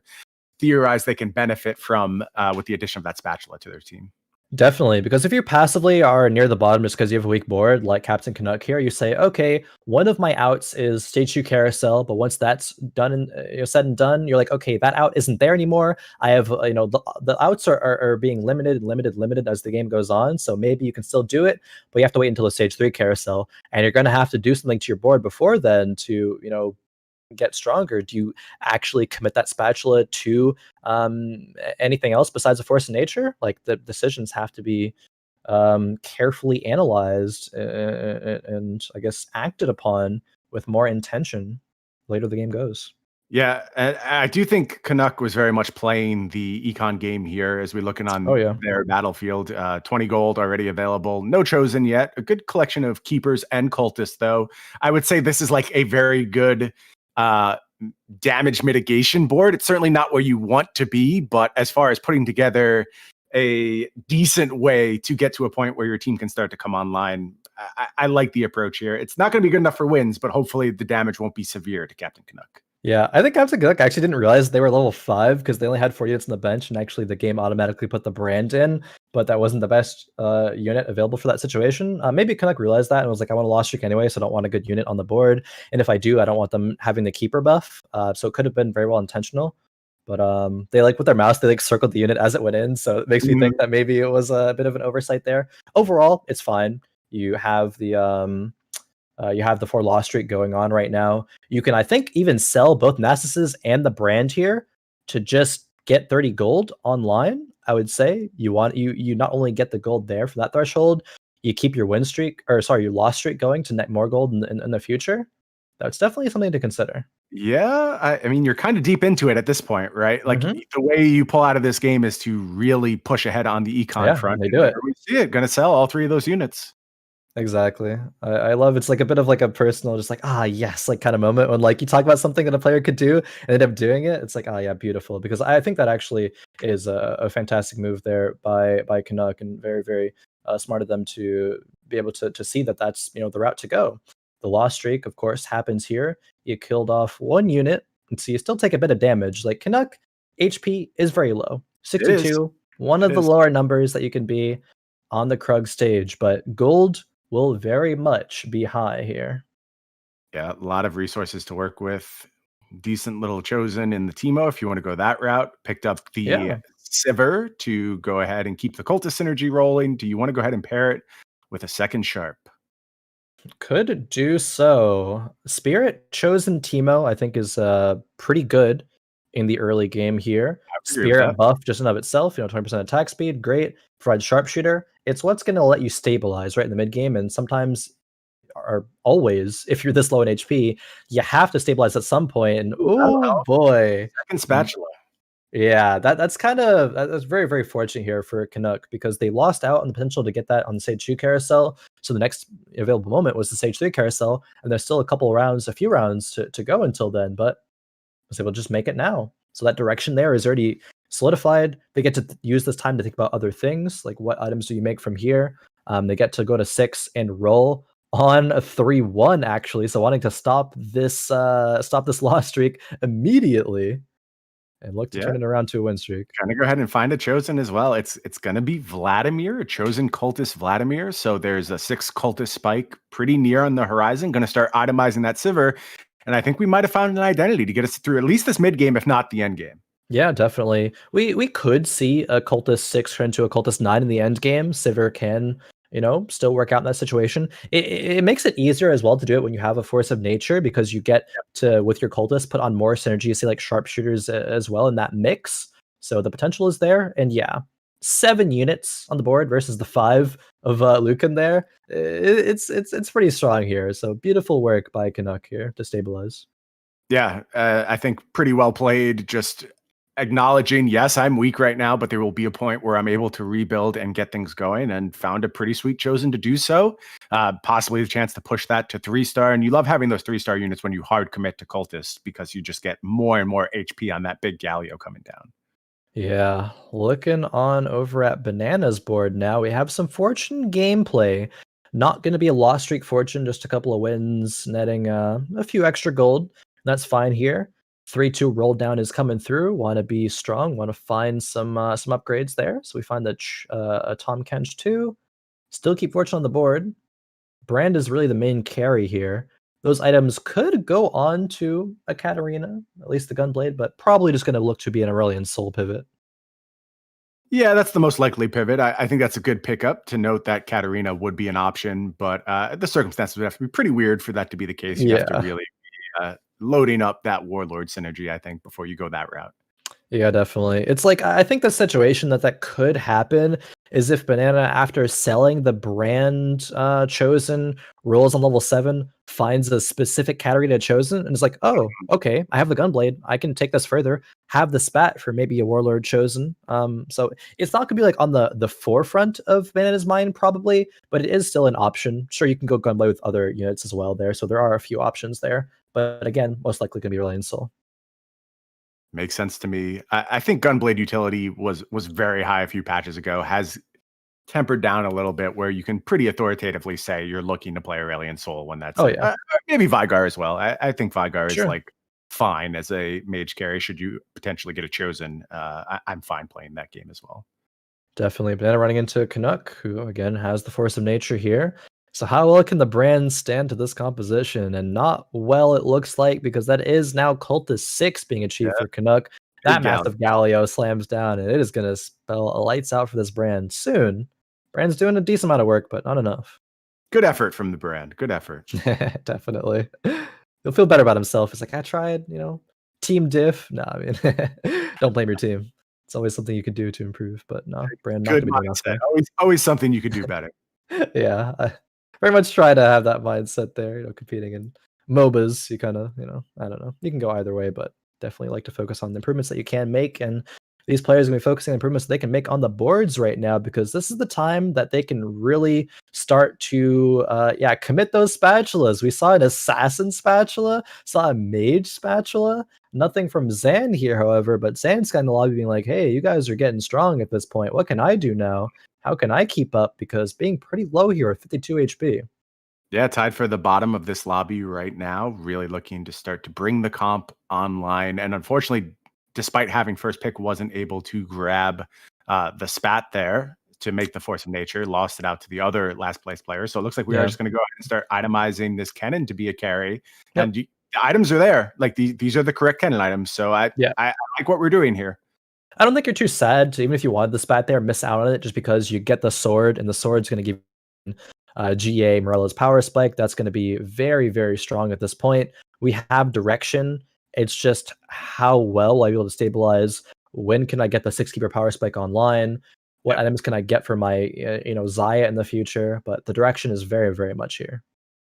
[SPEAKER 2] theorize they can benefit from with the addition of that spatula to their team.
[SPEAKER 1] Definitely, because if you passively are near the bottom just because you have a weak board, like Captain CANUCK here, you say, okay, one of my outs is stage 2 carousel, but once that's done and said and done, you're like, okay, that out isn't there anymore. I have, the outs are being limited as the game goes on. So maybe you can still do it, but you have to wait until the stage 3 carousel, and you're going to have to do something to your board before then to, get stronger. Do you actually commit that spatula to anything else besides a force of nature? Like the decisions have to be carefully analyzed and I guess acted upon with more intention later the game goes.
[SPEAKER 2] Yeah, and I do think CANUCK was very much playing the econ game here as we're looking on their battlefield. 20 gold already available. No chosen yet. A good collection of keepers and cultists, though. I would say this is like a very good damage mitigation board. It's certainly not where you want to be, but as far as putting together a decent way to get to a point where your team can start to come online, I like the approach here. It's not going to be good enough for wins, but hopefully the damage won't be severe to Captain CANUCK.
[SPEAKER 1] Yeah, I think Captain CANUCK actually didn't realize they were level 5 because they only had 4 units on the bench, and actually the game automatically put the brand in, but that wasn't the best unit available for that situation. Maybe CANUCK realized that and was like, I want a lost streak anyway, so I don't want a good unit on the board, and if I do, I don't want them having the keeper buff, so it could have been very well intentional. But they with their mouse, they circled the unit as it went in, so it makes me think that maybe it was a bit of an oversight there. Overall, it's fine. You have the You have the 4 loss streak going on right now. You can, I think, even sell both Nasus's and the brand here to just get 30 gold online. I would say you not only get the gold there for that threshold, you keep your win streak, or sorry, your loss streak going to net more gold in the future. That's definitely something to consider.
[SPEAKER 2] Yeah, I mean, you're kind of deep into it at this point, right? Like the way you pull out of this game is to really push ahead on the econ front.
[SPEAKER 1] They do it.
[SPEAKER 2] We see it. Going to sell all 3 of those units.
[SPEAKER 1] Exactly. I love it's like a bit of like a personal, just like, yes, like kind of moment when like you talk about something that a player could do and end up doing it. It's like, yeah, beautiful. Because I think that actually is a fantastic move there by CANUCK, and very, very smart of them to be able to see that that's, the route to go. The loss streak, of course, happens here. You killed off 1 unit, and so you still take a bit of damage. Like CANUCK HP is very low. 62, one of the lower numbers that you can be on the Krug stage, but gold will very much be high here.
[SPEAKER 2] Yeah, a lot of resources to work with. Decent little chosen in the Teemo if you want to go that route. Picked up the Sivir to go ahead and keep the cultist synergy rolling. Do you want to go ahead and pair it with a second sharp?
[SPEAKER 1] Could do so. Spirit chosen Teemo, I think, is pretty good in the early game here. Spirit buff just in of itself, 20% attack speed, great. Provides sharpshooter. It's what's going to let you stabilize right in the mid game, and sometimes, or always, if you're this low in HP, you have to stabilize at some point. And oh boy,
[SPEAKER 2] second spatula.
[SPEAKER 1] Yeah, that's very, very fortunate here for CANUCK, because they lost out on the potential to get that on the Stage 2 carousel. So the next available moment was the Stage 3 carousel, and there's still a few rounds to go until then, but was able to just make it now. So that direction there is already solidified. They get to use this time to think about other things, like what items do you make from here. They get to go to 6 and roll on a 3-1 actually, so wanting to stop this loss streak immediately and look to turn it around to a win streak.
[SPEAKER 2] Trying to go ahead and find a chosen as well. It's going to be Vladimir, a chosen cultist Vladimir. So there's a 6 cultist spike pretty near on the horizon. Going to start itemizing that Sivir. And I think we might have found an identity to get us through at least this mid game, if not the end game.
[SPEAKER 1] Yeah, definitely. We could see a cultist 6 turn into a cultist 9 in the end game. Sivir can, still work out in that situation. It makes it easier as well to do it when you have a force of nature, because you get to, with your cultist, put on more synergy, say like sharpshooters as well in that mix. So the potential is there. And yeah, 7 units on the board versus the 5 of Luqun there. It's pretty strong here. So beautiful work by CANUCK here to stabilize.
[SPEAKER 2] Yeah, I think pretty well played. Just acknowledging, yes, I'm weak right now, but there will be a point where I'm able to rebuild and get things going, and found a pretty sweet chosen to do so. Possibly the chance to push that to 3-star. And you love having those 3-star units when you hard commit to cultists, because you just get more and more HP on that big Galio coming down.
[SPEAKER 1] Yeah, looking on over at Banana's board now, we have some Fortune gameplay. Not going to be a loss streak Fortune, just a couple of wins, netting a few extra gold. That's fine here. 3-2 roll down is coming through. Want to be strong. Want to find some upgrades there. So we find that a Tom Kench 2. Still keep Fortune on the board. Brand is really the main carry here. Those items could go on to a Katarina, at least the Gunblade, but probably just going to look to be an Aurelion Soul pivot.
[SPEAKER 2] Yeah, that's the most likely pivot. I think that's a good pickup to note that Katarina would be an option, but the circumstances would have to be pretty weird for that to be the case. You have to really be loading up that Warlord synergy, I think, before you go that route.
[SPEAKER 1] Yeah, definitely. It's like, I think the situation that could happen is if Banana, after selling the brand chosen, rolls on level 7, finds a specific category to chosen, and is like, oh, okay, I have the Gunblade, I can take this further, have the spat for maybe a Warlord chosen. So it's not gonna be like on the forefront of Banana's mind probably, but it is still an option. Sure, you can go Gunblade with other units as well there, so there are a few options there. But again, most likely gonna be Aurelion Soul.
[SPEAKER 2] Makes sense to me. I think Gunblade utility was very high a few patches ago, has tempered down a little bit, where you can pretty authoritatively say you're looking to play Aurelion Soul when that's maybe Vygar as well. I think Vygar is like fine as a mage carry. Should you potentially get a chosen, I'm fine playing that game as well.
[SPEAKER 1] Definitely. Banana running into CANUCK, who again has the force of nature here. So how well can the brand stand to this composition? And not well, it looks like, because that is now Cultist 6 being achieved for CANUCK. That massive Galio slams down, and it is going to spell a lights out for this brand soon. Brand's doing a decent amount of work, but not enough.
[SPEAKER 2] Good effort from the brand. Good effort.
[SPEAKER 1] Definitely. He'll feel better about himself. It's like, I tried, team diff. No, I mean, don't blame your team. It's always something you could do to improve, but no, brand not
[SPEAKER 2] Good
[SPEAKER 1] gonna be doing enough
[SPEAKER 2] mindset.
[SPEAKER 1] there.
[SPEAKER 2] Always something you could do better.
[SPEAKER 1] Yeah, I very much try to have that mindset there, competing in MOBAs, you kinda, I don't know. You can go either way, but definitely like to focus on the improvements that you can make, and these players are gonna be focusing on improvements they can make on the boards right now, because this is the time that they can really start to, commit those spatulas. We saw an assassin spatula, saw a mage spatula. Nothing from Zan here, however, but Zan's kinda lobby being like, "Hey, you guys are getting strong at this point. What can I do now? How can I keep up?" Because being pretty low here at 52 HP.
[SPEAKER 2] Yeah, tied for the bottom of this lobby right now. Really looking to start to bring the comp online. And unfortunately, despite having first pick, wasn't able to grab the spat there to make the force of nature. Lost it out to the other last place player. So it looks like we are just going to go ahead and start itemizing this cannon to be a carry.
[SPEAKER 1] Yep.
[SPEAKER 2] And the items are there. Like these are the correct cannon items. So I like what we're doing here.
[SPEAKER 1] I don't think you're too sad to, even if you wanted the spat there, miss out on it just because you get the sword, and the sword's going to give GA Morella's power spike. That's going to be very, very strong at this point. We have direction. It's just how well will I be able to stabilize? When can I get the 6 keeper power spike online? What items can I get for my Xayah in the future? But the direction is very, very much here.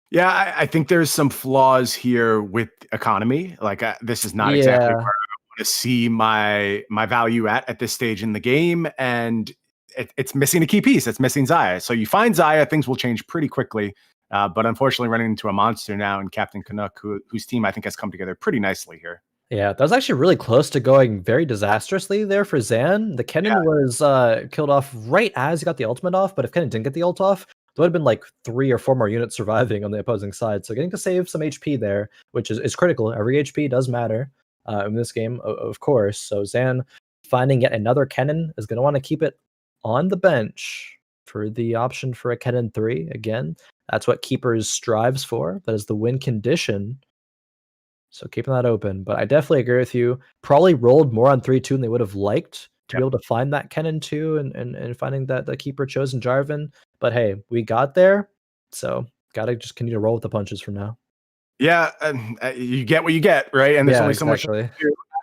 [SPEAKER 2] Yeah, I think there's some flaws here with economy. Like this is not exactly where to see my value at this stage in the game, and it's missing a key piece. It's missing Xayah. So you find Xayah, things will change pretty quickly. But unfortunately, running into a monster now in Captain CANUCK, whose team I think has come together pretty nicely here.
[SPEAKER 1] Yeah, that was actually really close to going very disastrously there for Zan. The Kennen was killed off right as he got the ultimate off, but if Kennen didn't get the ult off, there would have been like 3 or 4 more units surviving on the opposing side. So getting to save some HP there, which is critical. Every HP does matter in this game, of course. So Zan finding yet another Kennen is going to want to keep it on the bench for the option for a Kennen 3. Again, that's what Keepers strives for. That is the win condition. So keeping that open. But I definitely agree with you. Probably rolled more on 3-2 than they would have liked to be able to find that Kennen 2 and finding that the keeper chosen Jarvan. But hey, we got there. So gotta just continue to roll with the punches from now.
[SPEAKER 2] Yeah, you get what you get, right? And there's only so much.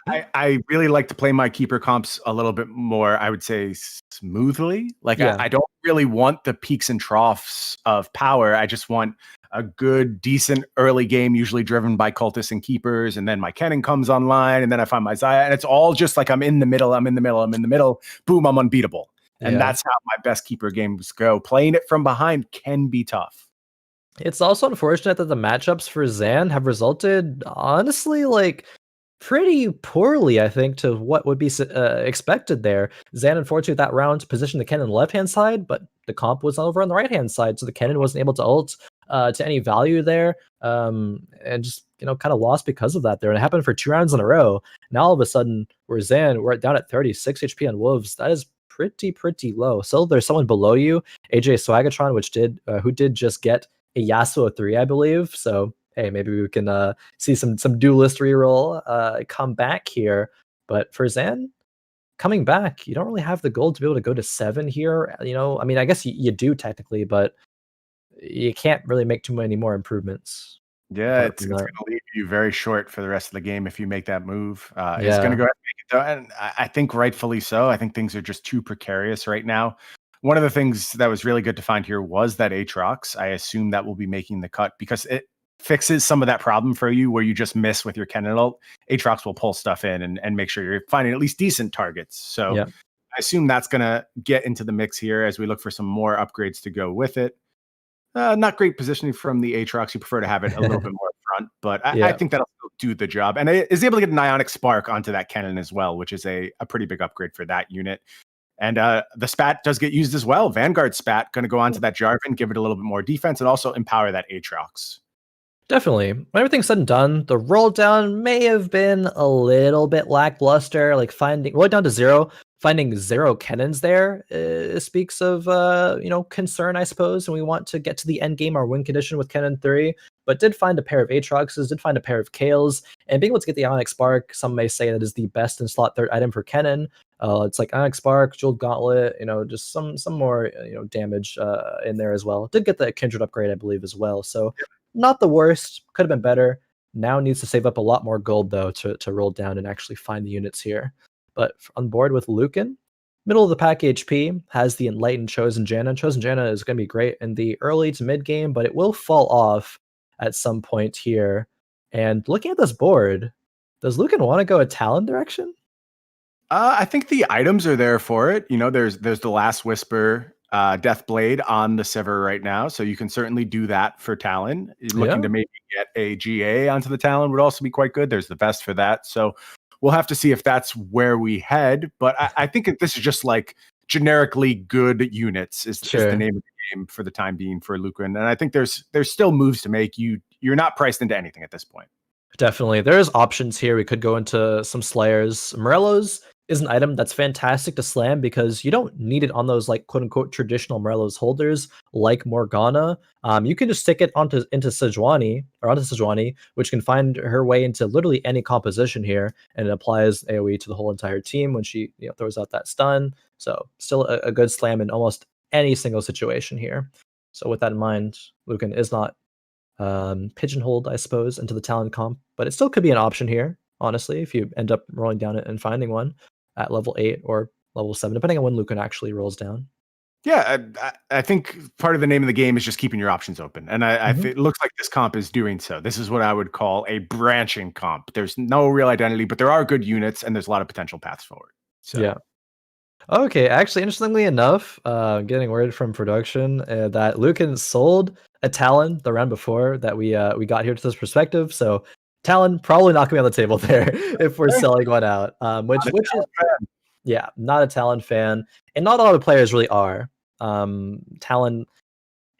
[SPEAKER 2] I really like to play my keeper comps a little bit more, I would say, smoothly. Like I don't really want the peaks and troughs of power. I just want a good, decent early game, usually driven by cultists and keepers, and then my Kennen comes online, and then I find my Xayah, and it's all just like I'm in the middle, boom, I'm unbeatable. And that's how my best keeper games go. Playing it from behind can be tough.
[SPEAKER 1] It's also unfortunate that the matchups for Zan have resulted, honestly, like pretty poorly, I think, to what would be expected there. Zan, unfortunately, that round positioned the Kennen on the left-hand side, but the comp was over on the right-hand side, so the Kennen wasn't able to ult to any value there, and just kind of lost because of that there. And it happened for 2 rounds in a row. Now all of a sudden, we're down at 36 HP on Wolves. That is pretty low. So there's someone below you, AJSwagatron, who did just get a Yasuo 3, I believe. So hey, maybe we can see some duelist reroll come back here. But for Zan, coming back, you don't really have the gold to be able to go to 7 here. I mean, I guess you do technically, but you can't really make too many more improvements.
[SPEAKER 2] Yeah, it's going to leave you very short for the rest of the game if you make that move. He's going to go ahead and make it, though, and I think rightfully so. I think things are just too precarious right now. One of the things that was really good to find here was that Aatrox. I assume that will be making the cut because it fixes some of that problem for you where you just miss with your Kennen ult. Aatrox will pull stuff in and make sure you're finding at least decent targets. So I assume that's going to get into the mix here as we look for some more upgrades to go with it. Not great positioning from the Aatrox. You prefer to have it a little bit more up front, but I think that'll do the job. And it is able to get an Ionic Spark onto that Kennen as well, which is a pretty big upgrade for that unit. And the spat does get used as well. Vanguard spat going to go onto that Jarvan, give it a little bit more defense, and also empower that Aatrox.
[SPEAKER 1] Definitely. When everything's said and done, the roll down may have been a little bit lackluster. Like rolling down to 0, finding 0 Kennens there speaks of concern, I suppose. And we want to get to the end game, our win condition with Kennen 3. but did find a pair of Aatroxes, did find a pair of Kales, and being able to get the Ionic Spark, some may say that is the best in slot 3rd item for Kennen. It's like Ionic Spark, Jeweled Gauntlet, just some more damage in there as well. Did get the Kindred upgrade, I believe, as well. So not the worst. Could have been better. Now needs to save up a lot more gold though to roll down and actually find the units here. But on board with Luqun, middle of the pack HP, has the Enlightened Chosen Janna. Chosen Janna is going to be great in the early to mid game, but it will fall off at some point here. And looking at this board, does Luqun want to go a Talon direction?
[SPEAKER 2] I think the items are there for it. There's the Last Whisper, Death Blade on the Sivir right now, so you can certainly do that for Talon. Looking to maybe get a GA onto the Talon would also be quite good. There's the Vest for that, so we'll have to see if that's where we head. But I think this is just like generically good units is the name of the game for the time being for Luqun. And I think there's still moves to make. You're not priced into anything at this point.
[SPEAKER 1] Definitely. There's options here. We could go into some Slayers. Morello's is an item that's fantastic to slam because you don't need it on those like quote unquote traditional Morello's holders like Morgana. You can just stick it into Sejuani, which can find her way into literally any composition here, and it applies AoE to the whole entire team when she throws out that stun. So still a good slam in almost any single situation here. So with that in mind, Luqun is not pigeonholed, I suppose, into the Talon comp, but it still could be an option here, honestly, if you end up rolling down it and finding one at level 8 or level 7, depending on when Luqun actually rolls down.
[SPEAKER 2] Yeah, I think part of the name of the game is just keeping your options open. And it looks like this comp is doing so. This is what I would call a branching comp. There's no real identity, but there are good units and there's a lot of potential paths forward. So.
[SPEAKER 1] Yeah. Okay, actually, interestingly enough, getting word from production that Luqun sold a Talon the round before that we got here to this perspective. So Talon probably not gonna be on the table there if we're selling one out. Which is not a Talon fan, and not a lot of players really are. Talon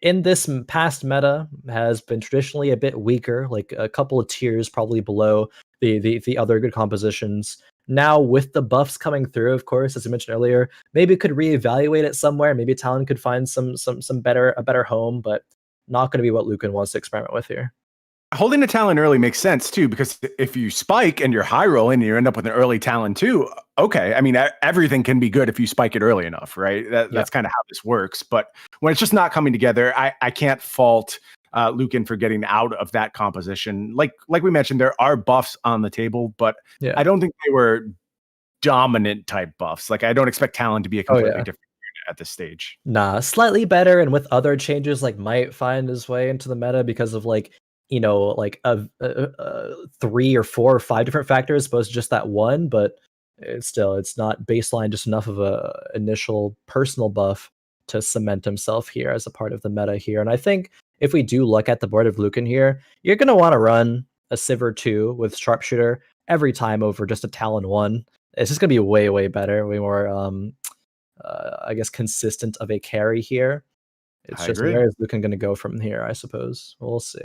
[SPEAKER 1] in this past meta has been traditionally a bit weaker, like a couple of tiers probably below the other good compositions. Now with the buffs coming through, of course, as I mentioned earlier, maybe could reevaluate it somewhere. Maybe Talon could find a better home, but not going to be what Luqun wants to experiment with here.
[SPEAKER 2] Holding a Talon early makes sense too, because if you spike and you're high rolling and you end up with an early Talon too, okay. I mean, everything can be good if you spike it early enough, right? That's kind of how this works. But when it's just not coming together, I can't fault Luqun for getting out of that composition. Like we mentioned, there are buffs on the table, but I don't think they were dominant type buffs. Like I don't expect Talon to be a completely different unit at this stage.
[SPEAKER 1] Nah, slightly better, and with other changes, like might find his way into the meta because of like 3 or 4 or 5 different factors, opposed to just that one. But it's not baseline just enough of a initial personal buff to cement himself here as a part of the meta here. And I think if we do look at the board of Luqun here, you're going to want to run a Sivir 2 with Sharpshooter every time over just a Talon 1. It's just going to be way, way better, way more, I guess, consistent of a carry here. It's just where is Luqun going to go from here, I suppose. We'll see.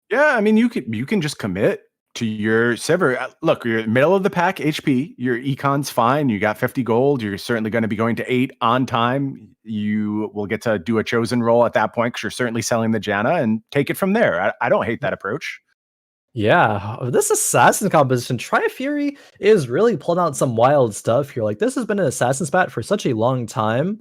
[SPEAKER 2] Yeah, I mean, you can just commit to your Sivir. Look, you're middle of the pack HP. Your econ's fine. You got 50 gold. You're certainly going to be going to 8 on time. You will get to do a chosen roll at that point because you're certainly selling the Janna and take it from there. I don't hate that approach. Yeah,
[SPEAKER 1] this assassin composition, TWTrifury is really pulling out some wild stuff here. Like, this has been an assassin spat for such a long time.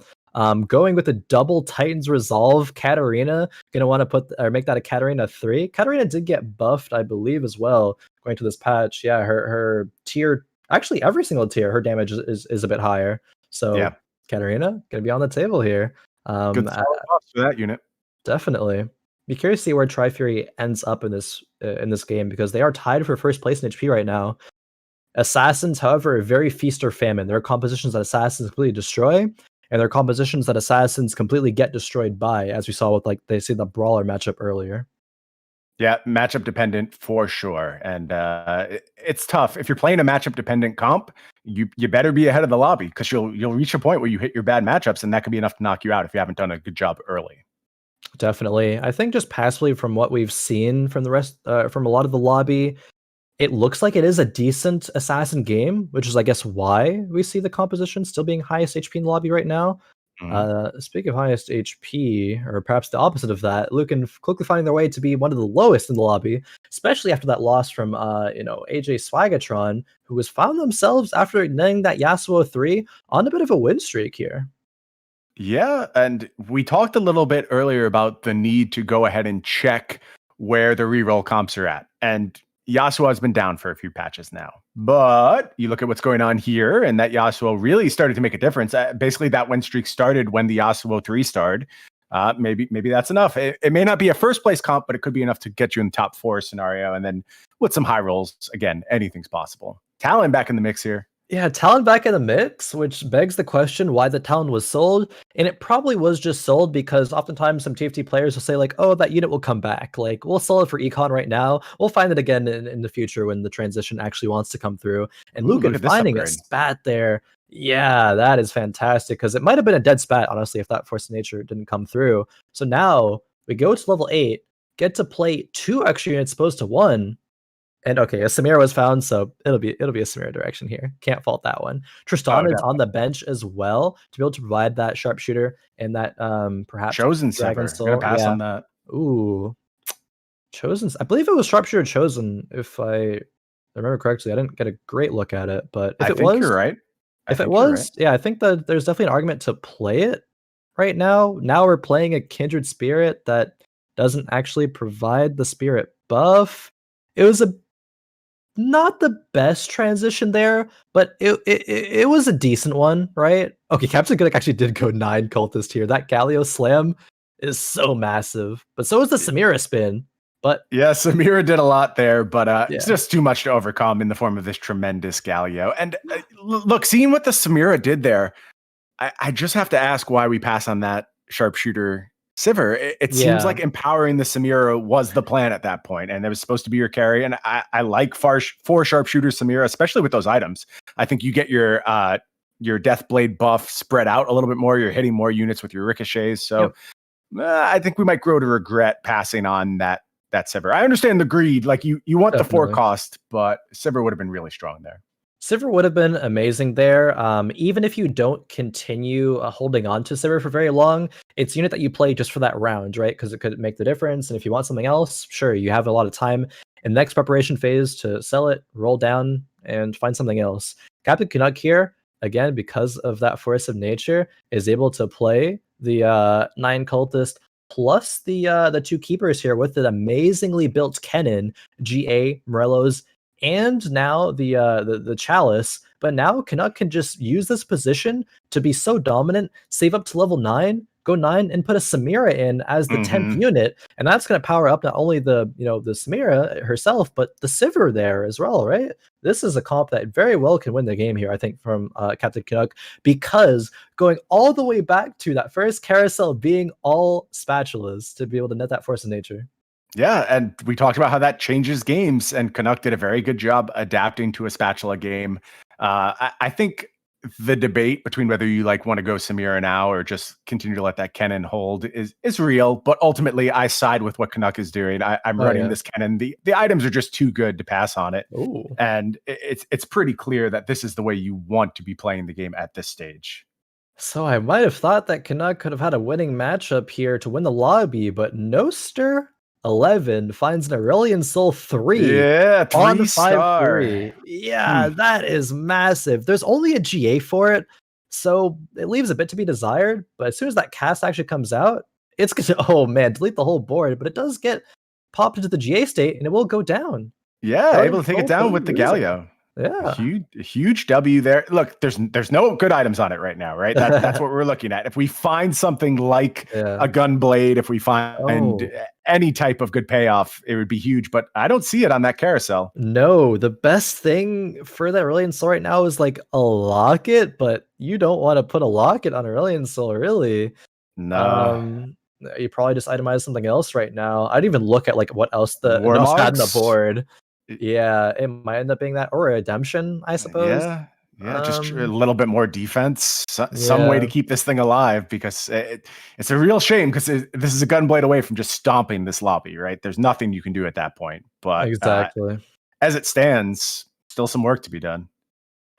[SPEAKER 1] Going with a double Titan's Resolve Katarina, gonna want to make that a Katarina 3. Katarina did get buffed, I believe, as well, going to this patch. Yeah, her tier, actually every single tier, her damage is a bit higher. So Katarina gonna be on the table here.
[SPEAKER 2] Good buffs for that unit.
[SPEAKER 1] Definitely. Be curious to see where TWTrifury ends up in this game, because they are tied for first place in HP right now. Assassins, however, are very feast or famine. There are compositions that Assassins completely destroy, and there are compositions that Assassins completely get destroyed by, as we saw with the Brawler matchup earlier.
[SPEAKER 2] Yeah, matchup dependent for sure. And it's tough. If you're playing a matchup dependent comp, you better be ahead of the lobby, because you'll reach a point where you hit your bad matchups, and that could be enough to knock you out if you haven't done a good job early.
[SPEAKER 1] Definitely. I think just passively from what we've seen from the rest, from a lot of the lobby, it looks like it is a decent assassin game, which is, I guess, why we see the composition still being highest HP in the lobby right now. Speaking of highest HP, or perhaps the opposite of that, Luqun quickly finding their way to be one of the lowest in the lobby, especially after that loss from AJSwagatron, who has found themselves after netting that Yasuo 3 on a bit of a win streak here.
[SPEAKER 2] Yeah, and we talked a little bit earlier about the need to go ahead and check where the reroll comps are at. And Yasuo has been down for a few patches now. But you look at what's going on here, and that Yasuo really started to make a difference. Basically, that win streak started when the Yasuo 3 started. Maybe that's enough. It may not be a first place comp, but it could be enough to get you in the top 4 scenario. And then with some high rolls, again, anything's possible. Talon back in the mix here.
[SPEAKER 1] Yeah, Talon back in the mix, which begs the question why the Talon was sold. And it probably was just sold because oftentimes some TFT players will say like, oh, that unit will come back. Like, we'll sell it for econ right now. We'll find it again in the future when the transition actually wants to come through. And Luqun finding a spat there. Yeah, that is fantastic because it might have been a dead spat, honestly, if that Force of Nature didn't come through. So now we go to level 8, get to play 2 extra units opposed to 1. And okay, a Samira was found, so it'll be a Samira direction here. Can't fault that one. Tristan is on the bench as well to be able to provide that sharpshooter and that perhaps
[SPEAKER 2] Chosen Dragon Soul. Gonna pass on that.
[SPEAKER 1] Ooh, Chosen. I believe it was sharpshooter Chosen. If I remember correctly, I didn't get a great look at it, but if it was,
[SPEAKER 2] you're right.
[SPEAKER 1] If it was, yeah, I think that there's definitely an argument to play it right now. Now we're playing a Kindred Spirit that doesn't actually provide the Spirit buff. It was not the best transition there, but it was a decent one, right? Okay, Captain CANUCK actually did go 9 cultist here. That Galio slam is so massive, but so is the Samira spin. But
[SPEAKER 2] yeah, Samira did a lot there, but it's just too much to overcome in the form of this tremendous Galio. And look, seeing what the Samira did there, I just have to ask why we pass on that sharpshooter Sivir. It seems like empowering the Samira was the plan at that point, and it was supposed to be your carry. And I like 4 sharpshooter Samira, especially with those items. I think you get your Deathblade buff spread out a little bit more. You're hitting more units with your ricochets. So I think we might grow to regret passing on that Sivir. I understand the greed. Like you want the 4 cost, but Sivir would have been really strong there.
[SPEAKER 1] Sivir would have been amazing there. Even if you don't continue holding on to Sivir for very long, it's a unit that you play just for that round, right? Because it could make the difference. And if you want something else, sure, you have a lot of time in the next preparation phase to sell it, roll down, and find something else. Captain CANUCK here, again, because of that Force of Nature, is able to play the 9 cultist plus the 2 keepers here with an amazingly built Kennen, GA, Morello's, and now the Chalice. But now CANUCK can just use this position to be so dominant, save up to level 9, go 9, and put a Samira in as the 10th unit, and that's going to power up not only the Samira herself, but the Sivir there as well, right? This is a comp that very well can win the game here, I think, from Captain CANUCK, because going all the way back to that first carousel being all spatulas to be able to net that Force of Nature.
[SPEAKER 2] Yeah, and we talked about how that changes games, and CANUCK did a very good job adapting to a spatula game. I think the debate between whether you want to go Samira now or just continue to let that Kennen hold is real, but ultimately I side with what CANUCK is doing. I'm running this Kennen. The items are just too good to pass on it.
[SPEAKER 1] Ooh.
[SPEAKER 2] And it's pretty clear that this is the way you want to be playing the game at this stage.
[SPEAKER 1] So I might have thought that CANUCK could have had a winning matchup here to win the lobby, but Noster 11 finds an Aurelion Soul 3 on 5-3. Yeah, that is massive. There's only a GA for it, so it leaves a bit to be desired, but as soon as that cast actually comes out, it's going to, oh man, delete the whole board, but it does get popped into the GA state, and it will go down.
[SPEAKER 2] Yeah, able to take it down with the Galio.
[SPEAKER 1] Yeah,
[SPEAKER 2] huge W there. Look, there's no good items on it right now, right? That's what we're looking at. If we find something like a Gunblade, if we find any type of good payoff, it would be huge. But I don't see it on that carousel.
[SPEAKER 1] No, the best thing for that Aurelion Soul right now is like a locket, but you don't want to put a locket on Aurelion Soul, really.
[SPEAKER 2] No.
[SPEAKER 1] You probably just itemize something else right now. I'd even look at what else the Noster had on the board. Yeah, it might end up being that or a redemption, I suppose.
[SPEAKER 2] Yeah, just a little bit more defense, some way to keep this thing alive, because it's a real shame, because this is a Gunblade away from just stomping this lobby, right? There's nothing you can do at that point. But
[SPEAKER 1] exactly,
[SPEAKER 2] as it stands, still some work to be done.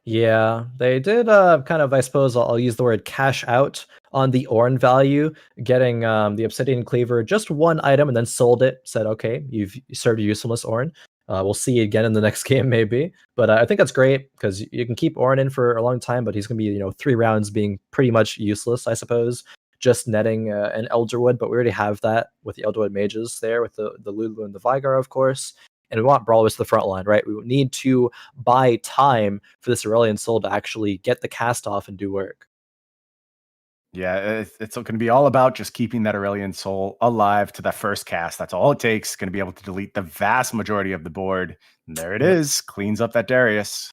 [SPEAKER 1] Yeah, they did kind of, I suppose I'll use the word cash out on the Ornn value, getting the Obsidian Cleaver, just one item, and then sold it. Said, okay, you've served your usefulness, Ornn. We'll see you again in the next game, maybe. But I think that's great because you can keep Ornn in for a long time, but he's going to be 3 rounds being pretty much useless, I suppose. Just netting an Elderwood, but we already have that with the Elderwood mages there, with the Lulu and the Vigar, of course. And we want Brawlers to the front line, right? We need to buy time for this Aurelion Soul to actually get the cast off and do work.
[SPEAKER 2] Yeah, it's going to be all about just keeping that Aurelion Soul alive to that first cast. That's all it takes. Going to be able to delete the vast majority of the board. And there it is. Cleans up that Darius.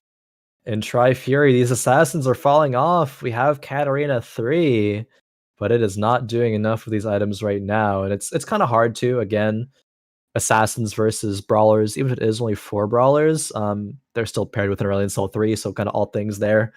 [SPEAKER 1] In TriFury, these assassins are falling off. We have Katarina 3, but it is not doing enough of these items right now. And it's kind of hard to, again, assassins versus brawlers, even if it is only 4 brawlers, they're still paired with an Aurelion Soul 3, so kind of all things there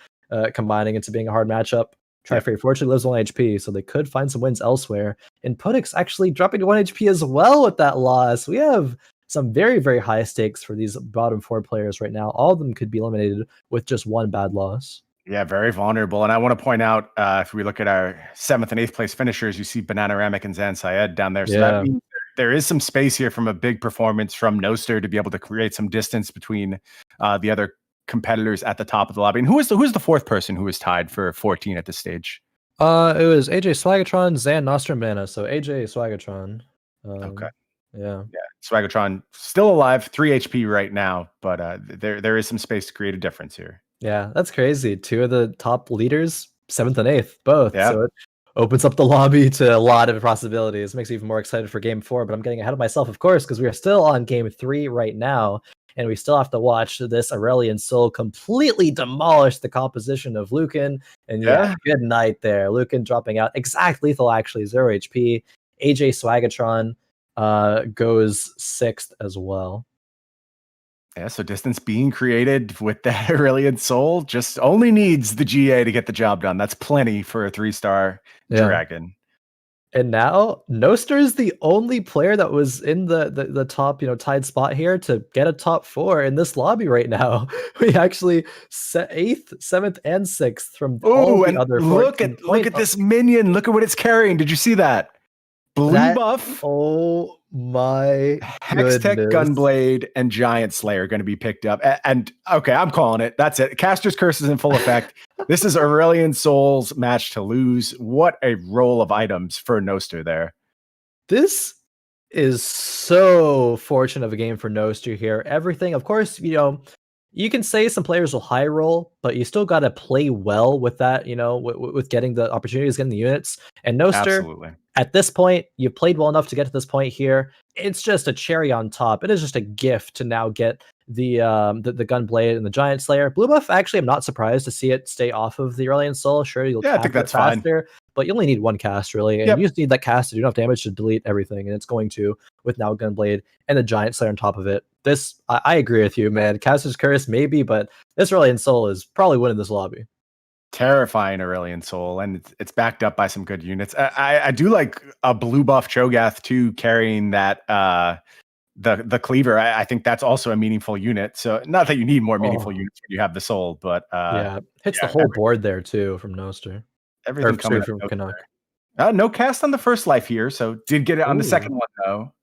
[SPEAKER 1] combining into being a hard matchup. TriFury fortunately lives 1 HP, so they could find some wins elsewhere. And Puttyx actually dropping to 1 HP as well with that loss. We have some very, very high stakes for these bottom 4 players right now. All of them could be eliminated with just one bad loss.
[SPEAKER 2] Yeah, very vulnerable. And I want to point out, if we look at our 7th and 8th place finishers, you see Bananaramic and Zan Syed down there. So that means there is some space here from a big performance from Noster to be able to create some distance between the other competitors at the top of the lobby. And who's the 4th person who was tied for 14 at this stage?
[SPEAKER 1] It was AJSwagatron, Zan, Noster, and Mana. So AJSwagatron.
[SPEAKER 2] Okay.
[SPEAKER 1] Yeah.
[SPEAKER 2] Swagatron still alive, 3 HP right now, but there is some space to create a difference here.
[SPEAKER 1] Yeah, that's crazy. 2 of the top leaders, 7th and 8th, both.
[SPEAKER 2] Yeah.
[SPEAKER 1] So it opens up the lobby to a lot of possibilities. Makes me even more excited for game 4, but I'm getting ahead of myself, of course, because we are still on game 3 right now, and we still have to watch this Aurelion Soul completely demolish the composition of Luqun. And yeah, good night there. Luqun dropping out. Exact lethal, actually, 0 HP. AJSwagatron goes 6th as well.
[SPEAKER 2] Yeah, so distance being created with that Aurelion Soul just only needs the GA to get the job done. That's plenty for a 3-star dragon.
[SPEAKER 1] And now Noster is the only player that was in the top, tied spot here to get a top 4 in this lobby right now. We actually set 8th, 7th, and 6th from all the other.
[SPEAKER 2] Look at this minion. Look at what it's carrying. Did you see that? Blue buff.
[SPEAKER 1] Oh my
[SPEAKER 2] Hextech Gunblade and Giant Slayer are going to be picked up. And okay, I'm calling it. That's it. Caster's Curse is in full effect. This is Aurelion Soul's match to lose. What a roll of items for Noster there.
[SPEAKER 1] This is so fortunate of a game for Noster here. Everything, of course, you can say some players will high roll, but you still got to play well with that, with getting the opportunities, getting the units. And Noster,
[SPEAKER 2] absolutely.
[SPEAKER 1] At this point, you played well enough to get to this point here. It's just a cherry on top. It is just a gift to now get the Gunblade and the Giant Slayer. Blue buff, actually, I'm not surprised to see it stay off of the Aurelion Soul. Sure, you'll
[SPEAKER 2] I think that's
[SPEAKER 1] faster,
[SPEAKER 2] fine.
[SPEAKER 1] But you only need 1 cast, really. And you just need that cast to do enough damage to delete everything. And it's going to, with now Gunblade and the Giant Slayer on top of it. This, I agree with you, man. Caster's Curse, maybe, but this Aurelion Soul is probably winning this lobby.
[SPEAKER 2] Terrifying Aurelion Soul, and it's backed up by some good units. I do like a blue buff Cho'Gath too, carrying that the cleaver. I think that's also a meaningful unit. So not that you need more meaningful units when you have the soul, but
[SPEAKER 1] hits the whole board there too from Noster.
[SPEAKER 2] Everything coming
[SPEAKER 1] from CANUCK.
[SPEAKER 2] No cast on the first life here, so did get it on the second one though.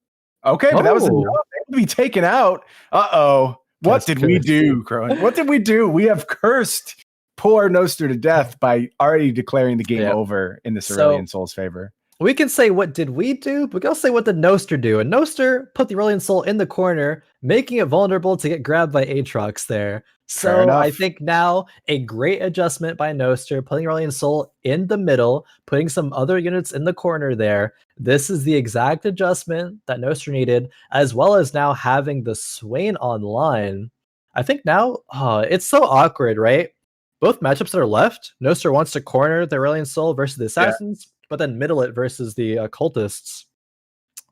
[SPEAKER 2] Okay, but that was enough. They would be taken out. What did we do, Khroen? What did we do? We have cursed poor Noster to death by already declaring the game over in this Aurelion Soul's favor.
[SPEAKER 1] We can say what did we do, but we can also say what did Noster do. And Noster put the Aurelion Soul in the corner, making it vulnerable to get grabbed by Aatrox there. So I think now a great adjustment by Noster, putting Aurelion Soul in the middle, putting some other units in the corner there. This is the exact adjustment that Noster needed, as well as now having the Swain online. I think now, it's so awkward, right? Both matchups that are left, Noster wants to corner the Aurelion Soul versus the Assassins, but then middle it versus the Cultists.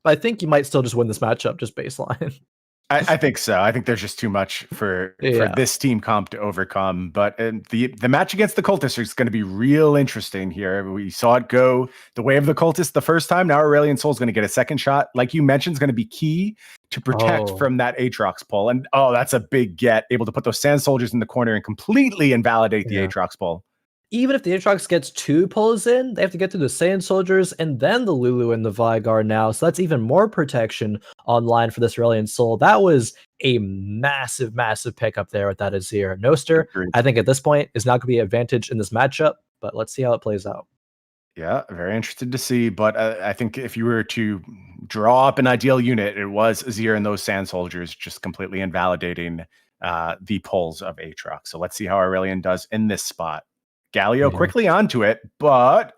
[SPEAKER 1] But I think you might still just win this matchup, just baseline.
[SPEAKER 2] I think so. I think there's just too much for this team comp to overcome. But the match against the Cultists is going to be real interesting here. We saw it go the way of the Cultists the first time. Now Aurelion Soul is going to get a second shot. Like you mentioned, is going to be key to protect from that Aatrox pull. And that's a big get. Able to put those Sand Soldiers in the corner and completely invalidate the Aatrox pull.
[SPEAKER 1] even if the Aatrox gets 2 pulls in, they have to get through the Saiyan soldiers and then the Lulu and the Vigar now. So that's even more protection online for this Aurelion Sol. That was a massive, massive pickup there with that Azir. Noster, I think at this point, is not going to be an advantage in this matchup, but let's see how it plays out.
[SPEAKER 2] Yeah, very interested to see. But I think if you were to draw up an ideal unit, it was Azir and those Sand Soldiers, just completely invalidating the pulls of Aatrox. So let's see how Aurelion does in this spot. Galio quickly onto it, but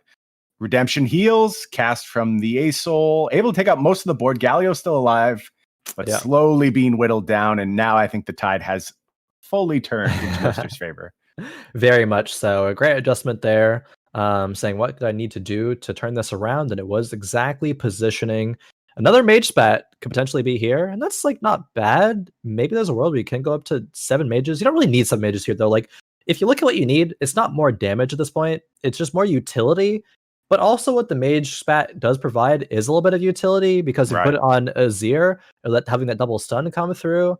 [SPEAKER 2] Redemption heals, cast from the A-Soul, able to take out most of the board. Galio still alive, but slowly being whittled down. And now I think the tide has fully turned into Noster's favor.
[SPEAKER 1] Very much so. A great adjustment there. Saying, what do I need to do to turn this around? And it was exactly positioning. Another mage spat could potentially be here, and that's like not bad. Maybe there's a world where you can go up to 7 mages. You don't really need 7 mages here, though. Like, if you look at what you need, it's not more damage at this point. It's just more utility. But also what the mage spat does provide is a little bit of utility, because if you put it on Azir, having that double stun come through,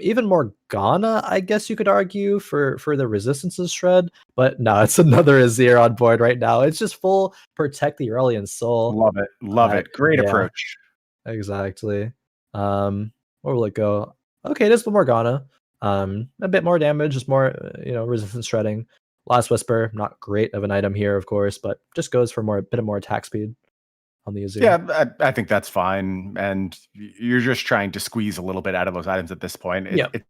[SPEAKER 1] even Morgana, I guess you could argue, for the resistances shred, but no, it's another Azir on board right now. It's just full protect the Aurelion Sol.
[SPEAKER 2] Love it. Great approach.
[SPEAKER 1] Exactly. Where will it go? Okay, it is the Morgana. A bit more damage, just more resistance shredding. Last Whisper, not great of an item here, of course, but just goes for a bit of more attack speed on the Azir.
[SPEAKER 2] Yeah, I think that's fine. And you're just trying to squeeze a little bit out of those items at this point. It's a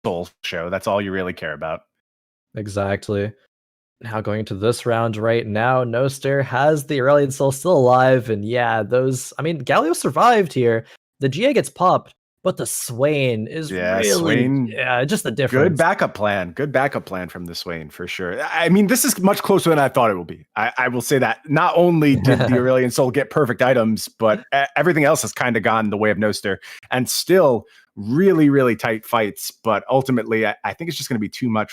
[SPEAKER 2] soul show. That's all you really care about.
[SPEAKER 1] Exactly. Now going into this round right now, Noster has the Aurelion Sol still alive. And Galio survived here. The GA gets popped, but the Swain is just the difference.
[SPEAKER 2] Good backup plan from the Swain, for sure. I mean, this is much closer than I thought it will be. I will say that. Not only did the Aurelion Sol get perfect items, but everything else has kind of gone the way of Noster, and still really, really tight fights. But ultimately, I think it's just going to be too much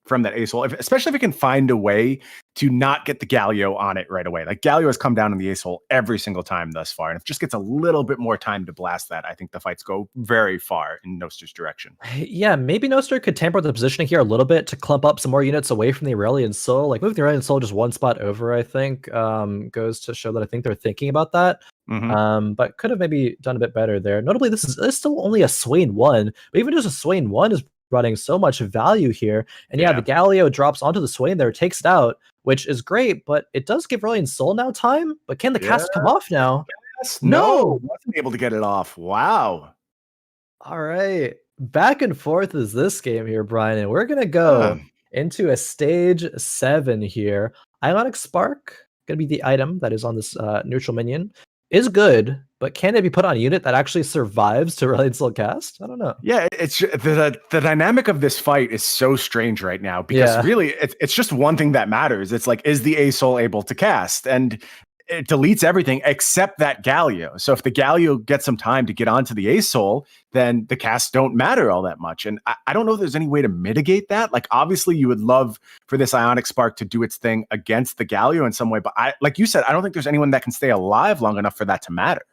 [SPEAKER 2] from that A-Soul, especially if it can find a way to not get the Galio on it right away. Like, Galio has come down in the A-Soul every single time thus far, and if it just gets a little bit more time to blast that, I think the fights go very far in Noster's direction.
[SPEAKER 1] Yeah, maybe Noster could tamper the positioning here a little bit to clump up some more units away from the Aurelion Sol. Like, move the Aurelion Sol just one spot over, I think, goes to show that I think they're thinking about that. But could have maybe done a bit better there. Notably, this is still only a Swain 1, but even just a Swain 1 is running so much value here. And the Galio drops onto the Swain there, takes it out, which is great, but it does give Aurelion Sol now time. But can the cast come off now?
[SPEAKER 2] Yes, no, wasn't able to get it off. Wow.
[SPEAKER 1] All right. Back and forth is this game here, Brian, and we're gonna go into a stage 7 here. Ionic Spark, gonna be the item that is on this neutral minion. Is good, but can it be put on a unit that actually survives to Aurelion Sol cast? I don't know.
[SPEAKER 2] Yeah, it's the dynamic of this fight is so strange right now, because really it's just one thing that matters. It's like, is the A-Soul able to cast? And it deletes everything except that Galio. So if the Galio gets some time to get onto the A-Soul, then the casts don't matter all that much. And I don't know if there's any way to mitigate that. Like, obviously you would love for this Ionic Spark to do its thing against the Galio in some way, but like you said, I don't think there's anyone that can stay alive long enough for that to matter.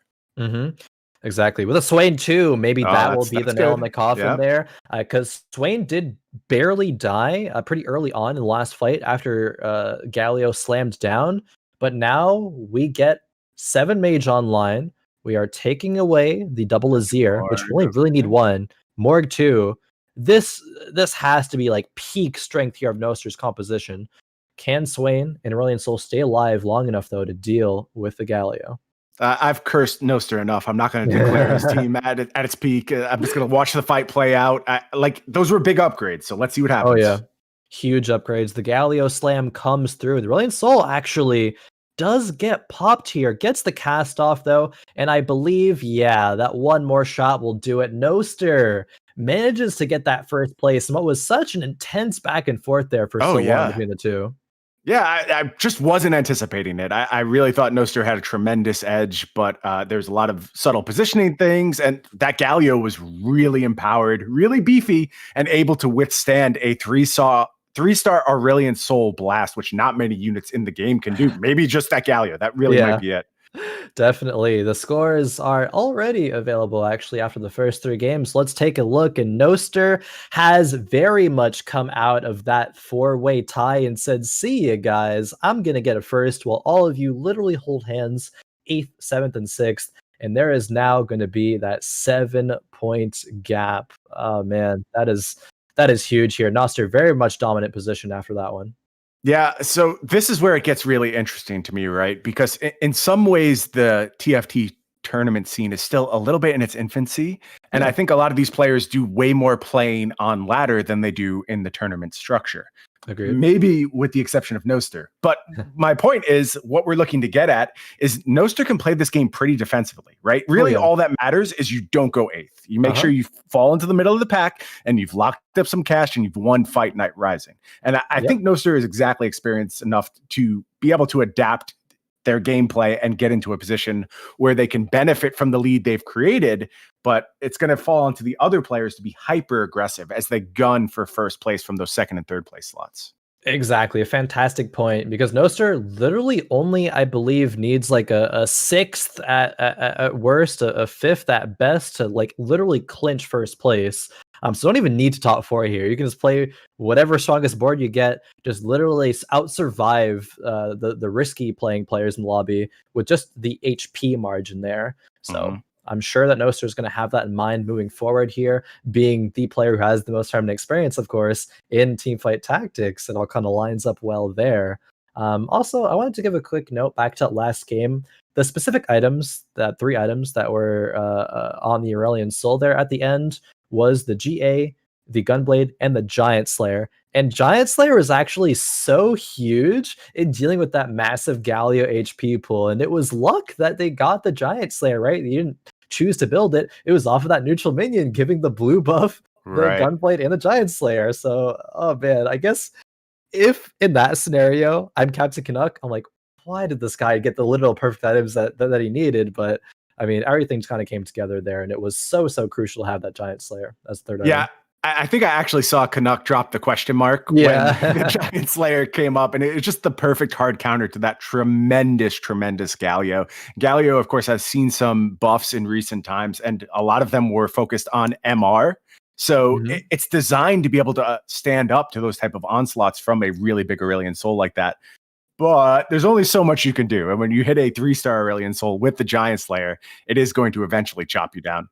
[SPEAKER 1] Exactly. With a Swain too, maybe that will be the nail in the coffin there, because Swain did barely die pretty early on in the last fight after Galio slammed down. But now we get 7 mage online. We are taking away the double Azir, which we only really need 1. Morg 2. This has to be like peak strength here of Noster's composition. Can Swain and Aurelion Sol stay alive long enough, though, to deal with the Galio?
[SPEAKER 2] I've cursed Noster enough. I'm not going to declare his team at its peak. I'm just going to watch the fight play out. Those were big upgrades, so let's see what happens.
[SPEAKER 1] Oh, yeah. Huge upgrades. The Galio slam comes through. The Aurelion Sol actually does get popped here. Gets the cast off, though, and I believe, that one more shot will do it. Noster manages to get that first place, and what was such an intense back and forth there for so long between the two.
[SPEAKER 2] Yeah, I just wasn't anticipating it. I really thought Noster had a tremendous edge, but there's a lot of subtle positioning things, and that Galio was really empowered, really beefy, and able to withstand a 3-star Aurelion Sol blast, which not many units in the game can do. Maybe just that Galio. That really might be it.
[SPEAKER 1] Definitely. The scores are already available actually after the first 3 games. Let's take a look. And Noster has very much come out of that 4-way tie and said, see ya, guys. I'm going to get a first while all of you literally hold hands 8th, 7th, and 6th. And there is now going to be that 7-point gap. Oh, man, that is huge here. Noster very much dominant position after that one.
[SPEAKER 2] Yeah, so this is where it gets really interesting to me, right? Because in some ways, the TFT tournament scene is still a little bit in its infancy. And I think a lot of these players do way more playing on ladder than they do in the tournament structure.
[SPEAKER 1] Agreed.
[SPEAKER 2] Maybe with the exception of Noster. But my point is, what we're looking to get at is Noster can play this game pretty defensively, right? Really, all that matters is you don't go 8th. You make sure you fall into the middle of the pack and you've locked up some cash and you've won Fight Night Rising. And I think Noster is exactly experienced enough to be able to adapt their gameplay and get into a position where they can benefit from the lead they've created, but it's going to fall onto the other players to be hyper aggressive as they gun for first place from those 2nd and 3rd place slots.
[SPEAKER 1] Exactly. A fantastic point, because Noster literally only, I believe, needs like a 6th at worst, a 5th at best to like literally clinch first place. So don't even need to top 4 here. You can just play whatever strongest board you get, just literally out-survive the risky playing players in the lobby with just the HP margin there. So I'm sure that Noster is going to have that in mind moving forward here, being the player who has the most tournament experience, of course, in teamfight tactics. It all kind of lines up well there. Also, I wanted to give a quick note back to that last game. The specific items, that 3 items that were on the Aurelian Soul there at the end, was the GA, the Gunblade, and the Giant Slayer. And Giant Slayer was actually so huge in dealing with that massive Galio HP pool. And it was luck that they got the Giant Slayer, right? You didn't choose to build it. It was off of that neutral minion giving the blue buff, the Gunblade, and the Giant Slayer. So, oh man, I guess if in that scenario I'm Captain CANUCK, I'm like, why did this guy get the literal perfect items that he needed? But I mean, everything just kind of came together there, and it was so crucial to have that Giant Slayer as third item.
[SPEAKER 2] I think I actually saw CANUCK drop the question mark when the Giant Slayer came up, and it was just the perfect hard counter to that tremendous Galio. Galio, of course, has seen some buffs in recent times, and a lot of them were focused on MR. So it's designed to be able to stand up to those type of onslaughts from a really big Aurelian Soul like that. But there's only so much you can do. And when you hit a 3-star Aurelian Soul with the Giant Slayer, it is going to eventually chop you down.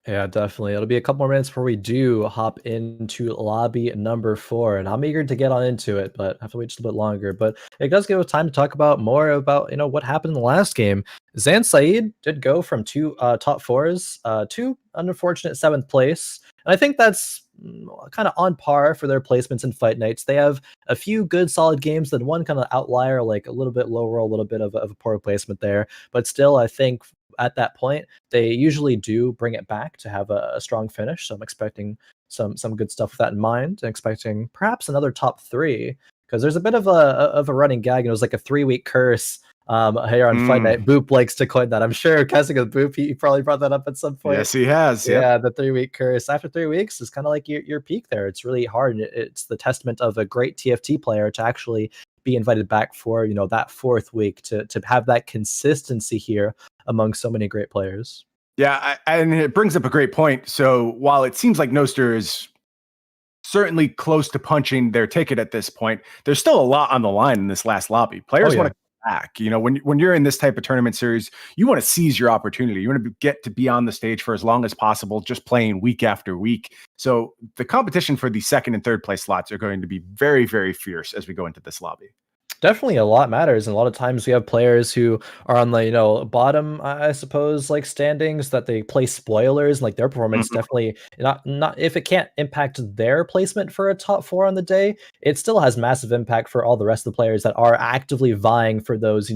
[SPEAKER 1] Yeah, definitely. It'll be a couple more minutes before we do hop into lobby number 4, and I'm eager to get on into it, but I have to wait just a bit longer. But it does give us time to talk about more about what happened in the last game. Zan Syed did go from 2 top 4s to an unfortunate 7th place, and I think that's kind of on par for their placements in fight nights. They have a few good solid games, then one kind of outlier, like a little bit lower, a little bit of a poor placement there, but still I think at that point they usually do bring it back to have a strong finish. So I'm expecting some good stuff with that in mind, and expecting perhaps another top 3, because there's a bit of a running gag, and it was like a 3-week curse here on Fight Night. Boop likes to coin that. I'm sure casting with Boop, he probably brought that up at some point.
[SPEAKER 2] Yes, he has.
[SPEAKER 1] Yeah, the 3-week curse. After 3 weeks is kind of like your peak there. It's really hard. It's the testament of a great TFT player to actually be invited back for that 4th week, to have that consistency here among so many great players.
[SPEAKER 2] Yeah, and it brings up a great point. So while it seems like Noster is certainly close to punching their ticket at this point, there's still a lot on the line in this last lobby. Players want to come back. When you're in this type of tournament series, you want to seize your opportunity. You want to get to be on the stage for as long as possible, just playing week after week. So the competition for the 2nd and 3rd place slots are going to be very, very fierce as we go into this lobby.
[SPEAKER 1] Definitely a lot matters, and a lot of times we have players who are on the bottom, I suppose, like standings, that they play spoilers, and like their performance definitely not if it can't impact their placement for a top 4 on the day, it still has massive impact for all the rest of the players that are actively vying for those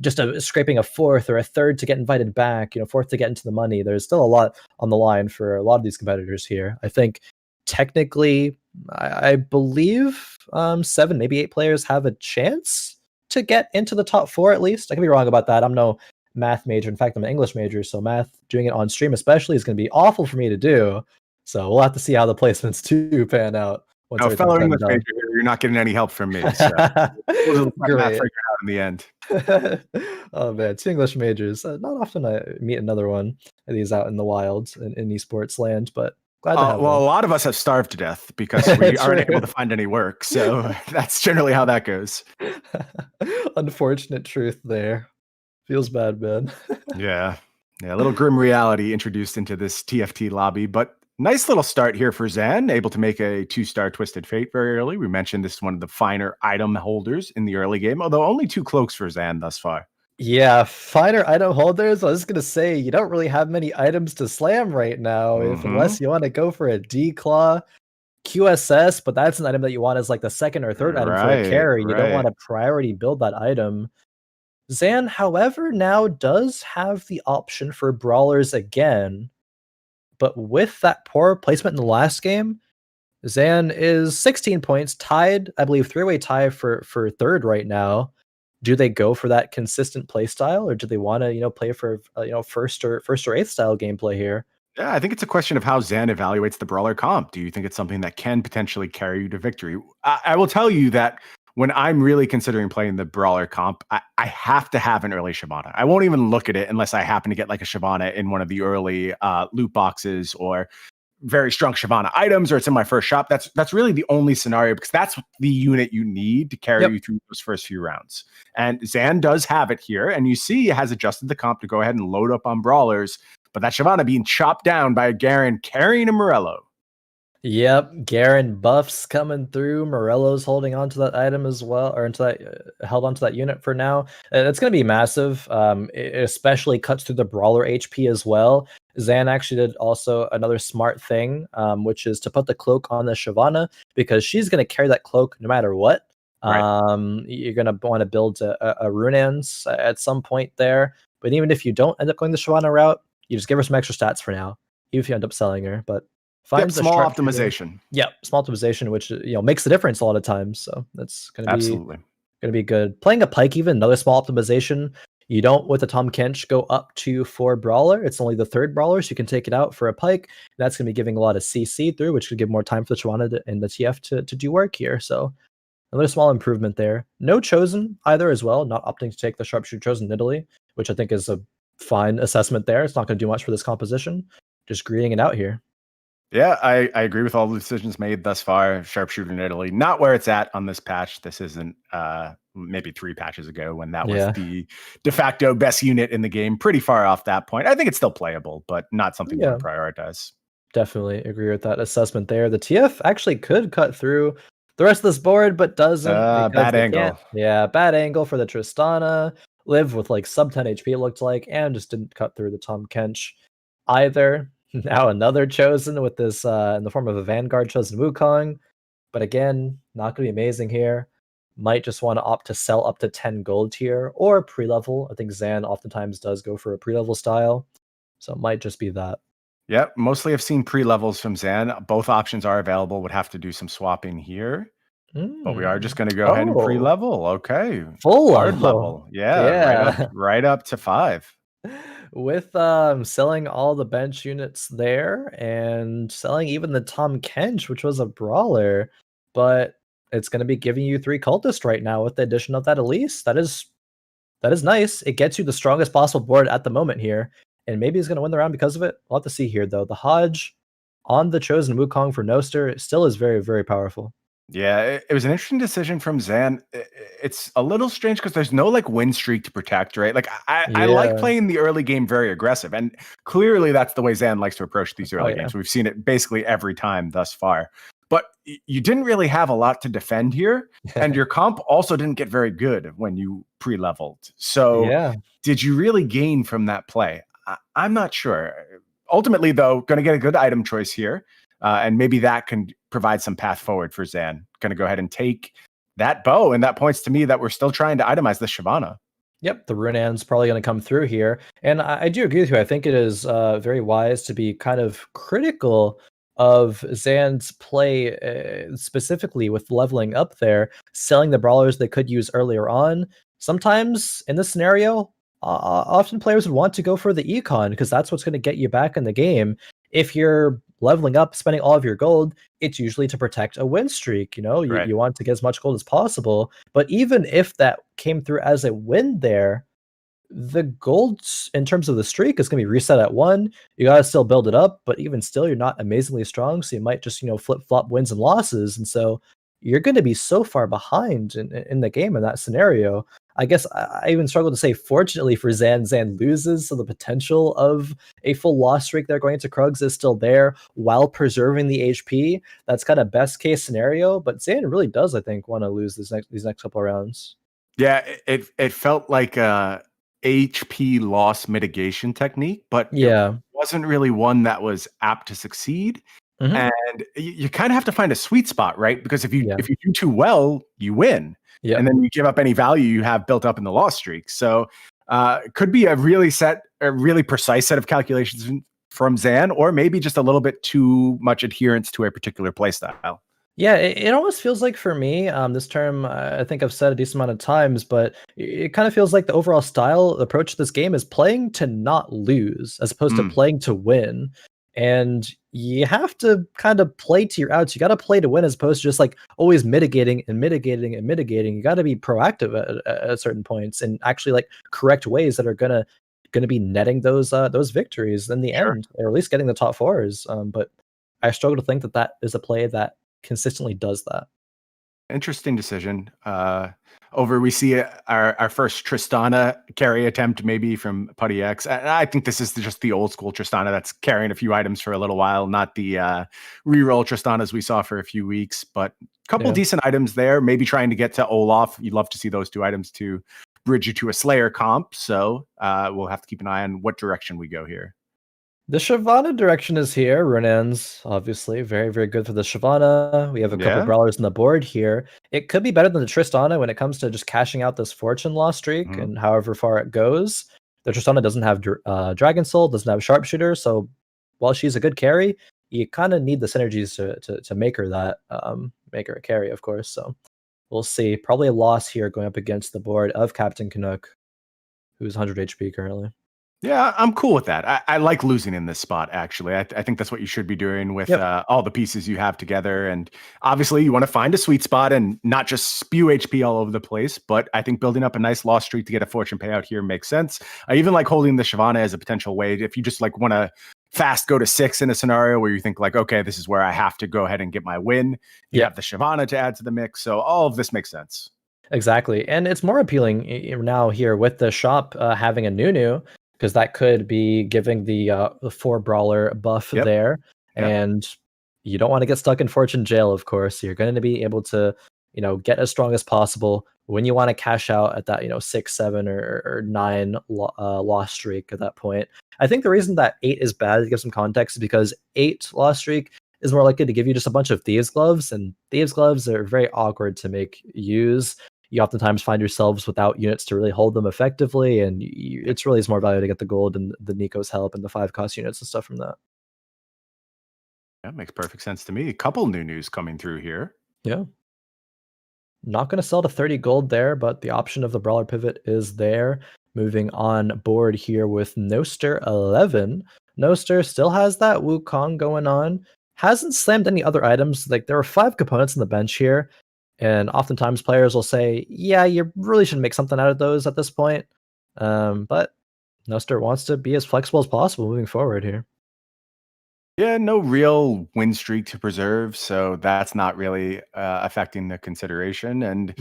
[SPEAKER 1] just scraping a 4th or a 3rd to get invited back, 4th to get into the money. There's still a lot on the line for a lot of these competitors here. I think technically, I believe 7, maybe 8 players have a chance to get into the top 4 at least. I could be wrong about that. I'm no math major. In fact, I'm an English major, so math, doing it on stream especially, is going to be awful for me to do. So we'll have to see how the placements do pan out. once
[SPEAKER 2] No,
[SPEAKER 1] everything's
[SPEAKER 2] fellow
[SPEAKER 1] said and
[SPEAKER 2] English
[SPEAKER 1] done.
[SPEAKER 2] major here, you're not getting any help from me. So we'll just let Matt
[SPEAKER 1] Great.
[SPEAKER 2] figure it out in the end.
[SPEAKER 1] Oh man, 2 English majors. Not often I meet another one of these out in the wild in esports land, but glad to have
[SPEAKER 2] Well,
[SPEAKER 1] one.
[SPEAKER 2] a lot of us have starved to death because we aren't
[SPEAKER 1] True.
[SPEAKER 2] able to find any work. So that's generally how that goes.
[SPEAKER 1] Unfortunate truth there. Feels bad, man.
[SPEAKER 2] Yeah. Yeah. A little grim reality introduced into this TFT lobby, but nice little start here for Zan, able to make a 2-star Twisted Fate very early. We mentioned this is one of the finer item holders in the early game, although only 2 cloaks for Zan thus far.
[SPEAKER 1] Yeah, finer item holders. I was just gonna say you don't really have many items to slam right now, if
[SPEAKER 2] Mm-hmm.
[SPEAKER 1] unless you want to go for a D-Claw, QSS, but that's an item that you want as like the second or third item for a
[SPEAKER 2] Right.
[SPEAKER 1] carry. You don't
[SPEAKER 2] Right.
[SPEAKER 1] want to priority build that item. Zan, however, now does have the option for brawlers again, but with that poor placement in the last game, Zan is 16 points, tied, I believe, three-way tie for third right now. Do they go for that consistent play style, or do they want to, play for first or eighth style gameplay here?
[SPEAKER 2] Yeah, I think it's a question of how Zan evaluates the brawler comp. Do you think it's something that can potentially carry you to victory? I will tell you that when I'm really considering playing the brawler comp, I have to have an early Shyvana. I won't even look at it unless I happen to get like a Shyvana in one of the early loot boxes or very strong Shyvana items, or it's in my first shop. That's really the only scenario because that's the unit you need to carry
[SPEAKER 1] Yep.
[SPEAKER 2] you through those first few rounds. And Zan does have it here, and you see he has adjusted the comp to go ahead and load up on brawlers. But that Shyvana being chopped down by a Garen carrying a Morello.
[SPEAKER 1] Yep, Garen buffs coming through. Morello's holding on to that item as well, or into that held onto that unit for now. It's going to be massive. It especially cuts through the brawler HP as well. Zan actually did also another smart thing, which is to put the cloak on the Shyvana because she's going to carry that cloak no matter what.
[SPEAKER 2] Right.
[SPEAKER 1] You're going to want to build a Runans at some point there. But even if you don't end up going the Shyvana route, you just give her some extra stats for now, even if you end up selling her. But finds a
[SPEAKER 2] Small
[SPEAKER 1] sharpshooter.
[SPEAKER 2] optimization.
[SPEAKER 1] Yeah, small optimization, which makes the difference a lot of times. So that's
[SPEAKER 2] Absolutely.
[SPEAKER 1] gonna be good. Playing a Pike, even another small optimization. You don't with the Tom Kench go up to 4 brawler. It's only the third brawler, so you can take it out for a Pike. That's gonna be giving a lot of CC through, which could give more time for the Shyvana and the TF to do work here. So another small improvement there. No chosen either as well. Not opting to take the sharpshooter chosen in Italy, which I think is a fine assessment there. It's not gonna do much for this composition. Just greeting it out here.
[SPEAKER 2] Yeah, I agree with all the decisions made thus far. Sharpshooter in Italy, not where it's at on this patch. This isn't maybe 3 patches ago when that was
[SPEAKER 1] Yeah.
[SPEAKER 2] the de facto best unit in the game. Pretty far off that point. I think it's still playable, but not something you
[SPEAKER 1] Yeah.
[SPEAKER 2] want to prioritize.
[SPEAKER 1] Definitely agree with that assessment there. The TF actually could cut through the rest of this board, but doesn't because
[SPEAKER 2] Bad
[SPEAKER 1] they
[SPEAKER 2] angle.
[SPEAKER 1] can't. Yeah, bad angle for the Tristana. Live with like sub 10 HP, it looked like, and just didn't cut through the Tom Kench either. Now another chosen with this in the form of a Vanguard chosen Wukong. But again, not going to be amazing here. Might just want to opt to sell up to 10 gold here or pre-level. I think Zan oftentimes does go for a pre-level style. So it might just be that.
[SPEAKER 2] Yep, mostly I've seen pre-levels from Zan. Both options are available. Would have to do some swapping here. But we are just going to go ahead and
[SPEAKER 1] Oh,
[SPEAKER 2] pre-level. Okay.
[SPEAKER 1] full
[SPEAKER 2] Hard
[SPEAKER 1] level.
[SPEAKER 2] level. Yeah,
[SPEAKER 1] Yeah.
[SPEAKER 2] right up to 5.
[SPEAKER 1] With selling all the bench units there and selling even the Tom Kench, which was a brawler, but it's going to be giving you 3 cultists right now with the addition of that Elise. That is nice. It gets you the strongest possible board at the moment here, and maybe he's going to win the round because of it. We'll have to see here though. The Hodge on the chosen Wukong for Noster still is very, very powerful.
[SPEAKER 2] Yeah, it was an interesting decision from Zan. It's a little strange because there's no like win streak to protect, right? Like I like
[SPEAKER 1] Yeah.
[SPEAKER 2] playing the early game very aggressive, and clearly that's the way Zan likes to approach these
[SPEAKER 1] Oh
[SPEAKER 2] early
[SPEAKER 1] yeah.
[SPEAKER 2] games. We've seen it basically every time thus far. But you didn't really have a lot to defend here, and your comp also didn't get very good when you pre-leveled. So
[SPEAKER 1] Yeah.
[SPEAKER 2] did you really gain from that play? I'm not sure. Ultimately, though, going to get a good item choice here. And maybe that can provide some path forward for Zan. Going to go ahead and take that bow. And that points to me that we're still trying to itemize the Shyvana.
[SPEAKER 1] Yep, the Runan's probably going to come through here. And I do agree with you. I think it is very wise to be kind of critical of Zan's play, specifically with leveling up there, selling the brawlers they could use earlier on. Sometimes in this scenario, often players would want to go for the econ because that's what's going to get you back in the game. if you're leveling up, spending all of your gold, it's usually to protect a win streak. You want to get as much gold as possible. But even if that came through as a win there, the gold in terms of the streak is going to be reset at 1. You got to still build it up, but even still, you're not amazingly strong. So you might just, flip flop wins and losses. And so you're going to be so far behind in the game in that scenario. I guess I even struggle to say, fortunately for Zan loses. So the potential of a full loss streak they're going to Krugs is still there while preserving the HP. That's kind of best case scenario. But Zan really does, I think, want to lose these next couple of rounds.
[SPEAKER 2] Yeah, it felt like a HP loss mitigation technique, but
[SPEAKER 1] yeah,
[SPEAKER 2] it wasn't really one that was apt to succeed.
[SPEAKER 1] Mm-hmm.
[SPEAKER 2] And you kind of have to find a sweet spot, right? Because if you do too well, you win.
[SPEAKER 1] Yep.
[SPEAKER 2] And then you give up any value you have built up in the loss streak. So it could be a really precise set of calculations from Zan, or maybe just a little bit too much adherence to a particular playstyle.
[SPEAKER 1] Yeah, it almost feels like for me, this term, I think I've said a decent amount of times, but it kind of feels like the overall style approach to this game is playing to not lose as opposed to playing to win. And you have to kind of play to your outs. You got to play to win as opposed to just like always mitigating and mitigating and mitigating. You got to be proactive at certain points and actually like correct ways that are gonna be netting those victories in the end, or at least getting the top 4s. But I struggle to think that is a play that consistently does that.
[SPEAKER 2] Interesting decision. Over we see our first Tristana carry attempt, maybe from Puttyx. I think this is just the old school Tristana that's carrying a few items for a little while, not the reroll Tristanas we saw for a few weeks, but a couple decent items there. Maybe trying to get to Olaf. You'd love to see those 2 items to bridge you to a Slayer comp. So we'll have to keep an eye on what direction we go here.
[SPEAKER 1] The Shyvana direction is here. Runan's obviously very, very good for the Shyvana. We have a couple brawlers on the board here. It could be better than the Tristana when it comes to just cashing out this fortune loss streak and however far it goes. The Tristana doesn't have Dragon Soul, doesn't have Sharpshooter, so while she's a good carry, you kind of need the synergies to make her that, make her a carry, of course. So we'll see. Probably a loss here going up against the board of Captain CANUCK, who's 100 HP currently.
[SPEAKER 2] Yeah, I'm cool with that. I like losing in this spot, actually. I think that's what you should be doing with all the pieces you have together. And obviously, you want to find a sweet spot and not just spew HP all over the place. But I think building up a nice loss streak to get a fortune payout here makes sense. I even like holding the Shyvana as a potential way. If you just like want to fast go to 6 in a scenario where you think like, okay, this is where I have to go ahead and get my win. You have the Shyvana to add to the mix. So all of this makes sense.
[SPEAKER 1] Exactly. And it's more appealing now here with the shop having a Nunu, because that could be giving the 4 brawler buff there. And you don't want to get stuck in fortune jail, of course. You're going to be able to, get as strong as possible when you want to cash out at that, 6, 7, or 9 loss streak at that point. I think the reason that 8 is bad, to give some context, is because 8 loss streak is more likely to give you just a bunch of Thieves Gloves, and Thieves Gloves are very awkward to make use. You oftentimes find yourselves without units to really hold them effectively, and it's really more value to get the gold and the Nico's help and the 5-cost units and stuff from that.
[SPEAKER 2] That makes perfect sense to me. A couple new news coming through here.
[SPEAKER 1] Yeah. Not going to sell to 30 gold there, but the option of the Brawler Pivot is there. Moving on board here with Noster 11. Noster still has that Wukong going on. Hasn't slammed any other items. Like, there are 5 components on the bench here. And oftentimes players will say, yeah, you really should make something out of those at this point. But Noster wants to be as flexible as possible moving forward here.
[SPEAKER 2] Yeah, no real win streak to preserve, so that's not really affecting the consideration. And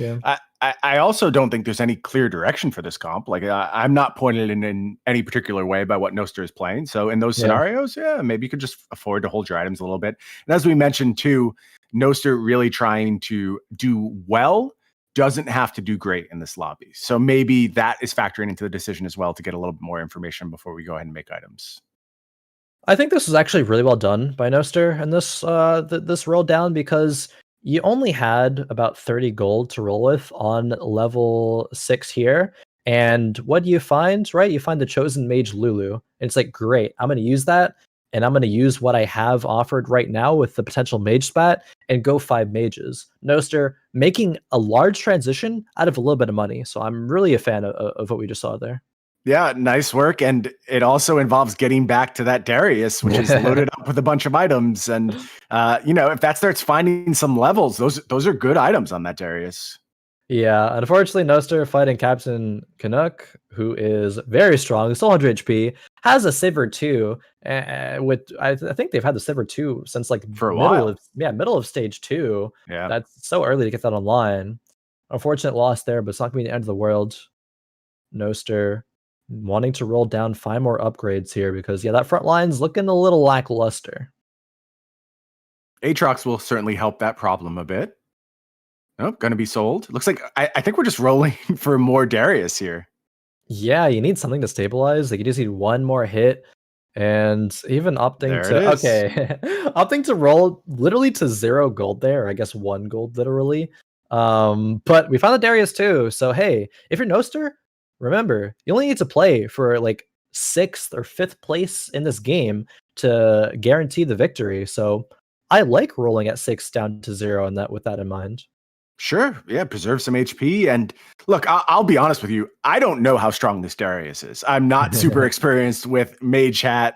[SPEAKER 2] I also don't think there's any clear direction for this comp. Like, I'm not pointed in any particular way by what Noster is playing. So in those scenarios, maybe you could just afford to hold your items a little bit. And as we mentioned too, Noster really trying to do well doesn't have to do great in this lobby. So maybe that is factoring into the decision as well to get a little bit more information before we go ahead and make items.
[SPEAKER 1] I think this was actually really well done by Noster and this roll down, because you only had about 30 gold to roll with on level 6 here. And what do you find, right? You find the Chosen Mage Lulu. And it's like, great, I'm going to use that. And I'm going to use what I have offered right now with the potential mage spat and go 5 mages. Noster making a large transition out of a little bit of money. So I'm really a fan of what we just saw there.
[SPEAKER 2] Yeah, nice work. And it also involves getting back to that Darius, which is loaded up with a bunch of items. And if that starts finding some levels, those are good items on that Darius.
[SPEAKER 1] Yeah, unfortunately, Noster fighting Captain CANUCK, who is very strong, still 100 HP, has a Sivir too. With I think they've had the Sivir 2 since like
[SPEAKER 2] For a while.
[SPEAKER 1] middle of stage 2.
[SPEAKER 2] Yeah.
[SPEAKER 1] That's so early to get that online. Unfortunate loss there, but it's not gonna be the end of the world. Noster wanting to roll down 5 more upgrades here because that front line's looking a little lackluster.
[SPEAKER 2] Aatrox will certainly help that problem a bit. Oh, gonna be sold. Looks like I think we're just rolling for more Darius here.
[SPEAKER 1] Yeah, you need something to stabilize. Like you just need one more hit, and even opting opting to roll literally to 0 gold there. I guess 1 gold literally. But we found the Darius too. So hey, if you're Noster, remember you only need to play for like 6th or 5th place in this game to guarantee the victory. So I like rolling at 6 down to 0 and that with that in mind.
[SPEAKER 2] Sure. Yeah. Preserve some HP. And look, I'll be honest with you. I don't know how strong this Darius is. I'm not super experienced with Mage Hat,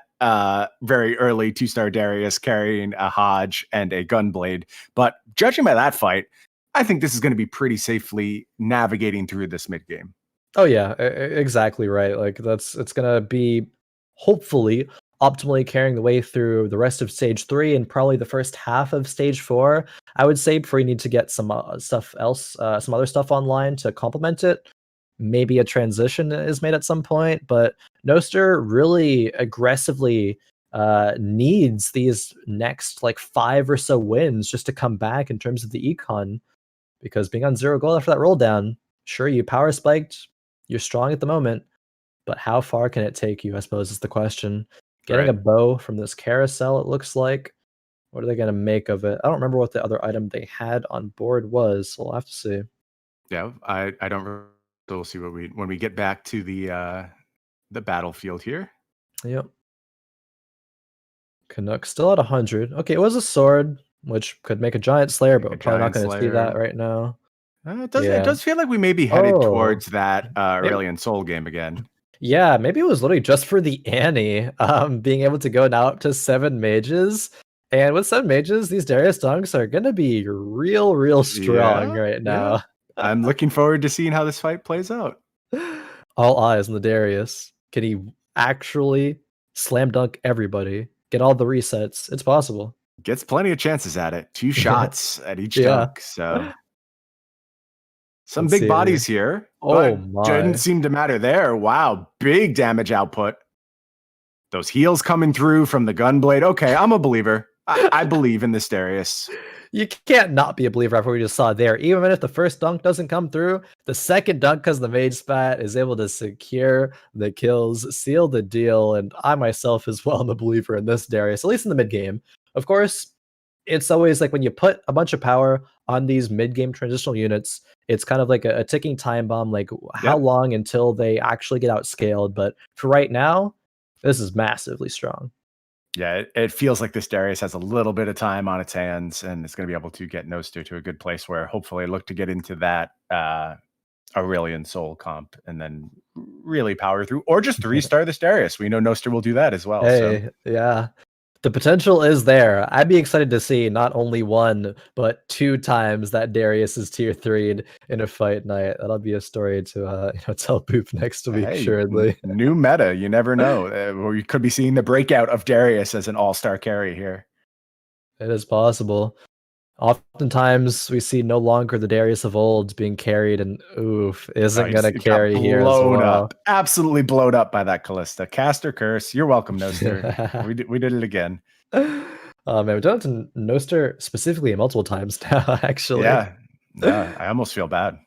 [SPEAKER 2] very early 2-star Darius carrying a Hodge and a Gunblade. But judging by that fight, I think this is going to be pretty safely navigating through this mid game.
[SPEAKER 1] Oh yeah, exactly right. Like it's gonna be hopefully optimally carrying the way through the rest of stage 3 and probably the first half of stage 4. I would say before you need to get some some other stuff online to complement it. Maybe a transition is made at some point, but Noster really aggressively needs these next like 5 or so wins just to come back in terms of the econ, because being on 0 gold after that roll down, sure you power spiked, you're strong at the moment, but how far can it take you, I suppose, is the question. Getting a bow from this carousel, it looks like. What are they going to make of it? I don't remember what the other item they had on board was, so we'll have to see.
[SPEAKER 2] Yeah, I don't remember. So we'll see when we get back to the battlefield here.
[SPEAKER 1] Yep. CANUCK still at 100. Okay, it was a sword, which could make a giant slayer, but we're probably not going to see that right now.
[SPEAKER 2] It does feel like we may be headed towards that Aurelion Soul game again.
[SPEAKER 1] Yeah, maybe it was literally just for the Annie, being able to go now up to 7 mages. And with 7 mages, these Darius dunks are going to be real strong right now.
[SPEAKER 2] Yeah. I'm looking forward to seeing how this fight plays out.
[SPEAKER 1] All eyes on the Darius. Can he actually slam dunk everybody? Get all the resets? It's possible.
[SPEAKER 2] Gets plenty of chances at it. 2 shots at each dunk. So some big bodies here.
[SPEAKER 1] Oh my.
[SPEAKER 2] Didn't seem to matter there. Wow. Big damage output. Those heals coming through from the Gunblade. Okay, I'm a believer. I believe in this Darius.
[SPEAKER 1] You can't not be a believer after what we just saw there. Even if the first dunk doesn't come through, the second dunk, because the mage spat, is able to secure the kills, seal the deal, and I myself as well am a believer in this Darius, at least in the mid game. Of course, it's always like when you put a bunch of power on these mid game transitional units, it's kind of like a ticking time bomb, like how long until they actually get outscaled. But for right now, this is massively strong.
[SPEAKER 2] Yeah, it feels like this Darius has a little bit of time on its hands, and it's going to be able to get Noster to a good place where hopefully look to get into that Aurelion Soul comp and then really power through, or just 3-star this Darius. We know Noster will do that as well.
[SPEAKER 1] Hey, yeah. The potential is there. I'd be excited to see not only 1, but 2 times that Darius is tier 3 in a fight night. That'll be a story to tell Boop next week, assuredly.
[SPEAKER 2] New meta, you never know. We could be seeing the breakout of Darius as an all-star carry here.
[SPEAKER 1] It is possible. Oftentimes we see no longer the Darius of old being carried, and isn't going to carry here as well.
[SPEAKER 2] Absolutely blown up by that Callista. Caster curse. You're welcome, Noster. we did it again.
[SPEAKER 1] Man, we've done it to Noster specifically multiple times now, actually.
[SPEAKER 2] Yeah, I almost feel bad.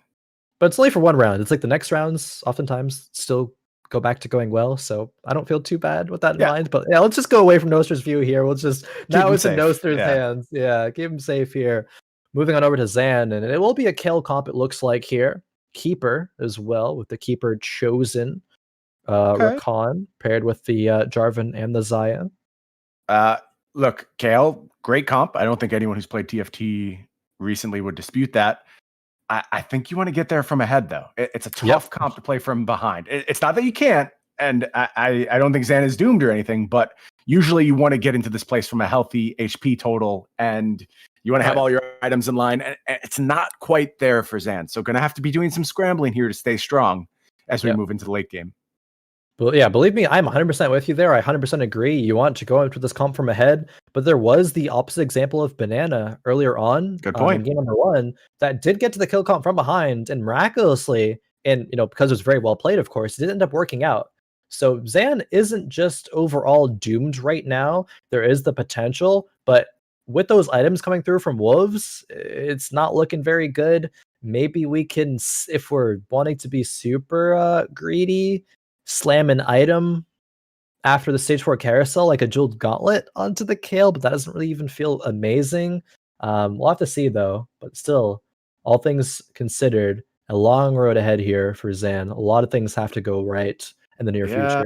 [SPEAKER 1] But it's only for 1 round. It's like the next rounds oftentimes still go back to going well, so I don't feel too bad with that in mind. But yeah, let's just go away from Noster's view here. We'll just now it's in Noster's hands. Yeah, keep him safe here. Moving on over to Zan, and it will be a kill comp, it looks like here. Keeper as well, with the Keeper chosen. Rakan paired with the Jarvan and the Xayah.
[SPEAKER 2] Look, Kale, great comp. I don't think anyone who's played TFT recently would dispute that. I think you want to get there from ahead, though. It's a tough
[SPEAKER 1] Yep.
[SPEAKER 2] comp to play from behind. It's not that you can't, and I don't think Zan is doomed or anything, but usually you want to get into this place from a healthy HP total, and you want to have all your items in line, and it's not quite there for Zan. So going to have to be doing some scrambling here to stay strong as we move into the late game.
[SPEAKER 1] Well, yeah, believe me, I'm 100% with you there. I 100% agree. You want to go into this comp from ahead, but there was the opposite example of Banana earlier on.
[SPEAKER 2] Good point.
[SPEAKER 1] In game number 1 that did get to the kill comp from behind, and miraculously, and because it was very well played, of course, it did end up working out. So Zan isn't just overall doomed right now. There is the potential, but with those items coming through from Wolves, it's not looking very good. Maybe we can, if we're wanting to be super greedy, slam an item after the stage 4 carousel, like a jeweled gauntlet onto the Kale, but that doesn't really even feel amazing. We'll have to see though, but still, all things considered, a long road ahead here for Zan. A lot of things have to go right in the near future.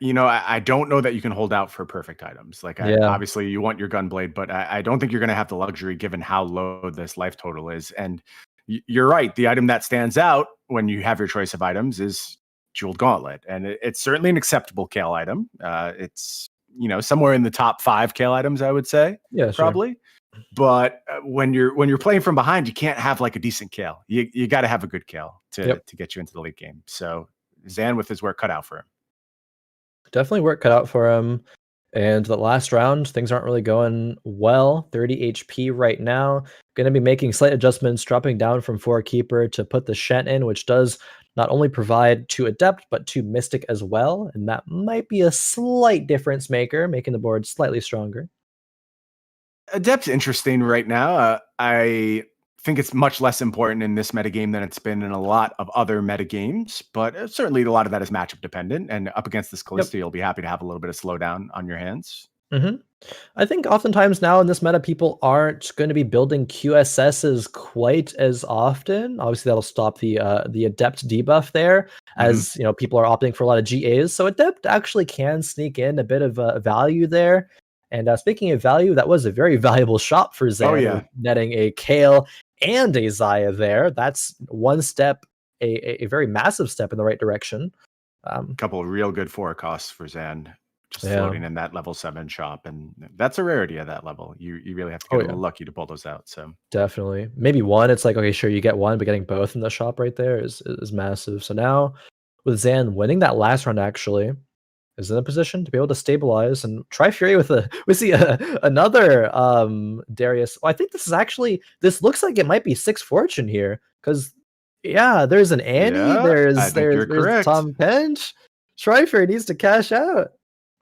[SPEAKER 2] I don't know that you can hold out for perfect items. Like, obviously you want your Gunblade, but I don't think you're going to have the luxury given how low this life total is. And you're right. The item that stands out when you have your choice of items is Jeweled Gauntlet, and it's certainly an acceptable Kale item. It's somewhere in the top 5 Kale items, I would say.
[SPEAKER 1] Yeah,
[SPEAKER 2] probably. Sure. But when you're playing from behind, you can't have like a decent Kale. You got to have a good Kale to get you into the late game. So Zan with his work cut out for him.
[SPEAKER 1] Definitely work cut out for him. And the last round, things aren't really going well. 30 HP right now. Going to be making slight adjustments, dropping down from 4 Keeper to put the Shen in, which does not only provide 2 Adept, but 2 Mystic as well. And that might be a slight difference maker, making the board slightly stronger.
[SPEAKER 2] Adept's interesting right now. I think it's much less important in this metagame than it's been in a lot of other metagames, but certainly a lot of that is matchup dependent. And up against this Kalista, you'll be happy to have a little bit of slowdown on your hands.
[SPEAKER 1] I think oftentimes now in this meta, people aren't going to be building QSSs quite as often. Obviously, that'll stop the Adept debuff there, as people are opting for a lot of GAs. So Adept actually can sneak in a bit of value there. And speaking of value, that was a very valuable shot for Zan, netting a Kale and a Xayah there. That's one step, a very massive step in the right direction.
[SPEAKER 2] A couple of real good forecasts for Zan. Just floating in that level 7 shop, and that's a rarity at that level. You really have to get a little lucky to pull those out. So
[SPEAKER 1] definitely, maybe one. It's like, okay, sure, you get one, but getting both in the shop right there is massive. So now with Zan winning that last round, actually is in a position to be able to stabilize and TWTrifury with we see another Darius. Well, I think this looks like it might be 6 Fortune here, because there's an Annie, there's Tom Pench. TWTrifury needs to cash out.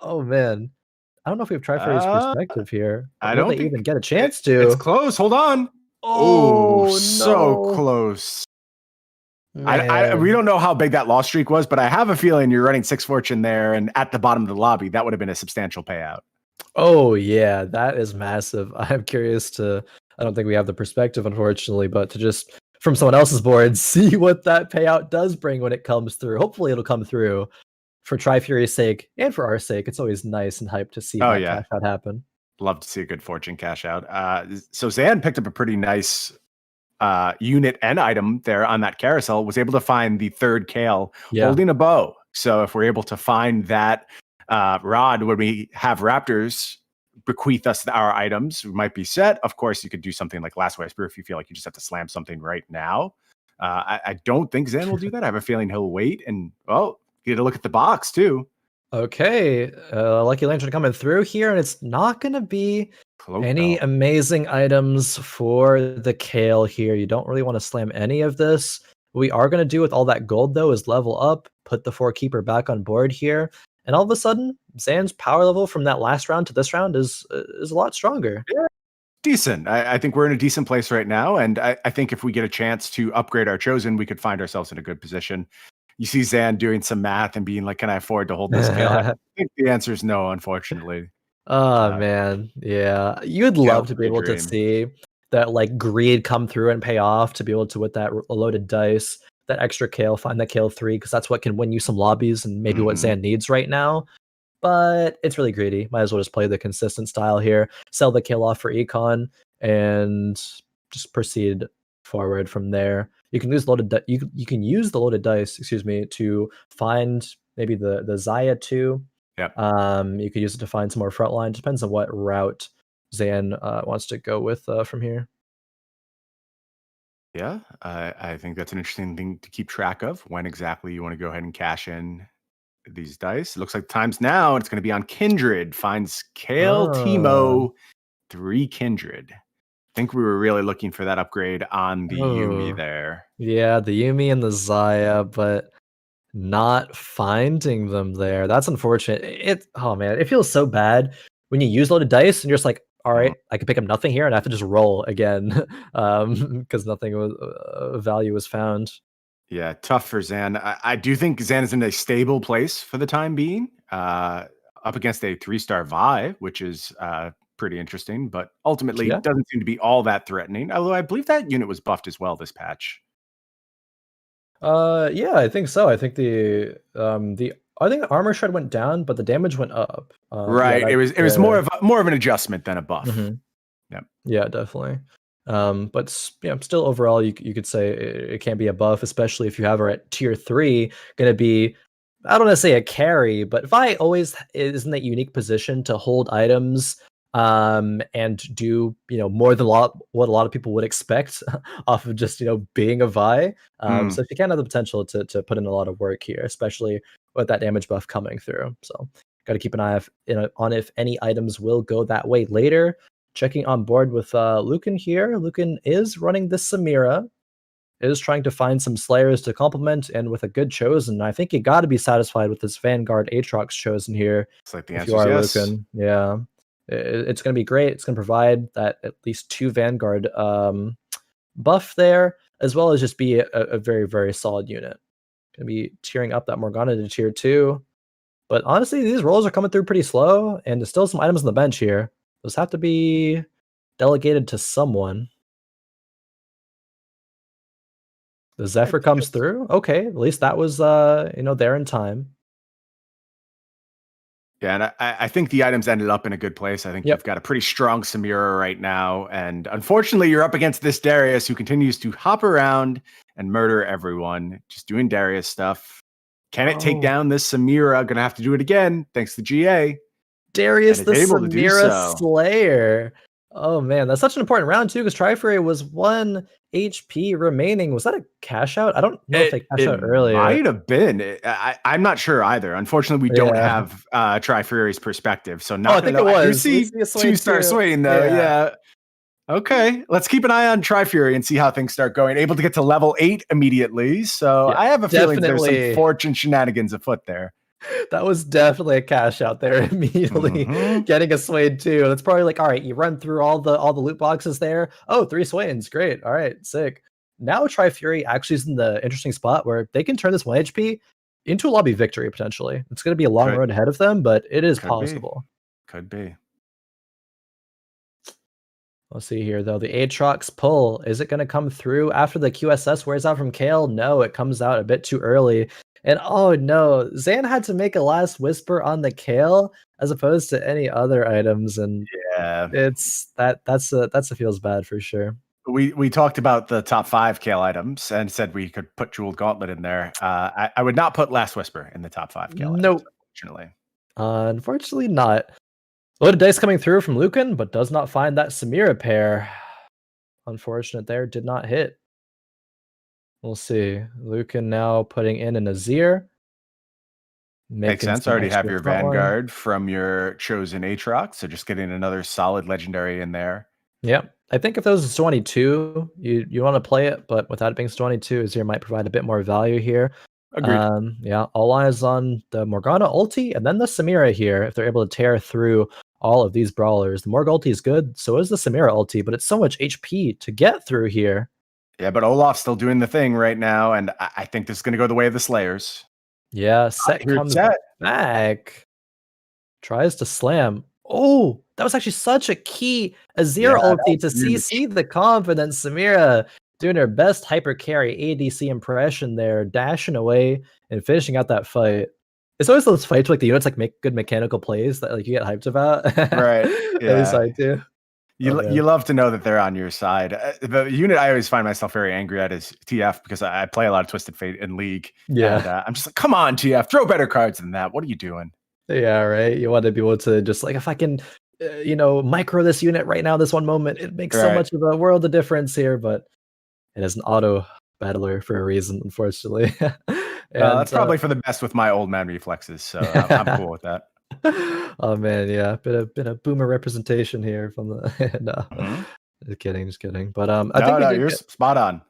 [SPEAKER 1] Oh man, I don't know if we have TWTrifury's perspective here.
[SPEAKER 2] I don't think
[SPEAKER 1] they even get a chance to.
[SPEAKER 2] It's close. Hold on.
[SPEAKER 1] Oh, no.
[SPEAKER 2] So close. We don't know how big that loss streak was, but I have a feeling you're running 6 Fortune there, and at the bottom of the lobby, that would have been a substantial payout.
[SPEAKER 1] Oh yeah, that is massive. I'm curious to. I don't think we have the perspective, unfortunately, but to just from someone else's board see what that payout does bring when it comes through. Hopefully, it'll come through. For TWTrifury's sake and for our sake, it's always nice and hype to see that cash out happen.
[SPEAKER 2] Love to see a good Fortune cash out. So Zan picked up a pretty nice unit and item there on that carousel, was able to find the 3rd Kale holding a bow. So if we're able to find that rod when we have Raptors bequeath us our items, we might be set. Of course, you could do something like Last Whisper if you feel like you just have to slam something right now. I don't think Zan will do that. I have a feeling he'll wait and, get a look at the box too.
[SPEAKER 1] Okay, Lucky Lantern coming through here, and it's not going to be any amazing items for the Kale here. You don't really want to slam any of this. What we are going to do with all that gold, though, is level up, put the 4 Keeper back on board here, and all of a sudden, Zan's power level from that last round to this round is a lot stronger.
[SPEAKER 2] Yeah. Decent. I think we're in a decent place right now, and I think if we get a chance to upgrade our Chosen, we could find ourselves in a good position. You see Zan doing some math and being like, can I afford to hold this Kale? I think the answer is no, unfortunately.
[SPEAKER 1] Oh, man. Yeah. You'd love to be able to see that like greed come through and pay off, to be able to, with that loaded dice, that extra Kale, find that Kale 3, because that's what can win you some lobbies and maybe what Zan needs right now. But it's really greedy. Might as well just play the consistent style here, sell the Kale off for Econ, and just proceed forward from there. You can use you can use the loaded dice, excuse me, to find maybe the Xayah too.
[SPEAKER 2] Yep.
[SPEAKER 1] You could use it to find some more frontline. Depends on what route Zan wants to go with from here.
[SPEAKER 2] Yeah, I think that's an interesting thing to keep track of, when exactly you want to go ahead and cash in these dice. It looks like time's now, and it's going to be on Kindred. Finds Kale Timo 3 Kindred. I think we were really looking for that upgrade on the Yuumi there.
[SPEAKER 1] Yeah, the Yuumi and the Xayah, but not finding them there. That's unfortunate. Oh man, it feels so bad when you use loaded dice and you're just like, all right, I can pick up nothing here and I have to just roll again because nothing of value was found.
[SPEAKER 2] Yeah, tough for Zan. I do think Zan is in a stable place for the time being, up against a 3-star Vi, which is pretty interesting, but ultimately doesn't seem to be all that threatening. Although I believe that unit was buffed as well this patch.
[SPEAKER 1] Yeah, I think so. I think the armor shred went down, but the damage went up.
[SPEAKER 2] Right.
[SPEAKER 1] Yeah,
[SPEAKER 2] it was more of an adjustment than a buff.
[SPEAKER 1] Yeah, definitely. But still overall, you could say it can be a buff, especially if you have her at tier 3, gonna be, I don't want to say a carry, but Vi always is in that unique position to hold items and do more than what a lot of people would expect off of just being a Vi. So she can have the potential to put in a lot of work here, especially with that damage buff coming through. So got to keep an eye on if any items will go that way later. Checking on board with Luqun here. Luqun is running the Samira, is trying to find some Slayers to complement, and with a good Chosen, I think you got to be satisfied with this Vanguard Aatrox Chosen here.
[SPEAKER 2] It's like the
[SPEAKER 1] if
[SPEAKER 2] answer
[SPEAKER 1] you are
[SPEAKER 2] is yes.
[SPEAKER 1] Luqun. Yeah, it's going to be great. It's going to provide that at least 2 Vanguard buff there, as well as just be a very, very solid unit. Going to be tearing up that Morgana to tier 2. But honestly, these rolls are coming through pretty slow, and there's still some items on the bench here. Those have to be delegated to someone. The Zephyr comes through. Okay, at least that was there in time.
[SPEAKER 2] Yeah, and I think the items ended up in a good place. I think you've got a pretty strong Samira right now, and unfortunately, you're up against this Darius who continues to hop around and murder everyone, just doing Darius stuff. Can it take down this Samira? Gonna have to do it again, thanks to GA.
[SPEAKER 1] Darius the Samira Slayer. Oh man, that's such an important round too, because TWTrifury was 1 HP remaining. Was that a cash out? I don't know if they cashed out earlier.
[SPEAKER 2] Might have been. I'm not sure either. Unfortunately, we don't have TWTrifury's perspective, so not.
[SPEAKER 1] I think it was.
[SPEAKER 2] I do see 2-star Swain though. Yeah. Okay, let's keep an eye on TWTrifury and see how things start going. Able to get to level 8 immediately, so I have a feeling there's some fortune shenanigans afoot there.
[SPEAKER 1] That was definitely a cash out there immediately. Getting a Swain too. That's probably like, all right, you run through all the loot boxes there. Oh, 3 Swains, great. All right, sick. Now TWTrifury actually is in the interesting spot where they can turn this 1 HP into a lobby victory potentially. It's going to be a long road ahead of them, but it is possible.
[SPEAKER 2] Could be.
[SPEAKER 1] Let's see here, though. The Aatrox pull, is it going to come through after the QSS wears out from Kale? No, it comes out a bit too early. And oh no, Zan had to make a last whisper on the Kale as opposed to any other items, and that's feels bad for sure.
[SPEAKER 2] We talked about the top 5 Kale items and said we could put Jeweled Gauntlet in there. I would not put Last Whisper in the top 5 Kale items, unfortunately.
[SPEAKER 1] Unfortunately not. Loaded dice coming through from Luqun, but does not find that Samira pair. Unfortunate there, did not hit. We'll see. Luqun now putting in an Azir.
[SPEAKER 2] Makes sense. Already have your Vanguard from your chosen Aatrox, so just getting another solid legendary in there.
[SPEAKER 1] Yep. I think if those is 22, you want to play it, but without it being 22, Azir might provide a bit more value here.
[SPEAKER 2] Agreed.
[SPEAKER 1] Yeah, all eyes on the Morgana ulti and then the Samira here. If they're able to tear through all of these brawlers, the Morg ulti is good. So is the Samira ulti, but it's so much HP to get through here.
[SPEAKER 2] Yeah, but Olaf's still doing the thing right now, and I think this is going to go the way of the Slayers.
[SPEAKER 1] Yeah, Set comes back. Tries to slam. Oh, that was actually such a key Azir ulti to CC the comp, and then Samira doing her best hyper carry ADC impression there, dashing away and finishing out that fight. It's always those fights where, like, the units like make good mechanical plays that like you get hyped about.
[SPEAKER 2] Right.
[SPEAKER 1] Yeah. At least I do.
[SPEAKER 2] You
[SPEAKER 1] Oh,
[SPEAKER 2] you
[SPEAKER 1] man.
[SPEAKER 2] love to know that they're on your side. The unit I always find myself very angry at is TF because I play a lot of Twisted Fate in League, and
[SPEAKER 1] Yeah.
[SPEAKER 2] I'm just like, come on, TF, throw better cards than that. What are you doing?
[SPEAKER 1] Yeah, right? You want to be able to just like, if I can, micro this unit right now, this one moment, it makes so
[SPEAKER 2] Right.
[SPEAKER 1] much of a world of difference here, but it is an auto battler for a reason, unfortunately.
[SPEAKER 2] That's
[SPEAKER 1] And
[SPEAKER 2] probably for the best with my old man reflexes, so I'm cool with that.
[SPEAKER 1] oh man, yeah, bit of boomer representation here from the no,
[SPEAKER 2] Mhm.
[SPEAKER 1] just kidding. But I think
[SPEAKER 2] No,
[SPEAKER 1] we
[SPEAKER 2] no,
[SPEAKER 1] did
[SPEAKER 2] you're
[SPEAKER 1] get
[SPEAKER 2] spot on.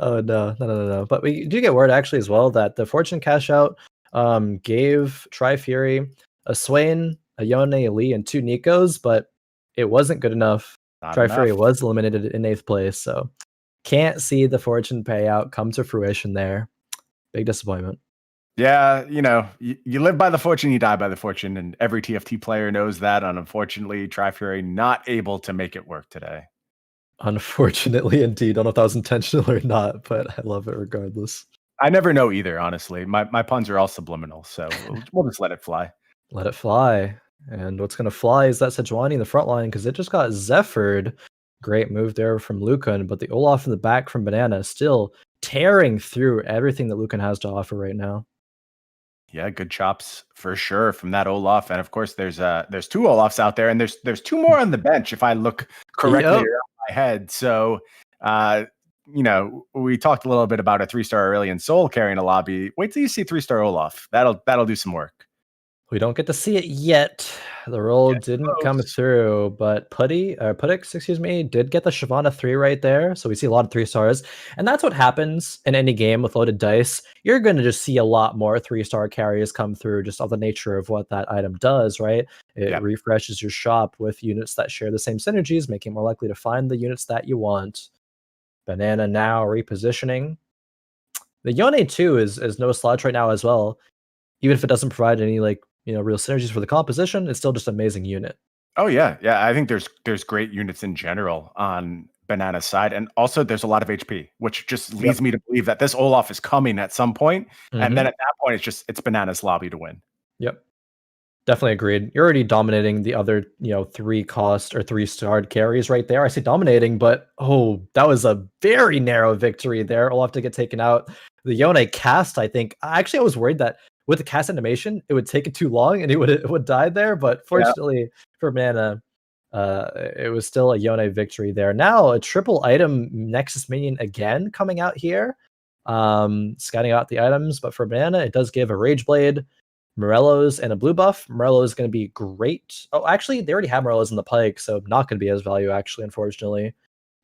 [SPEAKER 1] oh no. But we do get word actually as well that the Fortune cash out gave TriFury a Swain, a Yone, a Lee, and two Nikos, but it wasn't good enough.
[SPEAKER 2] Not
[SPEAKER 1] TriFury
[SPEAKER 2] enough.
[SPEAKER 1] was eliminated in 8th place, so can't see the Fortune payout come to fruition there. Big disappointment.
[SPEAKER 2] Yeah, you live by the fortune, you die by the fortune, and every TFT player knows that. And unfortunately, TriFury not able to make it work today.
[SPEAKER 1] Unfortunately, indeed. Don't know if that was intentional or not, but I love it regardless.
[SPEAKER 2] I never know either, honestly. My puns are all subliminal, so we'll just let it fly.
[SPEAKER 1] Let it fly. And what's going to fly is that Sejuani in the front line because it just got Zephyred. Great move there from Luqun, but the Olaf in the back from Banana still tearing through everything that Luqun has to offer right now.
[SPEAKER 2] Yeah, good chops for sure from that Olaf, and of course there's two Olafs out there, and there's two more on the bench if I look correctly
[SPEAKER 1] Yep.
[SPEAKER 2] around my head. So, we talked a little bit about a 3-star Aurelian Soul carrying a lobby. Wait till you see 3-star Olaf. That'll do some work.
[SPEAKER 1] We don't get to see it yet. The roll
[SPEAKER 2] Get
[SPEAKER 1] didn't come
[SPEAKER 2] close.
[SPEAKER 1] through, but Puttyx, excuse me, did get the Shyvana 3 right there. So we see a lot of 3 stars. And that's what happens in any game with loaded dice. You're going to just see a lot more 3-star carries come through just of the nature of what that item does, right? It
[SPEAKER 2] Yep.
[SPEAKER 1] refreshes your shop with units that share the same synergies, making it more likely to find the units that you want. Banana now repositioning. The Yone 2 is no slouch right now as well. Even if it doesn't provide any real synergies for the composition, it's still just an amazing unit.
[SPEAKER 2] Oh yeah, yeah. I think there's great units in general on Banana's side, and also there's a lot of HP, which just leads
[SPEAKER 1] Yep.
[SPEAKER 2] me to believe that this Olaf is coming at some point, and then
[SPEAKER 1] Mhm.
[SPEAKER 2] at that point it's Banana's lobby to win.
[SPEAKER 1] Yep. Definitely agreed. You're already dominating the other, 3 cost or 3-starred carries right there. I say dominating, but that was a very narrow victory there. We'll have to get taken out. The Yone cast, I think. Actually, I was worried that with the cast animation, it would take it too long and it would die there. But
[SPEAKER 2] Yeah.
[SPEAKER 1] fortunately for Mana, it was still a Yone victory there. Now a triple item Nexus minion again coming out here. Scouting out the items, but for Mana, it does give a Rage Blade, Morello's, and a blue buff. Morello is going to be great. Oh, actually, they already have Morello's in the Pike, so not going to be as value, actually, unfortunately.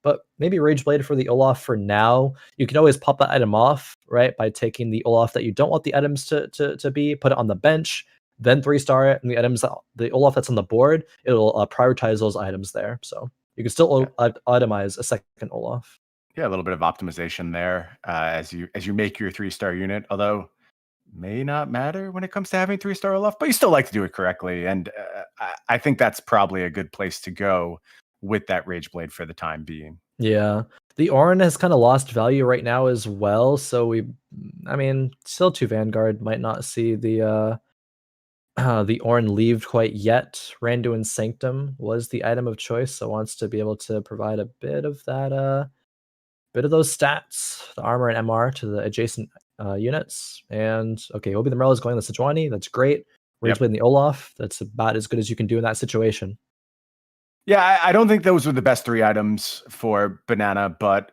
[SPEAKER 1] But maybe Rage Blade for the Olaf for now. You can always pop that item off, right, by taking the Olaf that you don't want the items to be, put it on the bench, then 3-star it, and the items, the Olaf that's on the board, it'll prioritize those items there. So you can still itemize a second Olaf.
[SPEAKER 2] Yeah, a little bit of optimization there as you make your 3-star unit, although may not matter when it comes to having 3-star Olaf, but you still like to do it correctly, and I think that's probably a good place to go with that Rage Blade for the time being.
[SPEAKER 1] Yeah. The Ornn has kind of lost value right now as well. So I mean, still 2 Vanguard might not see the Ornn leave quite yet. Randuin Sanctum was the item of choice, so wants to be able to provide a bit of that, bit of those stats, the armor and MR to the adjacent units. And okay, Obi the Morello is going to Sejuani. That's great.
[SPEAKER 2] Yep.
[SPEAKER 1] Rageblade and the Olaf. That's about as good as you can do in that situation.
[SPEAKER 2] Yeah, I don't think those were the best 3 items for Banana, but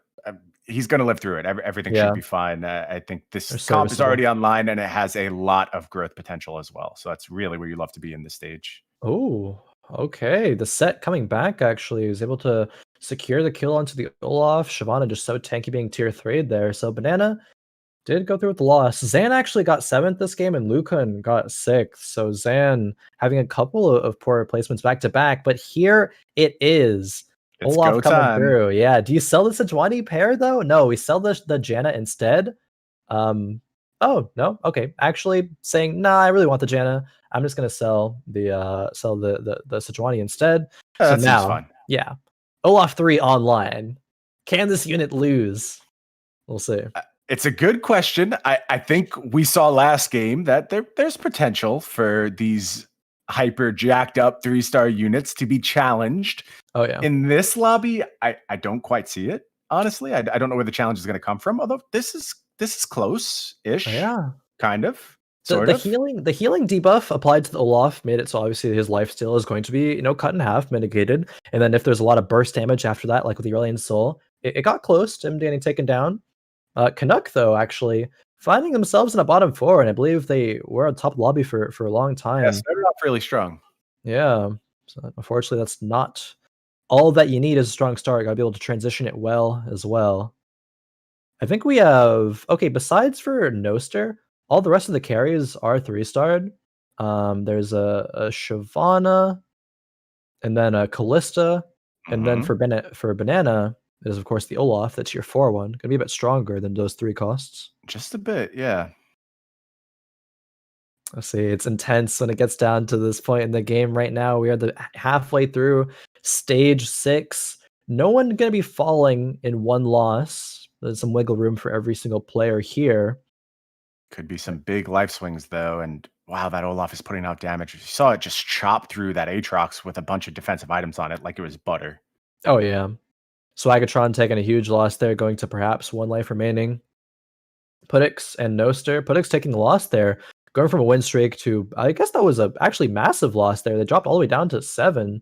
[SPEAKER 2] he's going to live through it. Everything should
[SPEAKER 1] Yeah,
[SPEAKER 2] be fine. I think this
[SPEAKER 1] they're
[SPEAKER 2] comp is
[SPEAKER 1] serviceable.
[SPEAKER 2] already online, and it has a lot of growth potential as well. So that's really where you love to be in this stage.
[SPEAKER 1] Oh, okay. The set coming back actually is able to secure the kill onto the Olaf. Shyvana just so tanky being tier 3 there. So Banana did go through with the loss. Zan actually got 7th this game and Luqun got 6th. So Zan having a couple of poor replacements back to back, but here it is.
[SPEAKER 2] It's
[SPEAKER 1] Olaf
[SPEAKER 2] go
[SPEAKER 1] coming
[SPEAKER 2] time.
[SPEAKER 1] through. Yeah. Do you sell the Sejuani pair though? No, we sell the Janna instead. Oh no, okay. Actually saying, nah, I really want the Janna. I'm just gonna sell the Sejuani instead. So
[SPEAKER 2] That seems
[SPEAKER 1] now,
[SPEAKER 2] fun.
[SPEAKER 1] yeah. Olaf 3 online. Can this unit lose? We'll see.
[SPEAKER 2] It's a good question. I think we saw last game that there's potential for these hyper jacked up 3-star units to be challenged.
[SPEAKER 1] Oh yeah.
[SPEAKER 2] In this lobby, I don't quite see it. Honestly, I don't know where the challenge is going to come from. Although this is close-ish,
[SPEAKER 1] Yeah.
[SPEAKER 2] kind of,
[SPEAKER 1] The
[SPEAKER 2] sort
[SPEAKER 1] the
[SPEAKER 2] of.
[SPEAKER 1] healing debuff applied to the Olaf made it so obviously his lifesteal is going to be, cut in half, mitigated. And then if there's a lot of burst damage after that, like with the Aurelion Soul, it got close to him getting taken down. CANUCK though, actually finding themselves in a bottom 4, and I believe they were on top lobby for a long time.
[SPEAKER 2] Yeah, started off really strong.
[SPEAKER 1] Yeah. So unfortunately, that's not all that you need is a strong start. Gotta be able to transition it well as well. I think we have besides for Noster, all the rest of the carries are 3-starred. There's a Shyvana, and then a Callista, and then for Banana, it is of course the Olaf. That's your 4-1. Gonna be a bit stronger than those 3 costs.
[SPEAKER 2] Just a bit, yeah.
[SPEAKER 1] Let's see, it's intense when it gets down to this point in the game right now. We are halfway through stage 6. No one gonna be falling in one loss. There's some wiggle room for every single player here.
[SPEAKER 2] Could be some big life swings though, and wow, that Olaf is putting out damage. You saw it just chop through that Aatrox with a bunch of defensive items on it like it was butter.
[SPEAKER 1] Oh yeah. Swagatron taking a huge loss there, going to perhaps 1 life remaining. Puttyx and Noster. Puttyx taking the loss there, going from a win streak to, I guess that was a actually massive loss there. They dropped all the way down to 7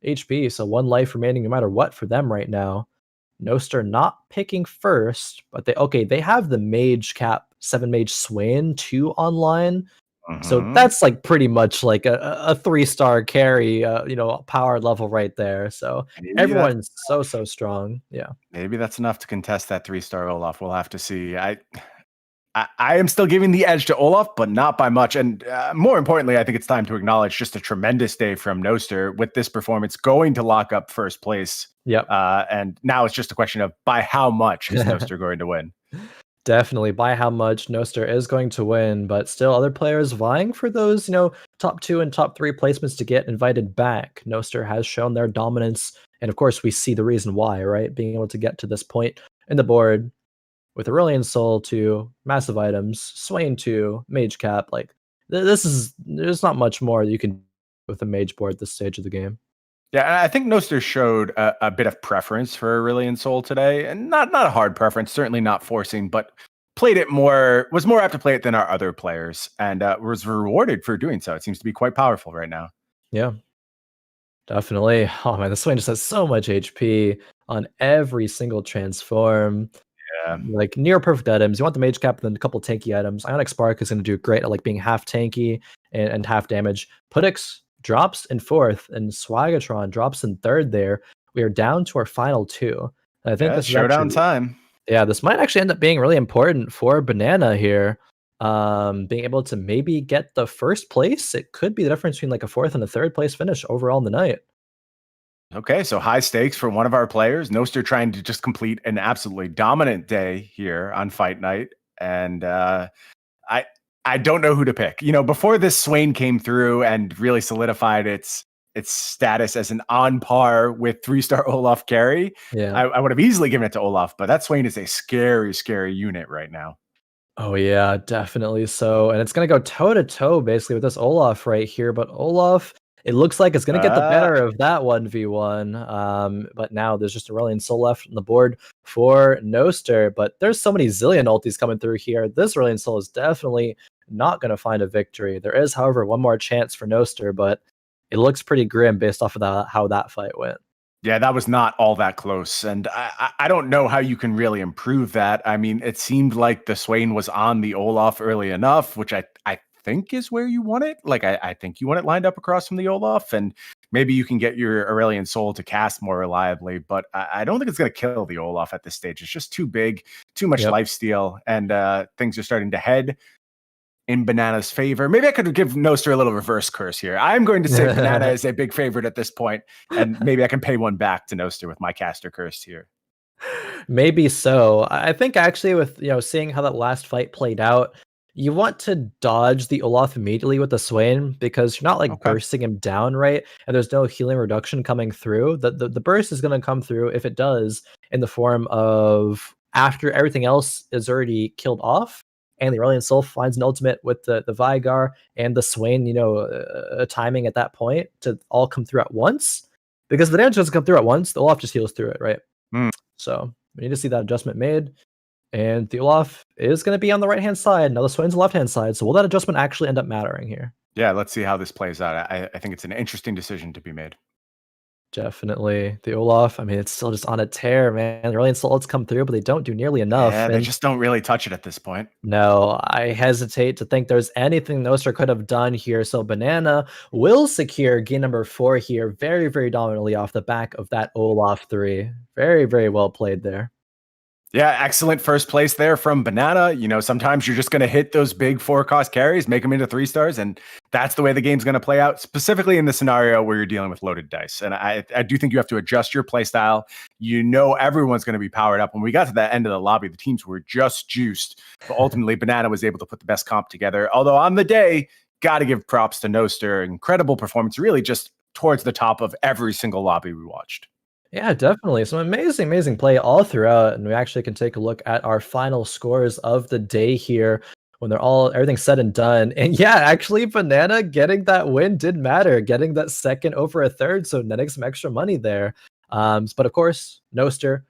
[SPEAKER 1] HP, so 1 life remaining no matter what for them right now. Noster not picking first, but they have the mage cap 7 mage Swain 2 online. So that's like pretty much like a 3-star carry, power level right there. So
[SPEAKER 2] Maybe
[SPEAKER 1] everyone's so strong. Yeah.
[SPEAKER 2] Maybe that's enough to contest that 3-star Olaf. We'll have to see. I am still giving the edge to Olaf, but not by much. And more importantly, I think it's time to acknowledge just a tremendous day from Noster with this performance going to lock up first place.
[SPEAKER 1] Yep.
[SPEAKER 2] And now it's just a question of by how much is Noster going to win?
[SPEAKER 1] Definitely. By how much Noster is going to win, but still other players vying for those, top 2 and top 3 placements to get invited back. Noster has shown their dominance, and of course we see the reason why, right? Being able to get to this point in the board with Aurelion Soul 2, massive items, Swain 2, Mage Cap, like there's not much more you can do with a mage board at this stage of the game.
[SPEAKER 2] Yeah, I think Noster showed a bit of preference for Aurelion Soul today, and not a hard preference, certainly not forcing, but was more apt to play it than our other players, and was rewarded for doing so. It seems to be quite powerful right now.
[SPEAKER 1] Yeah, definitely. Oh man, this Swain just has so much HP on every single transform.
[SPEAKER 2] Yeah.
[SPEAKER 1] Like near perfect items. You want the mage cap and then a couple tanky items. Ionic Spark is going to do great at like being half tanky and half damage. Puttyx drops in 4th, and Swagatron drops in 3rd there. We are down to our final 2. I think this is
[SPEAKER 2] showdown time.
[SPEAKER 1] Yeah, this might actually end up being really important for Banana here. Being able to maybe get the first place. It could be the difference between like a 4th and a 3rd place finish overall in the night.
[SPEAKER 2] Okay, so high stakes for one of our players. Noster trying to just complete an absolutely dominant day here on fight night. And I don't know who to pick. Before this Swain came through and really solidified its status as an on par with 3-star Olaf carry,
[SPEAKER 1] Yeah.
[SPEAKER 2] I would have easily given it to Olaf, but that Swain is a scary, scary unit right now.
[SPEAKER 1] Oh yeah, definitely so. And it's gonna go toe to toe basically with this Olaf right here. But Olaf, it looks like it's gonna get the better of that 1v1. But now there's just Aurelion Soul left on the board for Noster. But there's so many zillion ultis coming through here. This Aurelion Soul is definitely not gonna find a victory. There is, however, one more chance for Noster, but it looks pretty grim based off of how that fight went.
[SPEAKER 2] Yeah, that was not all that close. And I don't know how you can really improve that. I mean, it seemed like the Swain was on the Olaf early enough, which I think is where you want it. Like, I think you want it lined up across from the Olaf, and maybe you can get your Aurelion Soul to cast more reliably. But I don't think it's going to kill the Olaf at this stage. It's just too big, too much lifesteal, and things are starting to head in Banana's favor. Maybe I could give Noster a little reverse curse here. I'm going to say Banana is a big favorite at this point, and maybe I can pay one back to Noster with my caster curse here.
[SPEAKER 1] Maybe so. I think actually with seeing how that last fight played out, you want to dodge the Olaf immediately with the Swain because you're not like bursting him down, right? And there's no healing reduction coming through. The burst is going to come through, if it does, in the form of after everything else is already killed off. and the Aurelion Sol finds an ultimate with the Vigar and the Swain, timing at that point to all come through at once. Because if the damage doesn't come through at once, the Olaf just heals through it, right? So we need to see that adjustment made. And the Olaf is going to be on the right-hand side. Now the Swain's on the left-hand side. So will that adjustment actually end up mattering here?
[SPEAKER 2] Yeah, let's see how this plays out. I think it's an interesting decision to be made.
[SPEAKER 1] Definitely. The Olaf, I mean, it's still just on a tear, man. The Aurelion Sol come through, but they don't do nearly enough.
[SPEAKER 2] Yeah, they just don't really touch it at this point.
[SPEAKER 1] No, I hesitate to think there's anything Noster could have done here. So Banana will secure game number 4 here very, very dominantly off the back of that Olaf 3. Very, very well played there.
[SPEAKER 2] Yeah, excellent first place there from Banana. Sometimes you're just going to hit those big 4-cost carries, make them into 3 stars, and that's the way the game's going to play out, specifically in the scenario where you're dealing with loaded dice. And I do think you have to adjust your play style. Everyone's going to be powered up. When we got to the end of the lobby, the teams were just juiced, but ultimately Banana was able to put the best comp together. Although on the day, got to give props to Noster. Incredible performance, really just towards the top of every single lobby we watched.
[SPEAKER 1] Yeah, definitely. Some amazing play all throughout. And we actually can take a look at our final scores of the day here when everything's said and done. And yeah, actually, Banana getting that win did matter, getting that second over a third. So netting some extra money there. But of course, Noster,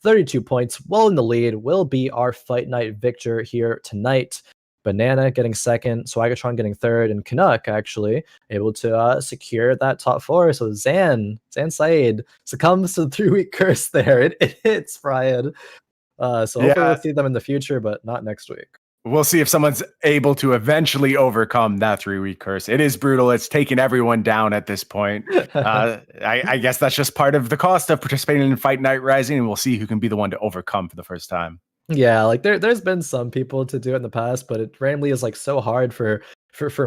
[SPEAKER 1] 32 points, well in the lead, will be our Fight Night victor here tonight. Banana getting second, Swagatron getting third, and CANUCK actually able to secure that top 4. So Zan Syed succumbs to the 3-week curse there. It hits, Brian. So hopefully we'll see them in the future, but not next week.
[SPEAKER 2] We'll see if someone's able to eventually overcome that 3-week curse. It is brutal. It's taken everyone down at this point. I guess that's just part of the cost of participating in Fight Night Rising, and we'll see who can be the one to overcome for the first time.
[SPEAKER 1] Yeah, like there's been some people to do it in the past, but it randomly is like so hard for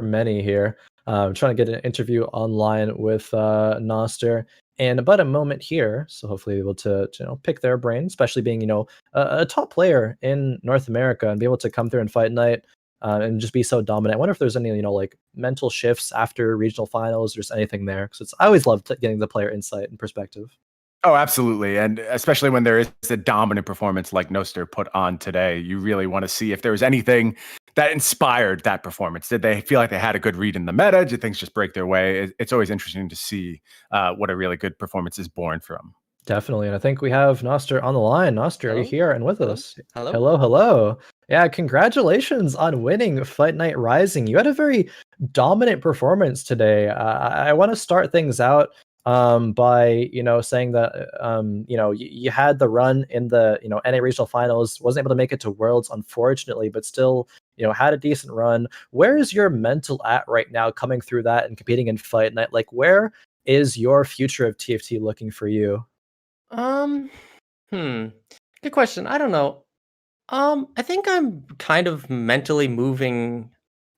[SPEAKER 1] many here. I'm trying to get an interview online with Noster in about a moment here, so hopefully able to pick their brain, especially being a top player in North America and be able to come through and Fight Night and just be so dominant. I wonder if there's any like mental shifts after regional finals or just anything there, because I always love getting the player insight and perspective.
[SPEAKER 2] Oh, absolutely. And especially when there is a dominant performance like Noster put on today, you really want to see if there was anything that inspired that performance. Did they feel like they had a good read in the meta? Did things just break their way? It's always interesting to see what a really good performance is born from.
[SPEAKER 1] Definitely. And I think we have Noster on the line. Noster, are you here and with us?
[SPEAKER 3] Hello.
[SPEAKER 1] Yeah, congratulations on winning Fight Night Rising. You had a very dominant performance today. I want to start things out by saying that you had the run in the NA regional finals, wasn't able to make it to Worlds unfortunately, but still had a decent run. Where is your mental at right now coming through that and competing in Fight Night? Like, where is your future of TFT looking for you?
[SPEAKER 3] Good question. I don't know. I think I'm kind of mentally moving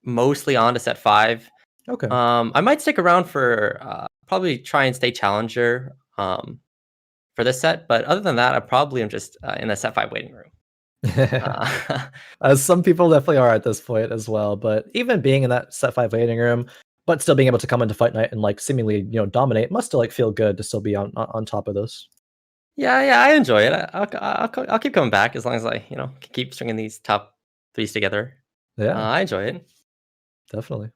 [SPEAKER 3] mostly on to set 5.
[SPEAKER 1] Okay.
[SPEAKER 3] I might stick around for probably try and stay challenger for this set, but other than that, I probably am just in the set 5 waiting room.
[SPEAKER 1] As some people definitely are at this point as well, but even being in that set 5 waiting room, but still being able to come into Fight Night and like seemingly dominate must still like feel good to still be on top of this.
[SPEAKER 3] Yeah, I enjoy it. I'll keep coming back as long as I can keep stringing these top 3s together.
[SPEAKER 1] Yeah,
[SPEAKER 3] I enjoy it.
[SPEAKER 1] Definitely.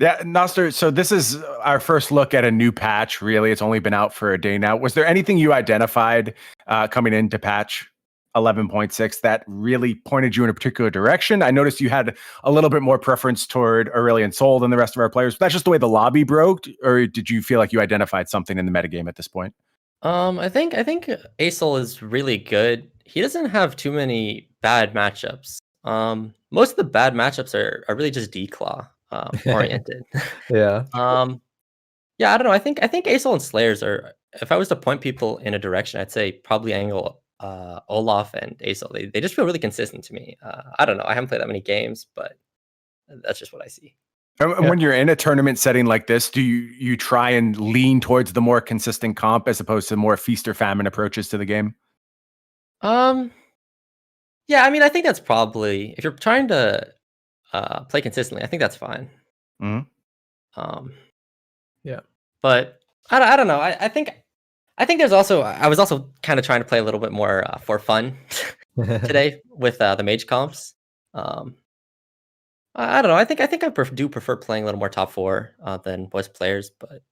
[SPEAKER 2] Yeah, Noster, so this is our first look at a new patch, really. It's only been out for a day now. Was there anything you identified coming into patch 11.6 that really pointed you in a particular direction? I noticed you had a little bit more preference toward Aurelion Sol than the rest of our players. That's just the way the lobby broke, or did you feel like you identified something in the metagame at this point?
[SPEAKER 3] I think Asol is really good. He doesn't have too many bad matchups. Most of the bad matchups are really just declaw oriented.
[SPEAKER 1] Yeah.
[SPEAKER 3] Yeah, I don't know. I think Asol and Slayers are, if I was to point people in a direction, I'd say probably Angle, Olaf and Asol. They just feel really consistent to me. I don't know. I haven't played that many games, but that's just what I see.
[SPEAKER 2] And when you're in a tournament setting like this, do you try and lean towards the more consistent comp as opposed to more feast or famine approaches to the game?
[SPEAKER 3] Yeah, I mean, I think that's probably, if you're trying to play consistently, I think that's fine.
[SPEAKER 2] Mm-hmm.
[SPEAKER 1] Yeah,
[SPEAKER 3] but I don't know. I think there's also, I was also kind of trying to play a little bit more for fun today with the mage comps. I don't know. I think I do prefer playing a little more top 4 than voice players, but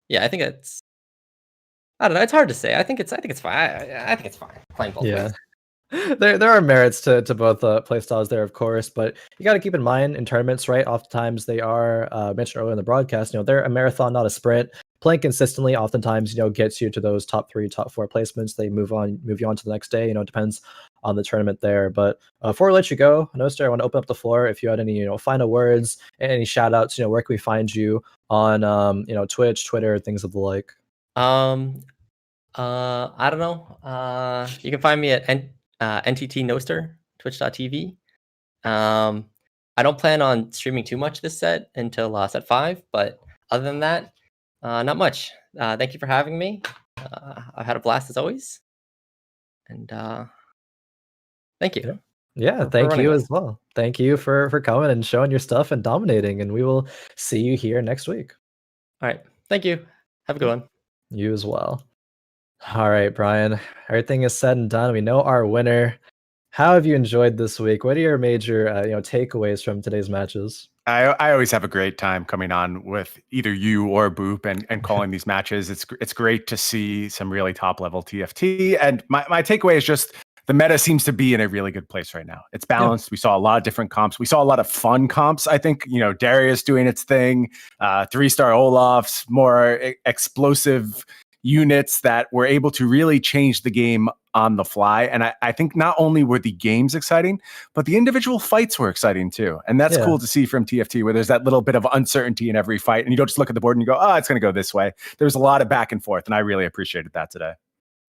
[SPEAKER 3] yeah, I think it's. I don't know. It's hard to say. I think it's fine. I think it's fine playing both
[SPEAKER 1] Yeah.
[SPEAKER 3] ways.
[SPEAKER 1] There are merits to both play styles there, of course, but you got to keep in mind in tournaments, right? Oftentimes they are mentioned earlier in the broadcast. They're a marathon, not a sprint. Playing consistently, oftentimes, gets you to those top 3, top 4 placements. They move you on to the next day. It depends on the tournament there. But before I let you go, Noster, I want to open up the floor. If you had any, final words, any shout outs, where can we find you on, Twitch, Twitter, things of the like?
[SPEAKER 3] I don't know. You can find me at NTT Noster, twitch.tv. I don't plan on streaming too much this set until set 5, but other than that, not much. Thank you for having me. I've had a blast as always. And thank you.
[SPEAKER 1] Yeah,
[SPEAKER 3] for
[SPEAKER 1] thank
[SPEAKER 3] running
[SPEAKER 1] you
[SPEAKER 3] this.
[SPEAKER 1] as well. Thank you for coming and showing your stuff and dominating. And we will see you here next week.
[SPEAKER 3] All right. Thank you. Have a good one.
[SPEAKER 1] You as well. All right, Bryan. Everything is said and done. We know our winner. How have you enjoyed this week? What are your major takeaways from today's matches?
[SPEAKER 2] I always have a great time coming on with either you or Boop and calling these matches. It's great to see some really top level TFT. And my takeaway is just the meta seems to be in a really good place right now. It's balanced. We saw a lot of different comps. We saw a lot of fun comps. I think, Darius doing its thing, 3-star Olafs, more explosive units that were able to really change the game on the fly. And I think not only were the games exciting, but the individual fights were exciting too. And that's cool to see from TFT, where there's that little bit of uncertainty in every fight. And you don't just look at the board and you go, oh, it's going to go this way. There's a lot of back and forth. And I really appreciated that today.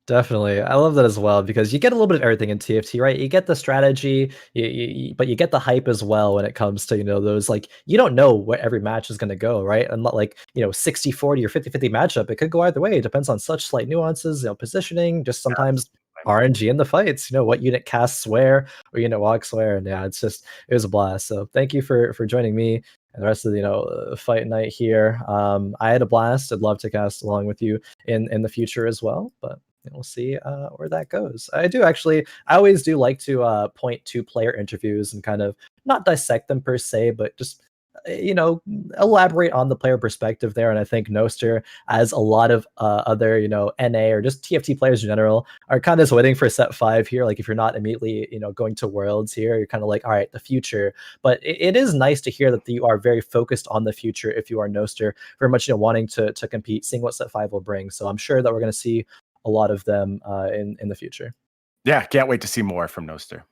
[SPEAKER 1] Definitely. I love that as well, because you get a little bit of everything in TFT, right? You get the strategy, but you get the hype as well when it comes to, those, like, you don't know where every match is going to go, right? And not like, 60-40 or 50-50 matchup. It could go either way. It depends on such slight nuances, positioning, just sometimes RNG in the fights, what unit casts where or unit walks where. And yeah, it was a blast. So thank you for joining me and the rest of the fight night here. I had a blast. I'd love to cast along with you in the future as well, but we'll see where that goes. I always do like to point to player interviews and kind of not dissect them per se, but just elaborate on the player perspective there. And I think Noster, as a lot of other NA or just TFT players in general, are kind of waiting for set 5 here. Like, if you're not immediately going to Worlds here, you're kind of like, all right, the future. But it is nice to hear that you are very focused on the future. If you are Noster, very much wanting to compete, seeing what set 5 will bring. So I'm sure that we're going to see a lot of them in the future.
[SPEAKER 2] Yeah, can't wait to see more from Noster.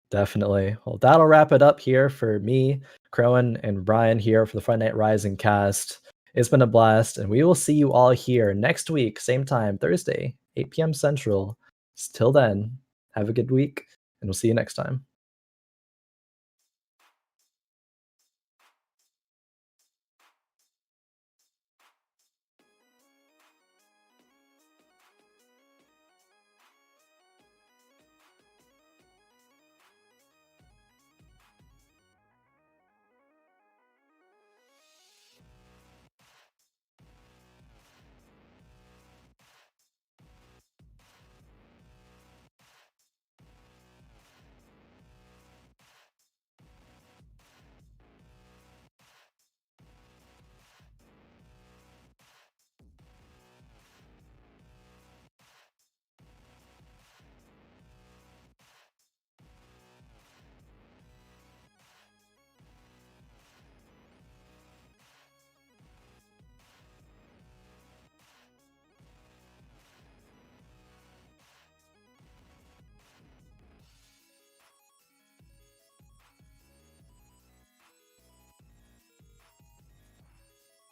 [SPEAKER 1] Definitely. Well, that'll wrap it up here for me, Khroen, and Bryan here for the Friday Night Rising cast. It's been a blast, and we will see you all here next week, same time, Thursday, 8 p.m. Central. Till then, have a good week, and we'll see you next time.